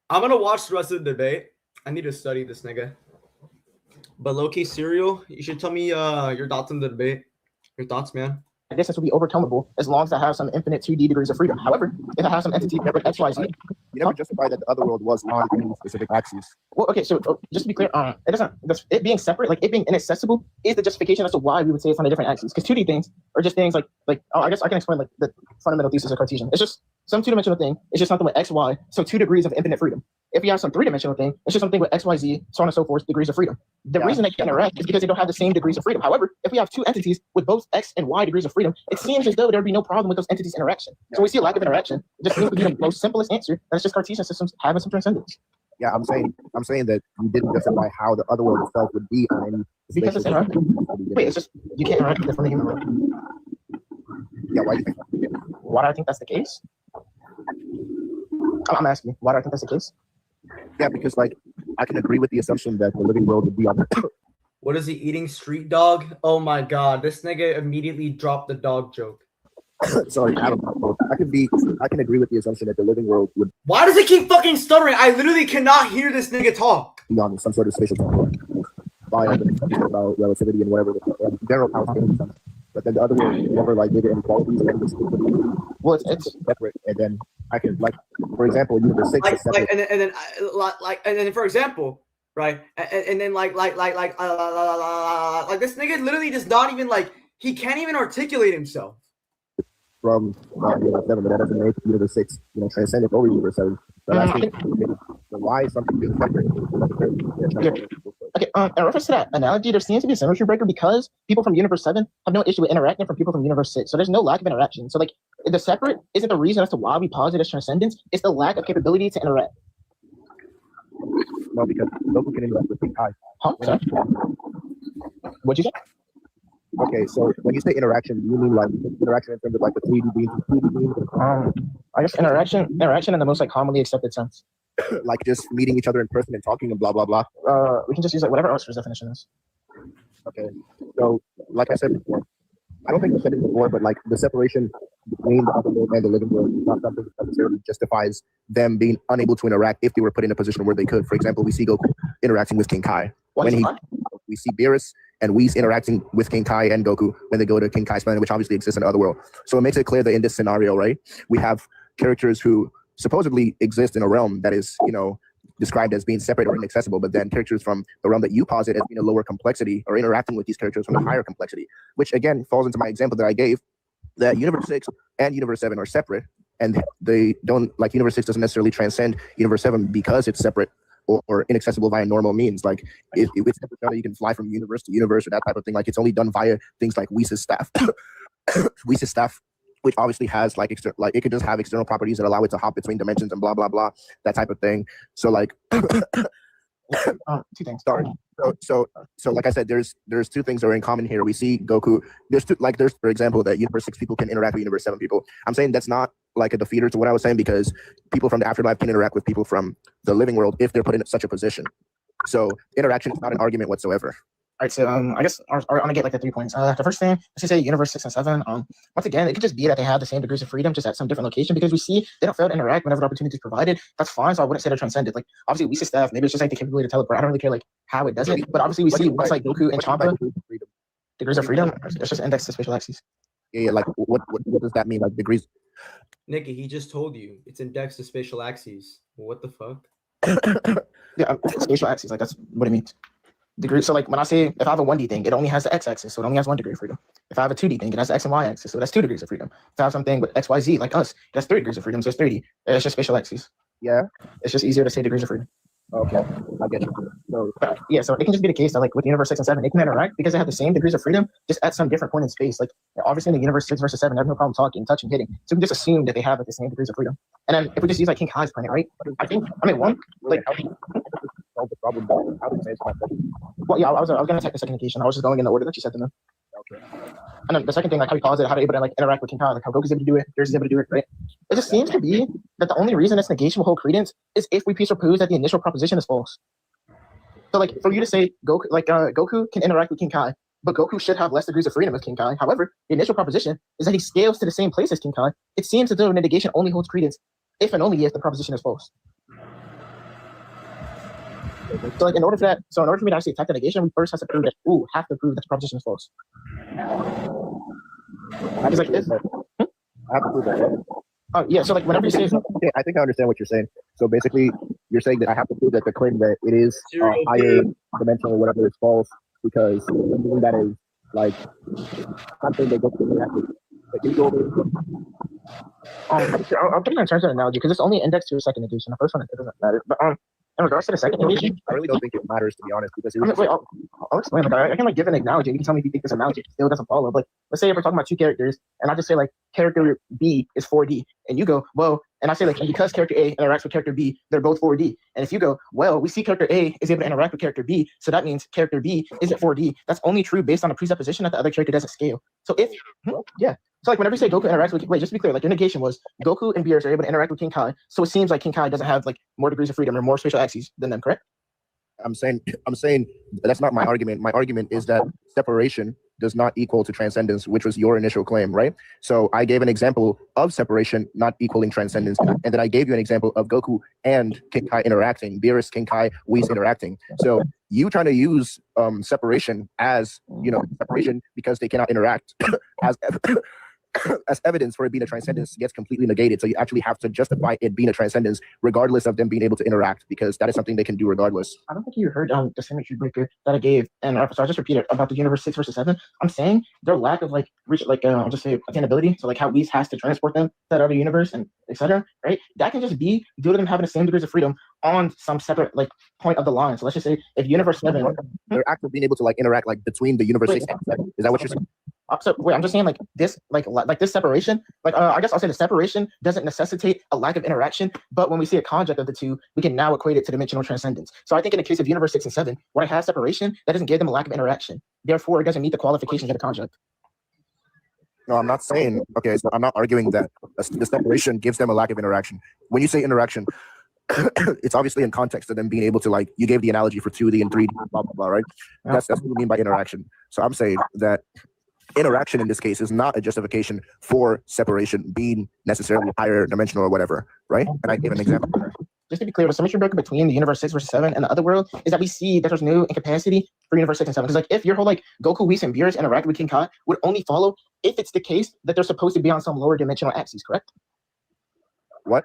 Speaker 1: I'm going to watch the rest of the debate. I need to study this nigga. But low-key, Serial, you should tell me your thoughts on the debate. Your thoughts, man.
Speaker 7: I guess this will be overcomable as long as I have some infinite 2D degrees of freedom. However, if I have some entity like XYZ,
Speaker 6: You never justified that the other world was on any specific axis.
Speaker 7: well, okay, so just to be clear, it doesn't. It being separate, like it being inaccessible, is the justification as to why we would say it's on a different axis. Because 2D things are just things like I guess I can explain like the fundamental thesis of Cartesian. It's just some two-dimensional thing. It's just something with X, Y, so 2 degrees of infinite freedom. If you have some three-dimensional thing, it's just something with X, Y, Z, so on and so forth, degrees of freedom. The reason they can interact is because they don't have the same degrees of freedom. However, if we have 2 entities with both X and Y degrees of freedom, it seems as though there would be no problem with those entities' interaction. So when we see a lack of interaction, it just seems to be the most simplest answer, and it's just Cartesian systems having some transcendence.
Speaker 6: Yeah, I'm saying that you didn't justify how the other world itself would be on any.
Speaker 7: Because it's interacting. Wait, it's just you can't interact with it from the human world.
Speaker 6: Yeah, why do you think?
Speaker 7: Why do I think that's the case? I'm asking you, why do I think that's the case?
Speaker 6: Yeah, because like I can agree with the assumption that the living world would be on.
Speaker 1: What is he eating? Street dog? Oh my god, this nigga immediately dropped the dog joke.
Speaker 6: Sorry, I don't know. I can agree with the assumption that the living world would
Speaker 1: Why does he keep fucking stuttering? I literally cannot hear this nigga talk.
Speaker 6: be on some sort of spatial platform by about relativity and whatever the general power system. But then the other world never like gave it any qualities and everything.
Speaker 7: Well, it's
Speaker 6: Separate, and then I can like, for example, universe 6 is separate.
Speaker 1: and then for example, right, and then like this nigga literally does not even like He can't even articulate himself.
Speaker 6: From Universe 7, but that doesn't make Universe 6, transcendent over Universe 7. So that's why something being separate.
Speaker 7: Okay, in reference to that analogy, there seems to be a symmetry breaker because people from Universe 7 have no issue with interacting from people from Universe 6. So there's no lack of interaction. So, like, the separate isn't the reason as to why we posit as transcendence. It's the lack of capability to interact.
Speaker 6: No, because Goku can interact with King Kai.
Speaker 7: Huh? Sorry? What'd you say?
Speaker 6: Okay, so when you say interaction, do you mean like interaction in terms of like the 3D beings and 2D beings?
Speaker 7: I guess interaction in the most like commonly accepted sense.
Speaker 6: Like just meeting each other in person and talking and blah blah blah.
Speaker 7: We can just use like whatever Oxford's definition is.
Speaker 6: Okay, so like I said before, I don't think I said it before, but like the separation between the other world and the living world is not something that necessarily justifies them being unable to interact if they were put in a position where they could. For example, we see Goku interacting with King Kai. We see Beerus and Whis interacting with King Kai and Goku when they go to King Kai's planet, which obviously exists in the other world. So it makes it clear that in this scenario, right, we have characters who supposedly exist in a realm that is, described as being separate or inaccessible, but then characters from the realm that you posit as being a lower complexity or interacting with these characters from a higher complexity, which again falls into my example that I gave, that Universe 6 and Universe 7 are separate, and they don't, like, Universe 6 doesn't necessarily transcend Universe 7 because it's separate or inaccessible via normal means. Like, it's never you can fly from universe to universe or that type of thing. Like, it's only done via things like Whis' staff. Whis' staff, which obviously has like it could just have external properties that allow it to hop between dimensions and blah blah blah, that type of thing. So like,
Speaker 7: two things.
Speaker 6: Sorry. So like I said, there's two things that are in common here. We see Goku. There's for example that Universe 6 people can interact with Universe 7 people. I'm saying that's not like a defeater to what I was saying, because people from the afterlife can interact with people from the living world if they're put in such a position. So interaction is not an argument whatsoever.
Speaker 7: All right, so I guess I'm gonna get like the 3 points. The first thing, let's just say Universe 6 and 7. Once again, it could just be that they have the same degrees of freedom, just at some different location, because we see they don't fail to interact whenever the opportunity is provided. That's fine. So I wouldn't say they're transcended. Like, obviously, Whis' staff, maybe it's just like the capability to teleport. I don't really care like how it does it, but obviously we see once like Goku and Champa, degrees of freedom. It's just indexed to spatial axes.
Speaker 6: Yeah, like what does that mean? Like degrees?
Speaker 1: Nikki, he just told you it's indexed to spatial axes. What the fuck?
Speaker 7: Yeah, spatial axes. Like, that's what it means. Degree. So like when I say if I have a 1D thing, it only has the x-axis, so it only has 1 degree of freedom. If I have a 2D thing, it has the x and y axis, so that's 2 degrees of freedom. If I have something with x, y, z like us, that's 3 degrees of freedom, so it's 30. It's just spatial axes.
Speaker 6: Yeah.
Speaker 7: It's just easier to say degrees of freedom.
Speaker 6: Okay, I get you. So
Speaker 7: yeah, so it can just be the case that like with Universe 6 and 7, they can interact because they have the same degrees of freedom, just at some different point in space. Like obviously in the Universe 6 versus 7, they have no problem talking, touching, hitting. So we can just assume that they have like the same degrees of freedom. And then if we just use like King Kai's planet, right? One like
Speaker 6: solve the problem. How do you answer my question?
Speaker 7: Well, yeah, I was gonna take the second indication. I was just going in the order that you said them.
Speaker 6: Okay.
Speaker 7: And then the second thing, like how he calls it, how they're able to like interact with King Kai, like how Goku's able to do it, Beerus is able to do it, right? It just seems to be that the only reason this negation will hold credence is if we presuppose that the initial proposition is false. So like for you to say Goku can interact with King Kai, but Goku should have less degrees of freedom as King Kai. However, the initial proposition is that he scales to the same place as King Kai. It seems as though the negation only holds credence if and only if the proposition is false. So like in order for me to actually attack the negation, we first have to prove that have to prove that the proposition is false. Because like this.
Speaker 6: I have to prove that.
Speaker 7: Oh yeah, so like whenever you say
Speaker 6: okay, I think I understand what you're saying. So basically you're saying that I have to prove that the claim that it is higher dimensional or whatever is false, because something that is like something that gets connected. Like, can you go over
Speaker 7: I'll put it in terms of an analogy because it's only indexed to a second negation. The first one it doesn't matter. But in regards to the second negation,
Speaker 6: I really don't think it matters, to be honest, because
Speaker 7: I'll explain. Like I can like give an analogy. You can tell me if you think this analogy still doesn't follow. But like, let's say if we're talking about two characters, and I just say like character B is 4D, and you go, well, and I say like because character A interacts with character B, they're both 4D. And if you go, well, we see character A is able to interact with character B, so that means character B isn't 4D. That's only true based on the presupposition that the other character doesn't scale. So if yeah. So like whenever you say Goku interacts with just to be clear, like your negation was Goku and Beerus are able to interact with King Kai. So it seems like King Kai doesn't have like more degrees of freedom or more spatial axes than them, correct?
Speaker 6: I'm saying that's not my argument. My argument is that separation does not equal to transcendence, which was your initial claim, right? So I gave an example of separation not equaling transcendence, and then I gave you an example of Goku and King Kai interacting, Beerus, King Kai, Whis interacting. So you trying to use separation as separation because they cannot interact as as evidence for it being a transcendence gets completely negated. So you actually have to justify it being a transcendence regardless of them being able to interact, because that is something they can do regardless.
Speaker 7: I don't think you heard the symmetry breaker that I gave, and so I'll just repeat it about the universe 6 versus 7. I'm saying their lack of I'll just say attainability. So like how Whis has to transport them to that other universe and etc. Right? That can just be due to them having the same degrees of freedom on some separate point of the line. So let's just say if universe 7,
Speaker 6: they're actually being able to interact between the universe 6 and 7. Is that what you're saying?
Speaker 7: So wait, I'm just saying this this separation. I guess I'll say the separation doesn't necessitate a lack of interaction, but when we see a conjunct of the two, we can now equate it to dimensional transcendence. So I think in the case of universe 6 and 7, when I have separation, that doesn't give them a lack of interaction. Therefore, it doesn't meet the qualifications of the conjunct.
Speaker 6: No, I'm not saying. Okay, so I'm not arguing that the separation gives them a lack of interaction. When you say interaction, it's obviously in context of them being able to you gave the analogy for 2D and 3D, blah blah blah, right? That's what you mean by interaction. So I'm saying that interaction in this case is not a justification for separation being necessarily higher dimensional or whatever, right? And I gave an example.
Speaker 7: Just to be clear, the symmetry breaker between the universe 6 versus 7 and the other world is that we see that there's no incapacity for universe 6 and 7. Because if your whole Goku, Whis, and Beerus interact with King Kai would only follow if it's the case that they're supposed to be on some lower dimensional axis, correct?
Speaker 6: What?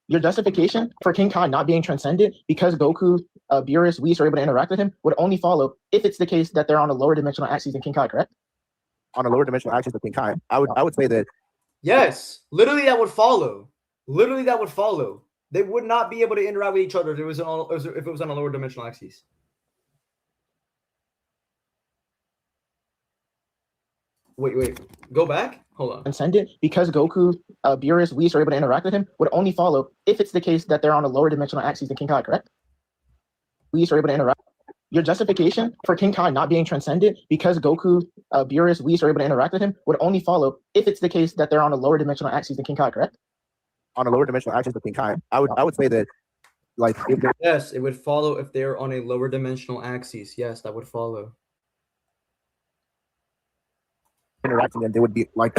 Speaker 7: Your justification for King Kai not being transcended because Goku, Beerus, Whis are able to interact with him would only follow if it's the case that they're on a lower dimensional axis than King Kai, correct?
Speaker 6: On a lower dimensional axis than King Kai, I would say that
Speaker 1: yes, literally that would follow. Literally that would follow. They would not be able to interact with each other if it was on a lower dimensional axis. Wait. Go back. Hold on.
Speaker 7: Transcended because Goku, Beerus, Whis are able to interact with him would only follow if it's the case that they're on a lower dimensional axis than King Kai, correct? Whis are able to interact. Your justification for King Kai not being transcended because Goku, Beerus, Whis are able to interact with him would only follow if it's the case that they're on a lower dimensional axis than King Kai, correct?
Speaker 6: On a lower dimensional axis than King Kai, I would say that
Speaker 1: yes, it would follow if they're on a lower dimensional axis. Yes, that would follow.
Speaker 6: Interacting, and they would be on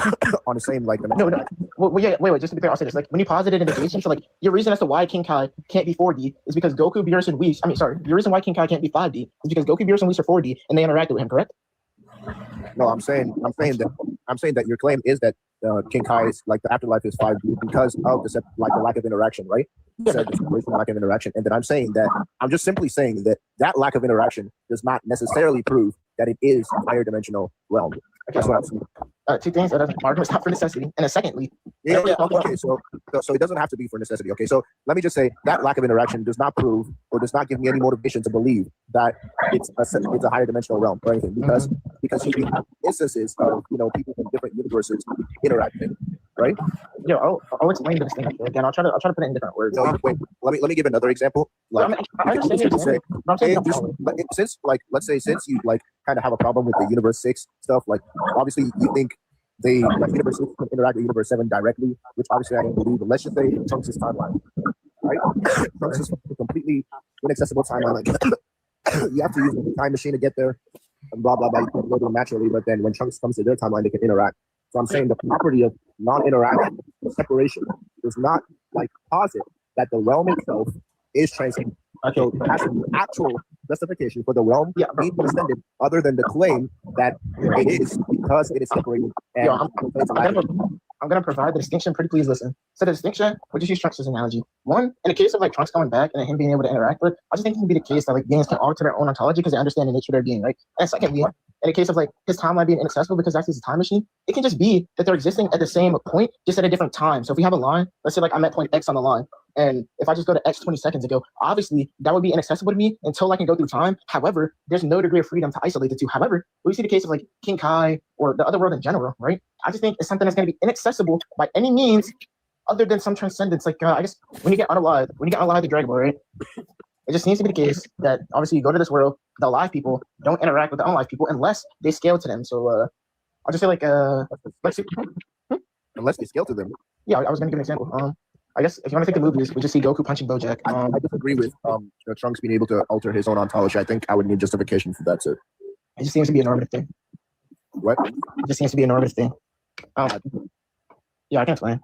Speaker 6: the same dimensional.
Speaker 7: No. Wait. Just to be clear, I'll say this. When you posited a negation, so your reason as to why King Kai can't be 4D is because Goku, Beerus, and Whis. Your reason why King Kai can't be 5D is because Goku, Beerus, and Whis are 4D, and they interacted with him, correct?
Speaker 6: No, I'm saying that your claim is that King Kai's the afterlife is 5D because of the lack of interaction, right?
Speaker 7: Yeah.
Speaker 6: So the lack of interaction, and then I'm just simply saying that lack of interaction does not necessarily prove that it is a higher dimensional realm. That's what I'm saying.
Speaker 7: Two things. Argument's not for necessity, and then secondly,
Speaker 6: okay. So it doesn't have to be for necessity. Okay, so let me just say that lack of interaction does not prove or does not give me any motivation to believe that it's a higher dimensional realm or anything, because you have instances of people from different universes interacting, right?
Speaker 7: Yeah, I'll explain this thing again. I'll try to put it in different words.
Speaker 6: No, wait. Let me give another example.
Speaker 7: I understand what you're saying.
Speaker 6: Since you kind of have a problem with the universe 6 stuff, obviously you think universe 6 can interact with universe 7 directly, which obviously I don't believe, but let's just say Trunks' timeline, right? Trunks is a completely inaccessible timeline. You have to use the time machine to get there, and blah blah blah. You can't go to them naturally, but then when Trunks comes to their timeline, they can interact. So I'm saying the property of non-interaction, separation, does not posit that the realm itself is transcendent. So there has to be actual justification for the realm being transcended, other than the claim that it is because it is separated. And
Speaker 7: I'm gonna provide the distinction. Pretty please listen. So the distinction, we'll just use Trunks' analogy. One, in the case of Trunks coming back and him being able to interact with, I just think it can be the case that beings can alter their own ontology because they understand the nature of their being, right? And secondly, in the case of his timeline being inaccessible because that's his time machine, it can just be that they're existing at the same point, just at a different time. So if we have a line, let's say I'm at point X on the line, and if I just go to X 20 seconds ago, obviously that would be inaccessible to me until I can go through time. However, there's no degree of freedom to isolate the two. However, we see the case of King Kai or the other world in general, right? I just think it's something that's going to be inaccessible by any means other than some transcendence. I guess when you get unalive the Dragon Ball, right? It just seems to be the case that obviously you go to this world, the alive people don't interact with the unalive people unless they scale to them. So I'll just say
Speaker 6: unless they scale to them.
Speaker 7: Yeah, I was going to give an example. I guess if you want to think of movies, we just see Goku punching BoJack.
Speaker 6: I disagree with Trunks being able to alter his own ontology. I think I would need justification for that too.
Speaker 7: It just seems to be a normative thing.
Speaker 6: What?
Speaker 7: It just seems to be a normative thing. Yeah, I can explain.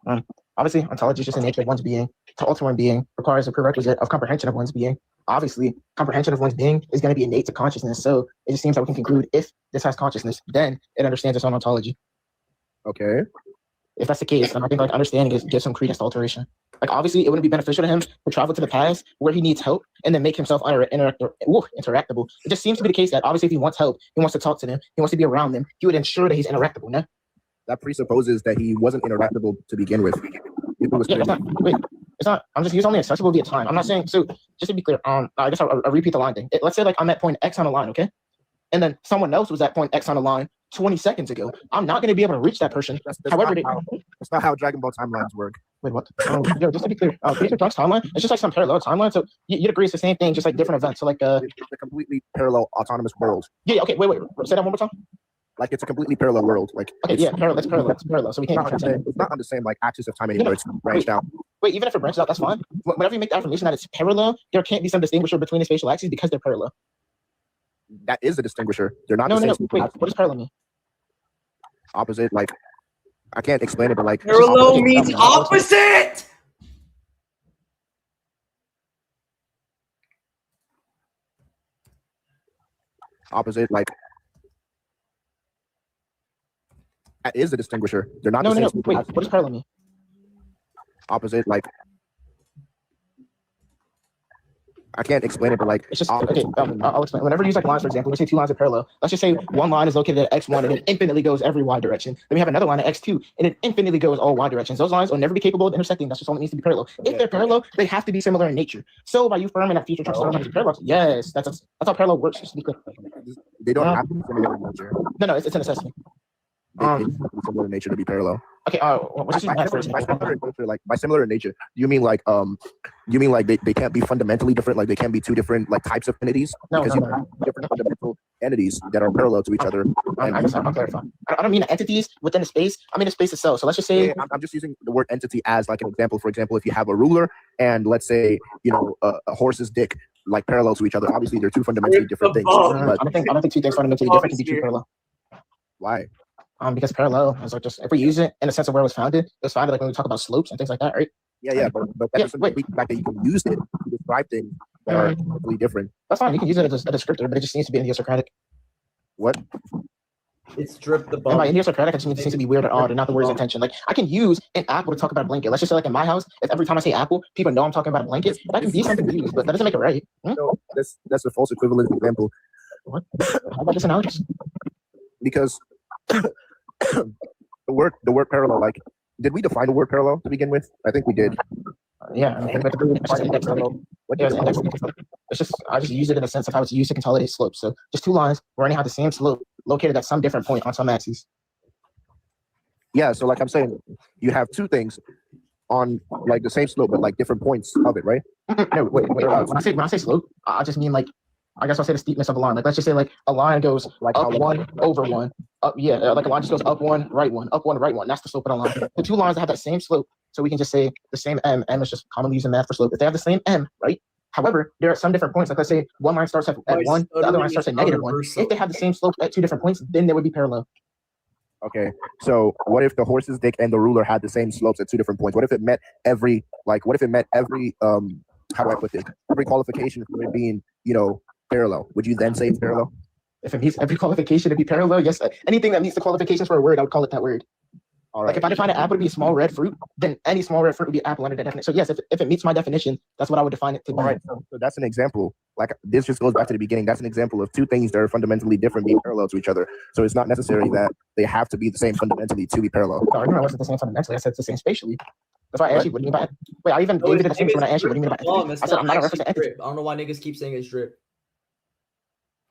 Speaker 7: Obviously, ontology is just the nature of one's being. To alter one being requires a prerequisite of comprehension of one's being. Obviously, comprehension of one's being is going to be innate to consciousness. So it just seems that we can conclude if this has consciousness, then it understands its own ontology.
Speaker 6: Okay.
Speaker 7: If that's the case, then I think like understanding is gives some credence to alteration. Like obviously, it wouldn't be beneficial to him to travel to the past where he needs help and then make himself interactable. It just seems to be the case that obviously, if he wants help, he wants to talk to them, he wants to be around them, he would ensure that he's interactable. No,
Speaker 6: That presupposes that he wasn't interactable to begin with.
Speaker 7: It's not. He's only accessible via time. I'm not saying. So just to be clear, I guess I'll repeat the line thing. Let's say like I'm at point X on the line, okay, and then someone else was at point X on the line 20 seconds ago. I'm not going to be able to reach that person. However,
Speaker 6: that's not how Dragon Ball timelines work.
Speaker 7: Wait, what? Yo, just to be clear, Peter Drunk's timeline, it's just like some parallel timeline. So you'd agree it's the same thing, just like different events. So like
Speaker 6: it's a completely parallel autonomous world.
Speaker 7: Yeah, okay, wait. Say that one more time.
Speaker 6: Like it's a completely parallel world. Like
Speaker 7: okay, yeah, parallel. That's parallel. So we can't.
Speaker 6: It's not on the same like axis of time anymore. It's branched out.
Speaker 7: Wait, even if it branches out, that's fine. Whenever you make the affirmation that it's parallel, there can't be some distinguisher between the spatial axes because they're parallel.
Speaker 6: That is a distinguisher. They're not.
Speaker 7: No. Wait, what does parallel mean?
Speaker 6: Opposite, like I can't explain it, but like
Speaker 1: parallel means opposite.
Speaker 6: Opposite, like that is a distinguisher. They're not.
Speaker 7: No. Wait, what does parallel mean?
Speaker 6: Opposite, like I can't explain it, but like
Speaker 7: it's just okay. I'll explain. Whenever you use like lines, for example, we say two lines are parallel. Let's just say one line is located at x1 and it infinitely goes every y direction. Then we have another line at x2 and it infinitely goes all y directions. Those lines will never be capable of intersecting. That's just all it needs to be parallel. If they're parallel, they have to be similar in nature. So by you affirming that future Trunks is parallel, yes, that's how parallel works. Just to be clear.
Speaker 6: They don't have to be similar in nature.
Speaker 7: No, it's a necessity.
Speaker 6: They have to be similar in nature to be parallel.
Speaker 7: Okay, what's
Speaker 6: by similar in nature, you mean like they can't be fundamentally different, like they can't be two different like types of entities? Because you have different fundamental entities that are parallel to each other.
Speaker 7: I'll clarify. I don't mean the entities within the space, I mean the space itself. So let's just say
Speaker 6: I'm just using the word entity as like an example. For example, if you have a ruler and let's say a horse's dick, like parallel to each other, obviously they're two fundamentally different things.
Speaker 7: But I don't think two things fundamentally different can be two parallel.
Speaker 6: Why?
Speaker 7: Because parallel is like just if we use it in the sense of where it was founded like when we talk about slopes and things like that, right?
Speaker 6: Yeah, but that doesn't mean the fact that you can use it to describe things that are completely different. That's
Speaker 7: fine. You can use it as a descriptor, but it just needs to be Idiosocratic.
Speaker 6: What?
Speaker 1: It's drip the ball.
Speaker 7: And by Idiosocratic, it just means it seems to be weird or odd and not the word's intention. Like I can use an apple to talk about a blanket. Let's just say like in my house, if every time I say apple, people know I'm talking about a blanket, that can be something to use, but that doesn't make it right.
Speaker 6: No, that's a false equivalent example.
Speaker 7: What? How about this analogy?
Speaker 6: Because the word parallel, like, did we define the word parallel to begin with? I think we did.
Speaker 7: Yeah, it's just I just use it in the sense of how it's used to consolidate slopes. So just two lines running have the same slope located at some different point on some axes.
Speaker 6: Yeah, so like I'm saying, you have two things on like the same slope, but like different points of it, right?
Speaker 7: No, wait. When I say slope, I just mean like I guess I'll say the steepness of a line. Like let's just say like a line goes like up one, over one. Like a line just goes up one, right one, up one, right one. That's the slope of the line. The two lines that have that same slope, so we can just say the same m. M is just commonly used in math for slope. If they have the same m, right? However, there are some different points. Like let's say one line starts at 1, the other line starts at -1. If they have the same slope at two different points, then they would be parallel.
Speaker 6: Okay, so what if the horse's dick and the ruler had the same slopes at two different points? What if it met every how do I put this? Every qualification for it being, parallel. Would you then say it's parallel?
Speaker 7: If it meets every qualification to be parallel, yes. Anything that meets the qualifications for a word, I would call it that word.
Speaker 6: All right.
Speaker 7: Like if I define an apple to be a small red fruit, then any small red fruit would be apple under that definition. So yes, if it meets my definition, that's what I would define it to be.
Speaker 6: All right, so that's an example. Like this just goes back to the beginning. That's an example of two things that are fundamentally different being parallel to each other. So it's not necessary that they have to be the same fundamentally to be parallel.
Speaker 7: The argument wasn't the same fundamentally. I said it's the same spatially. That's why I asked you, what do you mean by it? Wait, I even gave you the distinction when I asked you, what do you mean by it? I said I'm not a reference to entity.
Speaker 1: I don't know why niggas keep saying it's drip.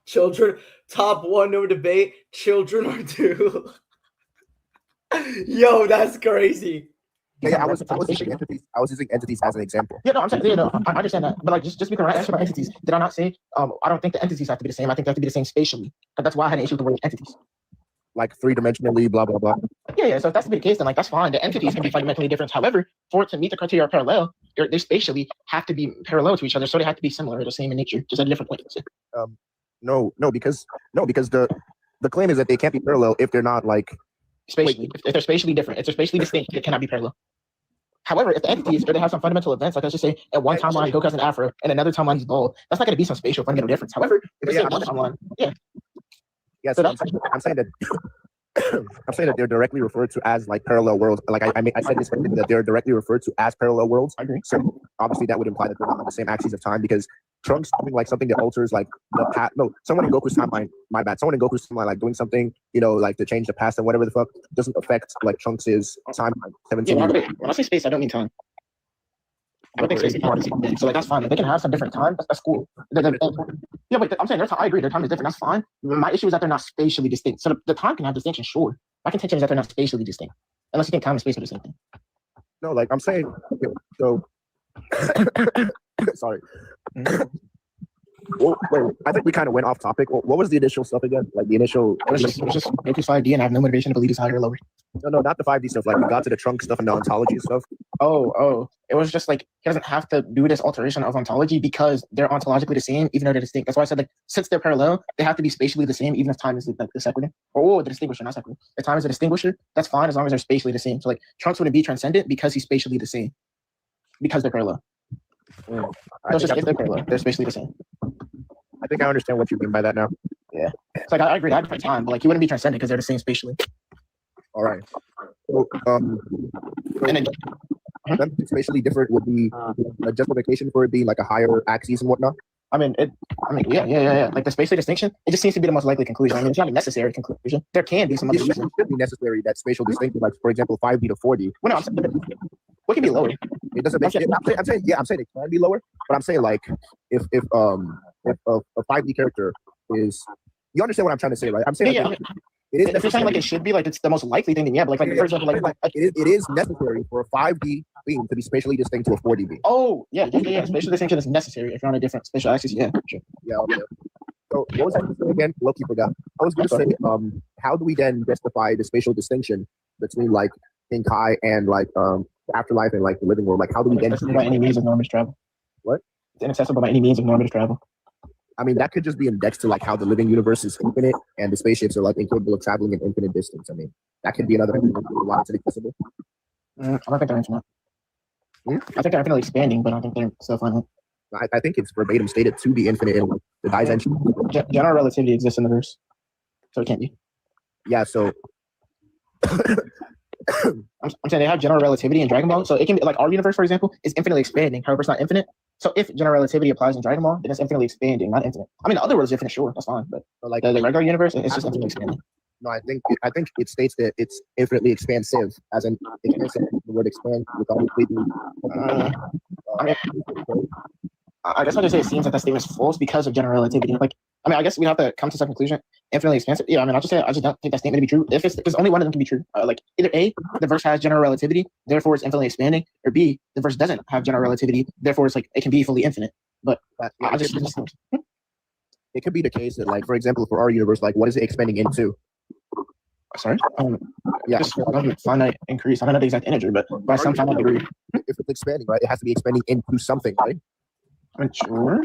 Speaker 1: Children, top one, no debate. Children are two. Yo, that's crazy.
Speaker 6: Yeah, I was using entities as an example.
Speaker 7: Yeah, no, I'm saying, I understand that. But like, just because I asked about entities, did I not say, I don't think the entities have to be the same. I think they have to be the same spatially. And that's why I had an issue with the word entities.
Speaker 6: Like three-dimensionally, blah, blah, blah.
Speaker 7: Yeah, so if that's to be the case, then like that's fine. The entities can be fundamentally different. However, for it to meet the criteria of parallel, they spatially have to be parallel to each other, so they have to be similar, the same in nature, just at different points.
Speaker 6: No, because the claim is that they can't be parallel if they're not like
Speaker 7: spatially. If they're spatially different, if they're spatially distinct, they cannot be parallel. However, if the entities or they have some fundamental events, like let's just say at one timeline Goku has an afro and another timeline is bald, that's not going to be some spatial fundamental difference. However, if it's one timeline, yeah.
Speaker 6: Yes, so I'm saying that I'm saying that they're directly referred to as like parallel worlds. Like I said this that they're directly referred to as parallel worlds.
Speaker 7: I agree.
Speaker 6: So obviously that would imply that they're not on the same axes of time because Trunks doing like something that alters like the past. No, someone in Goku's timeline. My bad. Someone in Goku's timeline like doing something, you know, like to change the past and whatever the fuck doesn't affect like Trunks's timeline. 17
Speaker 7: Yeah,
Speaker 6: years.
Speaker 7: when I say space, I don't mean time. I don't think space is part of the same thing. So like that's fine. If they can have some different time, that's cool. Yeah, but I'm saying their time, I agree, their time is different. That's fine. My issue is that they're not spatially distinct. So the time can have distinction, sure. My contention is that they're not spatially distinct. Unless you think time and space are the same thing.
Speaker 6: No, like I'm saying, okay, so sorry. Well, wait, I think we kind of went off topic. What was the initial stuff again? Like the initial.
Speaker 7: It was just Goku's 5D, and I have no motivation to believe he's higher or lower.
Speaker 6: No, not the 5D stuff. Like we got to the trunk stuff and the ontology stuff.
Speaker 7: Oh. It was just like he doesn't have to do this alteration of ontology because they're ontologically the same, even though they're distinct. That's why I said like since they're parallel, they have to be spatially the same, even if time is like the separator. Or the distinguisher, not separator. If time is a distinguisher, that's fine as long as they're spatially the same. So like Trunks wouldn't be transcendent because he's spatially the same. Because they're parallel. So it's just if they're parallel, they're spatially the same.
Speaker 6: I think I understand what you mean by that now.
Speaker 7: Yeah. It's like I agree, I have different time, but like he wouldn't be transcendent because they're the same spatially.
Speaker 6: All right. So,
Speaker 7: And then
Speaker 6: them spatially different would be a justification for it being like a higher axis and whatnot.
Speaker 7: Yeah. Like the spatial distinction, it just seems to be the most likely conclusion. I mean, it's not a necessary conclusion. There can be some other reason.
Speaker 6: It should be necessary that spatial distinction, like for example, 5D to 4D.
Speaker 7: Well, no, I'm saying, what can be lower?
Speaker 6: It doesn't make. I'm saying it can be lower, but I'm saying like if a 5D character is, you understand what I'm trying to say, right? I'm saying like, it is.
Speaker 7: If you're saying like it should be, like it's the most likely thing, then yeah. But like for example, like
Speaker 6: it is necessary for a 5D being to be spatially distinct to a 4D being.
Speaker 7: Oh yeah. Spatial distinction is necessary if you're on a different spatial axis. Yeah, sure.
Speaker 6: Yeah. Okay. So what was I going to say again? Loki forgot. I was going to say, how do we then justify the spatial distinction between like Kai and like the afterlife and like the living world? Like how do we then
Speaker 7: by any means of normative travel?
Speaker 6: What?
Speaker 7: It's inaccessible by any means of normative travel.
Speaker 6: I mean, that could just be indexed to like how the living universe is infinite and the spaceships are like incapable of traveling an infinite distance. I mean, that could be another reason why it's inaccessible.
Speaker 7: I don't think they're infinite. I think they're infinitely expanding, but I don't think they're so finite.
Speaker 6: I think it's verbatim stated to be infinite in like, the Daisen.
Speaker 7: General relativity exists in the verse, so it can't be.
Speaker 6: Yeah, so
Speaker 7: I'm saying they have general relativity in Dragon Ball, so it can be like our universe, for example, is infinitely expanding. However, it's not infinite. So if general relativity applies in Dragon Ball, then it's infinitely expanding, not infinite. I mean, the other world is infinite, sure, that's fine, but like the regular universe, it's just infinitely expanding.
Speaker 6: No, I think it states that it's infinitely expansive, as in expansive. The word expand with obviously
Speaker 7: I guess I just say it seems that statement is false because of general relativity. Like, I mean, I guess we have to come to some conclusion. Infinitely expansive. Yeah, I mean, I just don't think that statement to be true. If it's because only one of them can be true. Like either A, the verse has general relativity, therefore it's infinitely expanding, or B, the verse doesn't have general relativity, therefore it's like it can be fully infinite. But
Speaker 6: it could be the case that, like, for example, for our universe, like, what is it expanding into?
Speaker 7: Sorry.
Speaker 6: Yeah,
Speaker 7: just finite increase. I don't know the exact integer, but by some finite degree.
Speaker 6: If it's expanding, right, it has to be expanding into something, right?
Speaker 7: I'm sure.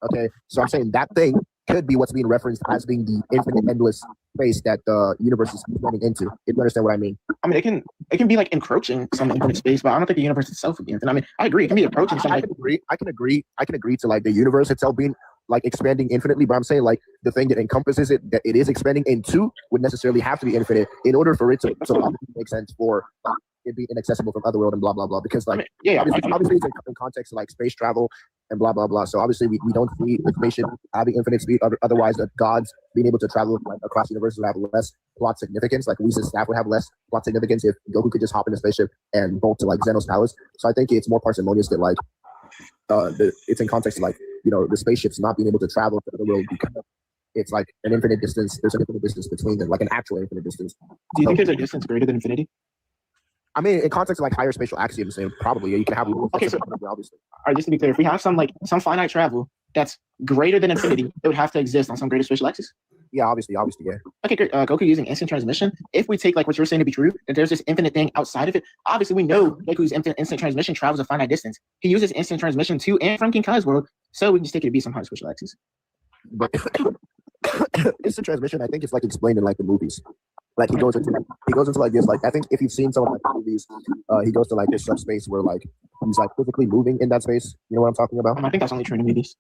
Speaker 6: Okay, so I'm saying that thing could be what's being referenced as being the infinite, endless space that the universe is expanding into. If you understand what I mean?
Speaker 7: I mean, it can be like encroaching some infinite space, but I don't think the universe itself would be infinite. I mean, I agree, it can be approaching something.
Speaker 6: I can agree to like the universe itself being like expanding infinitely, but I'm saying like the thing that encompasses it, that it is expanding into, would necessarily have to be infinite in order for it to make sense for it being inaccessible from other world and blah blah blah. Because like obviously it's in context of like space travel and blah blah blah. So obviously we don't see the spaceship having infinite speed. Otherwise, the gods being able to travel like across the universe would have less plot significance. Like Whis' staff would have less plot significance if Goku could just hop in a spaceship and bolt to like Zeno's palace. So I think it's more parsimonious that like it's in context of like, you know, the spaceship's not being able to travel to the world because it's like an infinite distance. There's an infinite distance between them, like an actual infinite distance.
Speaker 7: Do you think there's a distance greater than infinity?
Speaker 6: I mean, in context of like higher spatial axioms, then probably you can have.
Speaker 7: Okay, so obviously, all right, just to be clear, if we have some finite travel that's greater than infinity, it would have to exist on some greater spatial axis.
Speaker 6: Yeah, obviously, yeah.
Speaker 7: Okay, great. Goku using instant transmission. If we take like what you're saying to be true, that there's this infinite thing outside of it. Obviously, we know Goku's instant transmission travels a finite distance. He uses instant transmission to and from King Kai's world, so we can just take it to be some higher spatial axis.
Speaker 6: But instant transmission, I think it's like explained in like the movies. Like he goes into like this, like I think if you've seen some of like the movies, he goes to like this subspace where like he's like physically moving in that space. You know what I'm talking about?
Speaker 7: I think that's only true in the movies.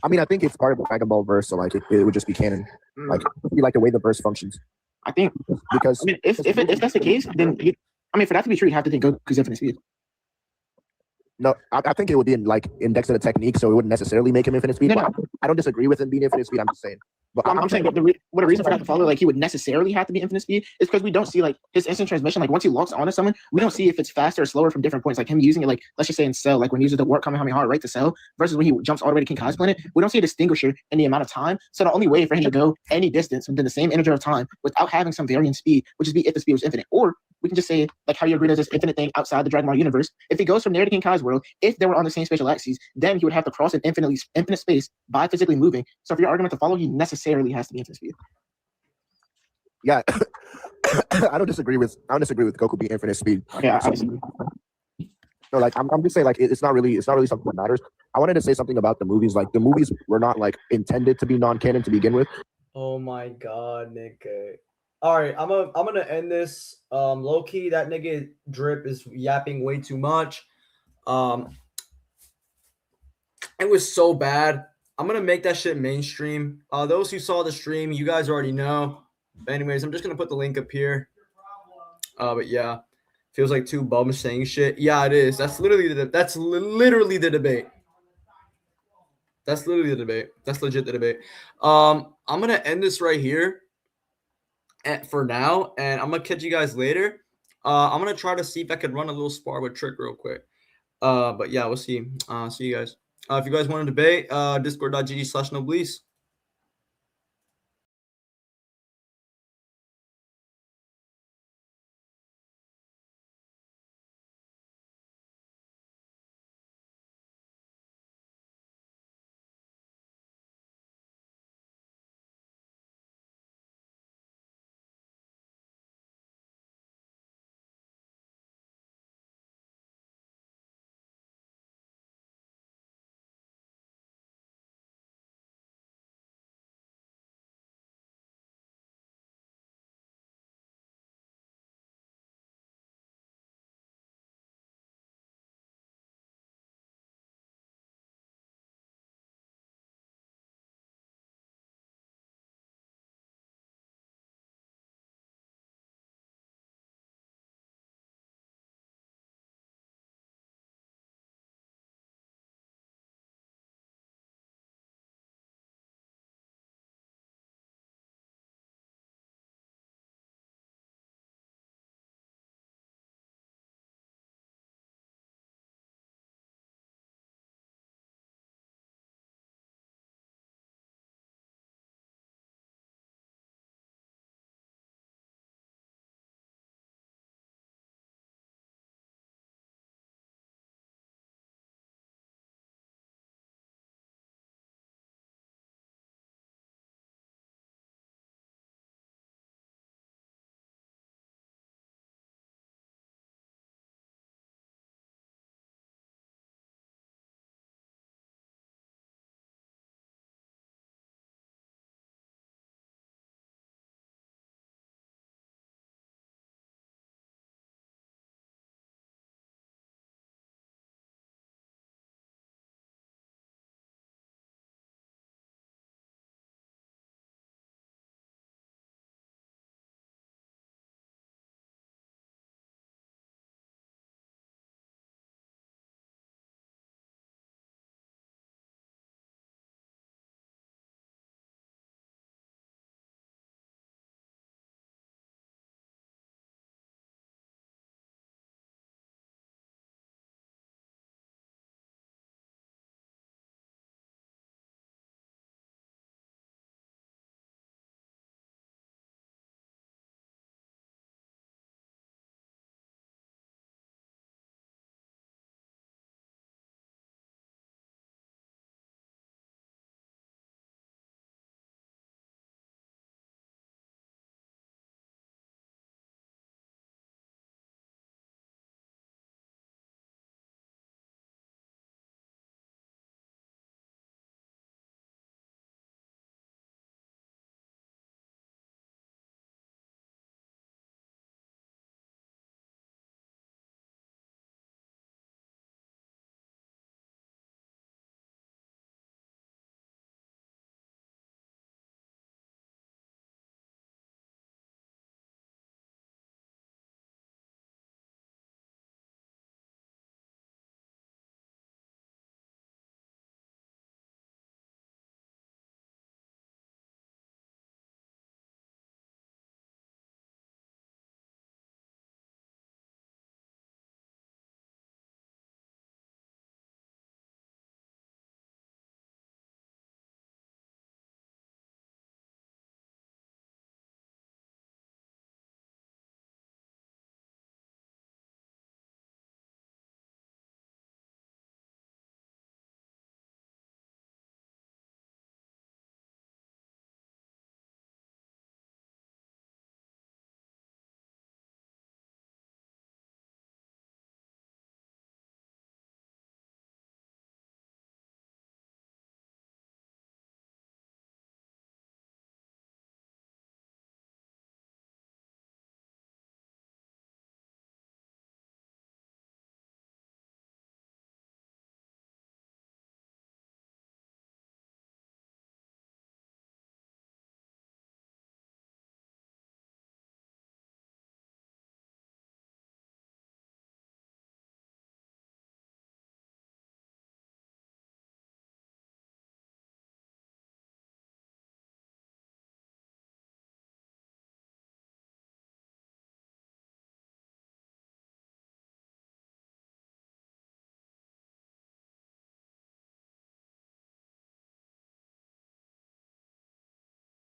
Speaker 6: I mean, I think it's part of the Dragon Ball verse, so like it would just be canon. Like it'd be like the way the verse functions.
Speaker 7: I think
Speaker 6: because
Speaker 7: I mean, if that's the case, then for that to be true, you have to think Goku's infinite speed.
Speaker 6: no, I think it would be indexed to the technique, so it wouldn't necessarily make him infinite speed.
Speaker 7: No,
Speaker 6: But I don't disagree with him being infinite speed. I'm just saying. But
Speaker 7: I'm saying that the reason for that to follow, like he would necessarily have to be infinite speed, is because we don't see like his instant transmission. Like once he locks onto someone, we don't see if it's faster or slower from different points. Like him using it, like let's just say in Cell, like when he uses the warp Kamehameha right to Cell, versus when he jumps all the way to King Kai's planet, we don't see a distinguisher in the amount of time. So the only way for him to go any distance within the same integer of time without having some varying speed, which is be if the speed was infinite, or we can just say like how you agree there's this infinite thing outside the Dragon Ball universe. If he goes from there to King Kai's world, if they were on the same spatial axes, then he would have to cross an infinite space by physically moving. So for your argument to follow, he necessarily has to be infinite speed.
Speaker 6: yeah, I don't disagree with Goku being infinite speed.
Speaker 7: Yeah, I disagree.
Speaker 6: No, like I'm just saying, like it's not really something that matters. I wanted to say something about the movies. Like the movies were not like intended to be non-canon to begin with.
Speaker 1: Oh my god, nigga. All right, I'm gonna end this. Low key, that nigga Drip is yapping way too much. It was so bad. I'm gonna make that shit mainstream. Those who saw the stream, you guys already know. But anyways, I'm just gonna put the link up here. But yeah, feels like two bums saying shit. Yeah, it is. That's literally the debate. That's literally the debate. That's legit the debate. I'm gonna end this right here. For now, and I'm gonna catch you guys later. I'm gonna try to see if I could run a little spar with Trick real quick. But yeah, we'll see. See you guys. If you guys want to debate, discord.gg/Noblessian.